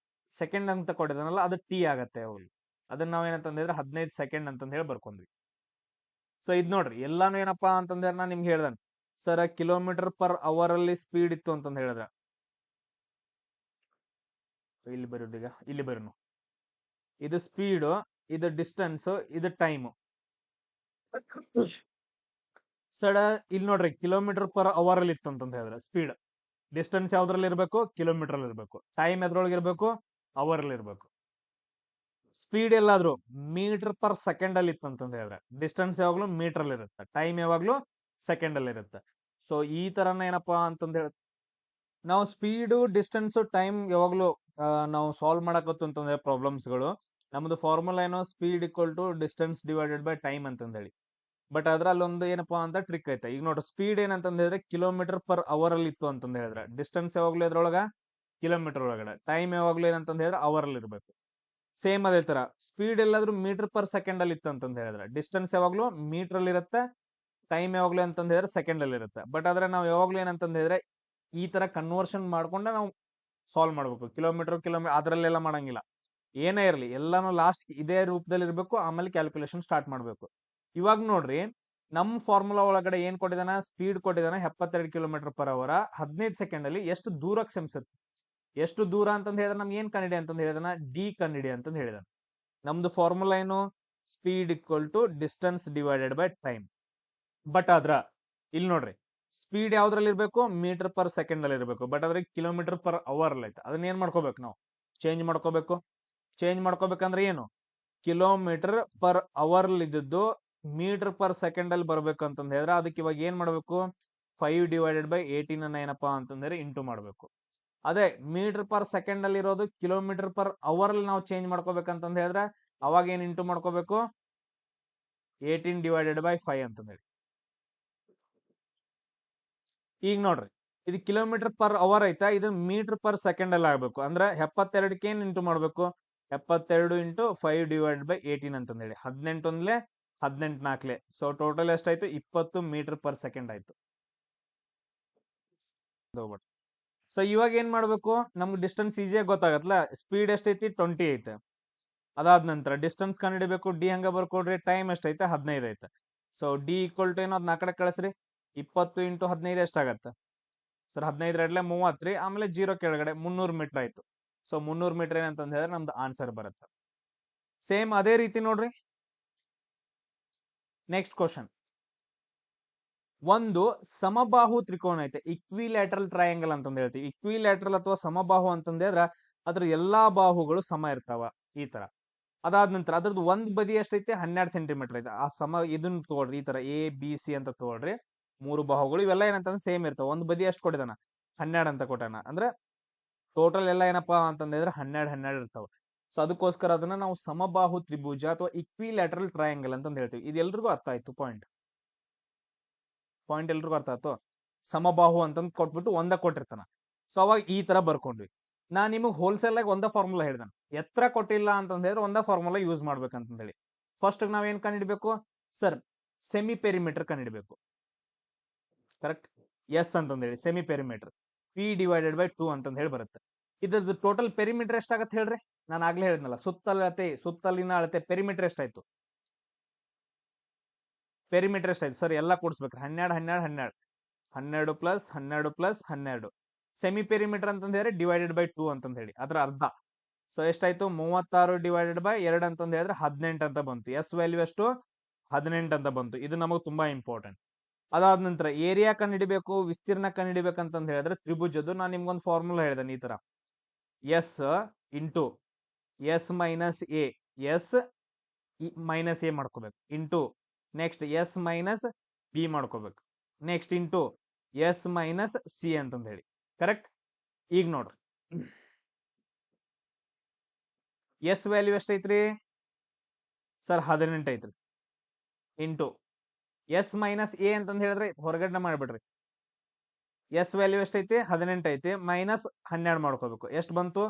ಸೆಕೆಂಡ್ ಅಂತ ಕೊಟ್ಟಿದಾನಲ್ಲ, ಅದು ಟಿ ಆಗತ್ತೆ ಅವ್ರಿಗೆ. ಅದನ್ನ ನಾವೇನಂತಂದ್ ಹೇಳಿದ್ರೆ 15 ಸೆಕೆಂಡ್ ಅಂತಂದ್ ಹೇಳಿ ಬರ್ಕೊಂಡ್ವಿ. ಸೊ ಇದ್ ನೋಡ್ರಿ, ಎಲ್ಲಾನು ಏನಪ್ಪಾ ಅಂತಂದ್ ಹೇಳಿ ನಾನು ನಿಮ್ಗೆ ಹೇಳ್ದಾನೆ. ಸರ್ ಕಿಲೋಮೀಟರ್ ಪರ್ ಅವರ್ ಅಲ್ಲಿ ಸ್ಪೀಡ್ ಇತ್ತು ಅಂತಂದ್ ಹೇಳಿದ್ರ, ಇಲ್ಲಿ ಬರೋದೀಗ, ಇಲ್ಲಿ ಬರೋನು. ಇದು ಸ್ಪೀಡ್, ಇದು ಡಿಸ್ಟೆನ್ಸ್, ಇದು ಟೈಮ್. ಸಡ ಇಲ್ಲಿ ನೋಡ್ರಿ, ಕಿಲೋಮೀಟರ್ ಪರ್ ಅವರ್ ಅಲ್ಲಿ ಇತ್ತು ಅಂತಂತ ಹೇಳಿದ್ರೆ ಸ್ಪೀಡ್. ಡಿಸ್ಟೆನ್ಸ್ ಯಾವ್ದ್ರಲ್ಲಿ ಇರ್ಬೇಕು? ಕಿಲೋಮೀಟರ್ ಅಲ್ಲಿ ಇರ್ಬೇಕು. ಟೈಮ್ ಎದ್ರೊಳಗೆ ಇರ್ಬೇಕು? ಅವರ್ ಅಲ್ಲಿ ಇರ್ಬೇಕು. ಸ್ಪೀಡ್ ಎಲ್ಲಾದ್ರೂ ಮೀಟರ್ ಪರ್ ಸೆಕೆಂಡ್ ಅಲ್ಲಿ ಇತ್ತು ಅಂತಂದ ಹೇಳಿದ್ರೆ, ಡಿಸ್ಟೆನ್ಸ್ ಯಾವಾಗ್ಲೂ ಮೀಟರ್ ಅಲ್ಲಿ ಇರುತ್ತೆ, ಟೈಮ್ ಯಾವಾಗ್ಲೂ ಸೆಕೆಂಡ್ ಅಲ್ಲಿ ಇರುತ್ತೆ. ಸೊ ಈ ತರನ ಏನಪ್ಪಾ ಅಂತಂದ ಹೇಳ, ನಾವು ಸ್ಪೀಡ್, ಡಿಸ್ಟೆನ್ಸ್, ಟೈಮ್ ಯಾವಾಗ್ಲೂ ನಾವು ಸಾಲ್ವ್ ಮಾಡಕತ್ತು ಅಂತಂದ್ರೆ ಪ್ರಾಬ್ಲಮ್ಸ್ ಗಳು, ನಮ್ದು ಫಾರ್ಮುಲಾ ಏನೋ speed equal to distance divided by time ಅಂತಂದ ಹೇಳಿ. ಬಟ್ ಅದ್ರಲ್ಲಿ ಒಂದು ಏನಪ್ಪಾ ಅಂತ ಟ್ರಿಕ್ ಐತೆ. ಈಗ ನೋಡ್ರಿ, ಸ್ಪೀಡ್ ಏನಂತಂದ ಹೇಳಿದ್ರೆ ಕಿಲೋಮೀಟರ್ ಪರ್ ಅವರ್ ಅಲ್ಲಿ ಇತ್ತು ಅಂತಂದ ಹೇಳಿದ್ರೆ, ಡಿಸ್ಟೆನ್ಸ್ ಯಾವಾಗ್ಲೂ ಇದ್ರೊಳಗ ಕಿಲೋಮೀಟರ್ ಒಳಗಡೆ, ಟೈಮ್ ಯಾವಾಗ್ಲೂ ಏನಂತಂದ ಹೇಳಿದ್ರೆ ಅವರ್ ಅಲ್ಲಿ ಇರ್ಬೇಕು. ಸೇಮ್ ಅದೇ ತರ ಸ್ಪೀಡ್ ಎಲ್ಲಾದ್ರೂ ಮೀಟರ್ ಪರ್ ಸೆಕೆಂಡ್ ಅಲ್ಲಿ ಇತ್ತು ಅಂತಂದ ಹೇಳಿದ್ರೆ, ಡಿಸ್ಟೆನ್ಸ್ ಯಾವಾಗ್ಲೂ ಮೀಟರ್ ಅಲ್ಲಿ ಇರುತ್ತೆ, ಟೈಮ್ ಯಾವಾಗ್ಲೂ ಅಂತಂದ ಹೇಳಿದ್ರೆ ಸೆಕೆಂಡ್ ಅಲ್ಲಿ ಇರುತ್ತೆ. ಬಟ್ ಆದ್ರೆ ನಾವು ಯಾವಾಗ್ಲೂ ಏನಂತಂದ ಹೇಳಿದ್ರೆ ಈ ತರ ಕನ್ವರ್ಷನ್ ಮಾಡ್ಕೊಂಡ ನಾವು ಸಾಲ್ವ್ ಮಾಡ್ಬೇಕು. ಕಿಲೋಮೀಟರ್ ಅದ್ರಲ್ಲೆಲ್ಲ ಮಾಡಂಗಿಲ್ಲ. ಏನೇ ಇರಲಿ ಎಲ್ಲಾನು ಲಾಸ್ಟ್ ಇದೇ ರೂಪದಲ್ಲಿ ಇರ್ಬೇಕು, ಆಮೇಲೆ ಕ್ಯಾಲ್ಕುಲೇಷನ್ ಸ್ಟಾರ್ಟ್ ಮಾಡ್ಬೇಕು. ಇವಾಗ ನೋಡ್ರಿ, ನಮ್ ಫಾರ್ಮುಲಾ ಒಳಗಡೆ ಏನ್ ಕೊಟ್ಟಿದಾನ, ಸ್ಪೀಡ್ ಕೊಟ್ಟಿದಾನ 72 km/h 15 ಸೆಕೆಂಡ್ ಅಲ್ಲಿ ಎಷ್ಟು ದೂರ ಕ್ಷಮಿಸುತ್ತೆ. ಎಷ್ಟು ದೂರ ಅಂತಂದ್ ಹೇಳಿದ್ರೆ ನಮ್ಗೆ ಏನ್ ಕಂಡಿಡಿ ಅಂತಂದ್ ಹೇಳಿದಾನ, ಡಿ ಕಂಡಿಡಿ ಅಂತಂದ್ ಹೇಳಿದಾನ. ನಮ್ದು ಫಾರ್ಮುಲಾ ಏನು, speed equal to distance divided by time. But ಆದ್ರ ಇಲ್ಲಿ ನೋಡ್ರಿ, ಸ್ಪೀಡ್ ಯಾವ್ದ್ರಲ್ಲಿ ಇರ್ಬೇಕು, ಮೀಟರ್ ಪರ್ ಸೆಕೆಂಡ್ ಅಲ್ಲಿ ಇರ್ಬೇಕು. ಬಟ್ ಅದ್ರ ಕಿಲೋಮೀಟರ್ ಪರ್ ಅವರ್ ಅಲ್ಲಿ ಐತೆ. ಅದನ್ನ ಏನ್ ಮಾಡ್ಕೋಬೇಕು, ನಾವು ಚೇಂಜ್ ಮಾಡ್ಕೋಬೇಕು. ಚೇಂಜ್ ಮಾಡ್ಕೋಬೇಕಂದ್ರೆ ಏನು, ಕಿಲೋಮೀಟರ್ ಪರ್ ಅವರ್ ಇದ್ದದ್ದು ಮೀಟರ್ ಪರ್ ಸೆಕೆಂಡ್ ಅಲ್ಲಿ ಬರ್ಬೇಕು ಅಂತಂದ್ ಹೇಳಿದ್ರೆ ಅದಕ್ಕೆ ಇವಾಗ ಏನ್ ಮಾಡ್ಬೇಕು, 5/18 ಅನ್ನ ಏನಪ್ಪಾ ಅಂತಂದ್ರೆ ಇಂಟು ಮಾಡ್ಬೇಕು. ಅದೇ ಮೀಟರ್ ಪರ್ ಸೆಕೆಂಡ್ ಅಲ್ಲಿ ಇರೋದು ಕಿಲೋಮೀಟರ್ ಪರ್ ಅವರ್ ಅಲ್ಲಿ ನಾವು ಚೇಂಜ್ ಮಾಡ್ಕೋಬೇಕಂತಂದ್ ಹೇಳಿದ್ರೆ ಅವಾಗ ಏನ್ ಇಂಟು ಮಾಡ್ಕೋಬೇಕು, 18/5 ಅಂತಂದೇಳಿ. ಈಗ ನೋಡ್ರಿ, ಇದು ಕಿಲೋಮೀಟರ್ ಪರ್ ಅವರ್ ಐತಾ, ಇದು ಮೀಟರ್ ಪರ್ ಸೆಕೆಂಡ್ ಅಲ್ಲಿ ಆಗ್ಬೇಕು. ಅಂದ್ರೆ 72ಕ್ಕೆ ಏನ್ ಇಂಟು ಮಾಡ್ಬೇಕು, 72 × 5/18 ಅಂತಂದೇಳಿ. 18 ಒಂದ್ಲೆ 18 ನಾಲ್ಕಲೆ. ಸೊ ಟೋಟಲ್ ಎಷ್ಟಾಯ್ತು, 20 ಮೀಟರ್ ಪರ್ ಸೆಕೆಂಡ್ ಆಯ್ತು. ಸೊ ಇವಾಗ ಏನ್ ಮಾಡ್ಬೇಕು, ನಮ್ಗೆ ಡಿಸ್ಟೆನ್ಸ್ ಈಸಿಯಾಗಿ ಗೊತ್ತಾಗತ್ತಲ್ಲ. ಸ್ಪೀಡ್ ಎಷ್ಟೈತಿ, 20 ಐತೆ. ಅದಾದ ನಂತರ ಡಿಸ್ಟೆನ್ಸ್ ಕಂಡುಹಿಡಿಬೇಕು. ಡಿ ಹಂಗ ಬರ್ಕೊಡ್ರಿ, ಟೈಮ್ ಎಷ್ಟೈತೆ, 15 ಐತೆ. ಸೊ ಡಿ ಈಕ್ವಲ್ ಟು ಏನೋ ಅದನ್ನ ಆ ಕಡೆ ಕಳಿಸ್ರಿ. 20 × 15 ಎಷ್ಟಾಗತ್ತೆ ಸರ್, 15 30 ಆಮೇಲೆ 0 ಕೆಳಗಡೆ 300 ಮೀಟರ್ ಆಯ್ತು. ಸೊ 300 ಮೀಟರ್ ಏನಂತಂದ್ ಹೇಳಿದ್ರೆ ನಮ್ದು ಆನ್ಸರ್ ಬರುತ್ತೆ. ಸೇಮ್ ಅದೇ ರೀತಿ ನೋಡ್ರಿ, ನೆಕ್ಸ್ಟ್ ಕ್ವಶನ್. ಒಂದು ಸಮಬಾಹು ತ್ರಿಕೋನ ಐತೆ, ಇಕ್ವಿಲ್ಯಾಟ್ರಲ್ ಟ್ರಯಾಂಗಲ್ ಅಂತಂದ್ ಹೇಳ್ತೀವಿ. ಇಕ್ವಿಲ್ಯಾಟ್ರಲ್ ಅಥವಾ ಸಮಬಾಹು ಅಂತಂದ್ ಹೇಳಿದ್ರೆ ಅದ್ರ ಎಲ್ಲಾ ಬಾಹುಗಳು ಸಮ ಇರ್ತಾವ ಈ ತರ. ಅದಾದ ನಂತರ ಅದ್ರದ್ದು ಒಂದ್ ಬದಿ ಎಷ್ಟೈತೆ, 12 ಸೆಂಟಿಮೀಟರ್ ಐತೆ. ಆ ಸಮ ಇದನ್ನ ತಗೊಳ್ರಿ, ಈ ತರ ABC ಅಂತ ತಗೊಳ್ರಿ. 3 ಬಾಹುಗಳು ಇವೆಲ್ಲ ಏನಂತಂದ್ರೆ ಸೇಮ್ ಇರ್ತಾವ. ಒಂದ್ ಬದಿ ಎಷ್ಟು ಕೊಟ್ಟಿದಾನ, 12 ಅಂತ ಕೊಟ್ಟಾನ. ಅಂದ್ರೆ ಟೋಟಲ್ ಎಲ್ಲ ಏನಪ್ಪಾ ಅಂತಂದ್ರೆ 12 ಇರ್ತಾವ. ಸೊ ಅದಕ್ಕೋಸ್ಕರ ಅದನ್ನ ನಾವು ಸಮಬಾಹು ತ್ರಿಭುಜ ಅಥವಾ ಇಕ್ವಿಲ್ಯಾಟ್ರಲ್ ಟ್ರಯಾಂಗಲ್ ಅಂತಂದ್ ಹೇಳ್ತೀವಿ. ಇದು ಎಲ್ರಿಗೂ ಅರ್ಥ ಆಯ್ತು. ಪಾಯಿಂಟ್ ಎಲ್ರಿಗೂ ಅರ್ಥ ಆಯ್ತು. ಸಮಬಾಹು ಅಂತಂದ್ ಕೊಟ್ಬಿಟ್ಟು ಒಂದ ಕೊಟ್ಟಿರ್ತಾನ. ಸೊ ಅವಾಗ ಈ ತರ ಬರ್ಕೊಂಡ್ವಿ. ನಾ ನಿಮಗ್ ಹೋಲ್ಸೇಲ್ ಆಗಿ ಒಂದ ಫಾರ್ಮುಲಾ ಹೇಳಿದಾನ. ಎತ್ತರ ಕೊಟ್ಟಿಲ್ಲ ಅಂತಂದ್ ಹೇಳಿದ್ರೆ ಒಂದ ಫಾರ್ಮುಲಾ ಯೂಸ್ ಮಾಡ್ಬೇಕಂತ ಹೇಳಿ. ಫಸ್ಟ್ ನಾವ್ ಏನ್ ಕಂಡಿಡ್ಬೇಕು ಸರ್, ಸೆಮಿ ಪೆರಿಮೀಟರ್ ಕಂಡಿಡ್ಬೇಕು. ಕರೆಕ್ಟ್, ಎಸ್ ಅಂತಂದ್ ಹೇಳಿ ಸೆಮಿ ಪೆರಿಮೀಟರ್ P/2 ಅಂತಂದ್ ಹೇಳಿ ಬರುತ್ತೆ. ಇದ್ರದ್ದು ಟೋಟಲ್ ಪೆರಿಮೀಟರ್ ಎಷ್ಟಾಗತ್ತೆ ಹೇಳ್ರಿ. ನಾನು ಆಗ್ಲೇ ಹೇಳಿದ್ನಲ್ಲ, ಸುತ್ತಲಿನ ಅಳತೆ ಪೆರಿಮೀಟರ್ ಎಷ್ಟಾಯ್ತು, ಪೆರಿಮೀಟರ್ ಎಷ್ಟಾಯ್ತು ಸರ್, ಎಲ್ಲ ಕೂಡಿಸ್ಬೇಕ್ರಿ. 12 + 12 + 12. ಸೆಮಿ ಪೆರಿಮೀಟರ್ ಅಂತಂದ್ ಹೇಳಿ /2 ಅಂತಂದ್ ಹೇಳಿ ಅದ್ರ ಅರ್ಧ. ಸೊ ಎಷ್ಟಾಯ್ತು, 36/2 ಅಂತಂದ್ ಹೇಳಿದ್ರೆ 18 ಅಂತ ಬಂತು. ಎಸ್ ವ್ಯಾಲ್ಯೂ ಎಷ್ಟು, 18 ಅಂತ ಬಂತು. ಇದು ನಮಗೆ ತುಂಬಾ ಇಂಪಾರ್ಟೆಂಟ್. ಅದಾದ ನಂತರ ಏರಿಯಾ ಕಂಡುಹಿಡಿಬೇಕು, ವಿಸ್ತೀರ್ಣ ಕಂಡುಹಿಡಿಬೇಕಂತಂದ್ ಹೇಳಿದ್ರೆ ತ್ರಿಭುಜದ್ದು ನಾನು ನಿಮ್ಗೊಂದು ಫಾರ್ಮುಲಾ ಹೇಳಿದ್ದೇನೆ ಈ ತರ, S into S minus A, S minus A ಮಾಡ್ಕೋಬೇಕು, into next S minus B ಮಾಡ್ಕೋಬೇಕು, next into S minus C ಅಂತಂದ್ ಹೇಳಿ. ಕರೆಕ್ಟ್. ಈಗ ನೋಡ್ರಿ, ಎಸ್ ವ್ಯಾಲ್ಯೂ ಎಷ್ಟೈತ್ರಿ ಸರ್, 18 ಐತ್ರಿ. ಇಂಟು ಎಸ್ ಮೈನಸ್ ಎ ಅಂತಂದ್ ಹೇಳಿದ್ರೆ ಹೊರಗಡೆ ಮಾಡ್ಬಿಡ್ರಿ. ಎಸ್ ವ್ಯಾಲ್ಯೂ ಎಷ್ಟೈತಿ, 18 ಐತಿ. ಮೈನಸ್ 12 ಮಾಡ್ಕೋಬೇಕು. ಎಷ್ಟು ಬಂತು,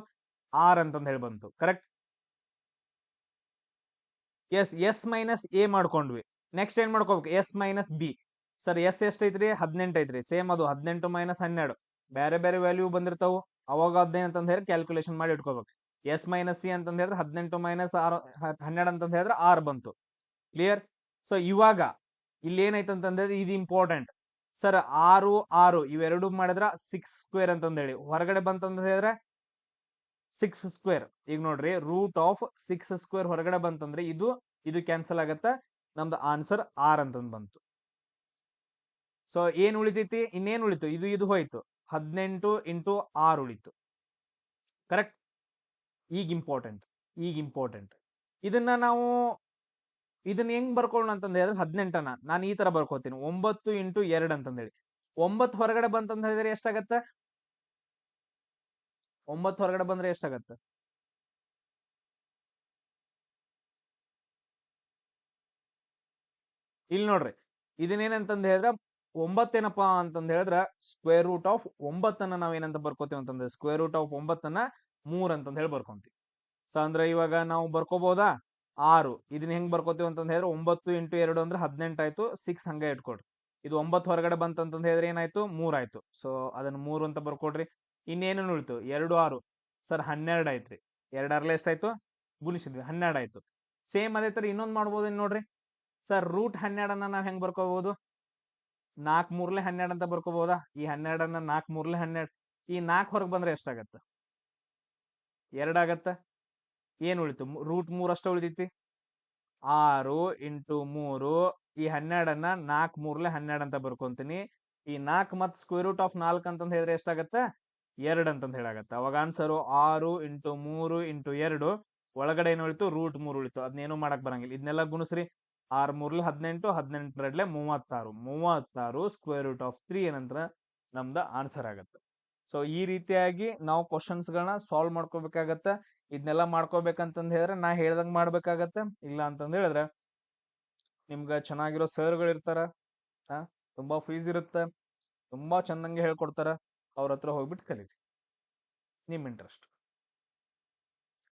6 ಅಂತಂದ್ ಹೇಳಿ ಬಂತು. ಕರೆಕ್ಟ್. ಎಸ್ ಮೈನಸ್ ಎ ಮಾಡ್ಕೊಂಡ್ವಿ. ನೆಕ್ಸ್ಟ್ ಏನ್ ಮಾಡ್ಕೋಬೇಕು, S minus B. Sir S ಎಷ್ಟೈತ್ರಿ, 18 ಐತ್ರಿ. ಸೇಮ್ ಅದು 18 - 12 ಬೇರೆ ಬೇರೆ ವ್ಯಾಲ್ಯೂ ಬಂದಿರ್ತಾವು. ಅವಾಗ ಅದೇನಂತಂದ್ ಹೇಳಿ ಕ್ಯಾಲ್ಕುಲೇಷನ್ ಮಾಡಿ ಇಟ್ಕೋಬೇಕು. ಎಸ್ ಮೈನಸ್ ಸಿ ಅಂತಂದ್ ಹೇಳಿದ್ರೆ 18 - 12 ಅಂತಂದ್ ಹೇಳಿದ್ರೆ 6 ಬಂತು. ಕ್ಲಿಯರ್. ಸೊ ಇವಾಗ ಇಲ್ಲಿ ಏನಾಯ್ತಂತಂದ್ರೆ ಇದು ಇಂಪಾರ್ಟೆಂಟ್ ಸರ್. 6 6 ಇವೆರಡು ಮಾಡಿದ್ರ 6² ಅಂತಂದ್ ಹೇಳಿ ಹೊರಗಡೆ ಬಂತಂದ್ ಹೇಳಿದ್ರೆ 6². ಈಗ ನೋಡ್ರಿ, √6² ಹೊರಗಡೆ ಬಂತಂದ್ರೆ ಇದು ಕ್ಯಾನ್ಸಲ್ ಆಗತ್ತ. ನಮ್ದು ಆನ್ಸರ್ 6 ಅಂತಂದ್ ಬಂತು. ಸೊ ಏನ್ ಉಳಿತೈತಿ, ಇನ್ನೇನ್ ಉಳಿತು, ಇದು ಹೋಯ್ತು. 18 × 6 ಉಳಿತು. ಕರೆಕ್ಟ್. ಈಗ ಇಂಪಾರ್ಟೆಂಟ್ ಇದನ್ನ ನಾವು ಇದನ್ನ ಹೆಂಗ್ ಬರ್ಕೊಳ್ಳೋಣ ಅಂತಂದ್ ಹೇಳಿದ್ರೆ 18ನ ನಾನು ಈ ತರ ಬರ್ಕೋತೀನಿ, 9 × 2 ಅಂತಂದ್ ಹೇಳಿ. 9 ಹೊರಗಡೆ ಬಂತಂದ್ ಹೇಳಿದ್ರೆ ಎಷ್ಟಾಗತ್ತ, 9 ಹೊರಗಡೆ ಬಂದ್ರೆ ಎಷ್ಟಾಗತ್ತ, ಇಲ್ಲಿ ನೋಡ್ರಿ. ಇದನ್ನೇನಂತಂದ್ ಹೇಳಿದ್ರೆ 9 ಏನಪ್ಪಾ ಅಂತಂದ್ ಹೇಳಿದ್ರೆ √9 ನಾವ್ ಏನಂತ ಬರ್ಕೋತೀವಿ ಅಂತಂದ್ರೆ √9 3 ಅಂತಂದ್ ಹೇಳಿ ಬರ್ಕೊಂತೀವಿ. ಸೊ ಅಂದ್ರೆ ಇವಾಗ ನಾವು ಬರ್ಕೋಬಹುದಾ, 6. ಇದನ್ನ ಹೆಂಗ್ ಬರ್ಕೋತೀವಿ ಅಂತಂದ್ ಹೇಳಿದ್ರೆ 9 × 2 ಅಂದ್ರೆ 18 ಆಯ್ತು. 6 ಹಂಗೆ ಇಟ್ಕೊಡ್ರಿ. ಇದು 9 ಹೊರಗಡೆ ಬಂತಂತಂದ್ ಹೇಳಿದ್ರೆ ಏನಾಯ್ತು, 3 ಆಯ್ತು. ಸೊ ಅದನ್ನ 3 ಅಂತ ಬರ್ಕೊಡ್ರಿ. ಇನ್ನೇನೇನು ಉಳಿತು 2 6 ಸರ್ 12 ಆಯ್ತ್ರಿ. 2 6 ಎಷ್ಟಾಯ್ತು ಗುಣಿಸಿದ್ವಿ 12 ಆಯ್ತು. ಸೇಮ್ ಅದೇ ತರ ಇನ್ನೊಂದ್ ಮಾಡ್ಬೋದು ನೋಡ್ರಿ ಸರ್. ರೂಟ್ 12 ನಾವ್ ಹೆಂಗ್ ಬರ್ಕೋಬಹುದು? 4 3 12 ಅಂತ ಬರ್ಕೋಬಹುದಾ? ಈ 12 4 3 12 ಈ 4 ಹೊರಗೆ ಬಂದ್ರೆ ಎಷ್ಟಾಗತ್ತ? 2 ಆಗತ್ತ. ಏನ್ ಉಳಿತು? ರೂಟ್ 3 ಅಷ್ಟ ಉಳಿದೈತಿ. 6 ಇಂಟು 3 ಈ 12 4 3 12 ಅಂತ ಬರ್ಕೊಂತೀನಿ. ಈ 4 ಮತ್ ಸ್ಕ್ವೇರ್ ರೂಟ್ ಆಫ್ 4 ಅಂತಂದ್ ಹೇಳಿದ್ರೆ ಎಷ್ಟಾಗತ್ತ? 2 ಅಂತಂದ್ ಹೇಳಾಗತ್ತ. ಅವಾಗ ಆನ್ಸರ್ 6 ಇಂಟು 3 ಇಂಟು 2 ಒಳಗಡೆ ಏನ್ ಉಳಿತು? ರೂಟ್ 3 ಉಳಿತು. ಅದನ್ನೇನು ಮಾಡಕ್ ಬರಂಗಿಲ್ಲ. ಇದನ್ನೆಲ್ಲ ಗುಣಿಸ್ರಿ. 6 3 18 18 2 36 36 ಸ್ಕ್ವೇರ್ ರೂಟ್ ಆಫ್ 3 ಏನಂದ್ರ ನಮ್ದ ಆನ್ಸರ್ ಆಗತ್ತೆ. ಸೊ ಈ ರೀತಿಯಾಗಿ ನಾವು ಕ್ವಶನ್ಸ್ ಗಳನ್ನ ಸಾಲ್ವ್ ಮಾಡ್ಕೋಬೇಕಾಗತ್ತ. ಇದನ್ನೆಲ್ಲ ಮಾಡ್ಕೋಬೇಕಂತಂದ್ ಹೇಳಿದ್ರೆ ನಾ ಹೇಳ್ದಂಗ್ ಮಾಡ್ಬೇಕಾಗತ್ತ. ಇಲ್ಲ ಅಂತಂದ್ ಹೇಳಿದ್ರೆ ನಿಮ್ಗ ಚೆನ್ನಾಗಿರೋ ಸರ್ಗಳು ಇರ್ತಾರ, ತುಂಬಾ ಫೀಸ್ ಇರುತ್ತ, ತುಂಬಾ ಚಂದಂಗೆ ಹೇಳ್ಕೊಡ್ತಾರ. ಅವ್ರ ಹತ್ರ ಹೋಗ್ಬಿಟ್ಟು ಕಲೀರಿ ನಿಮ್ ಇಂಟ್ರೆಸ್ಟ್.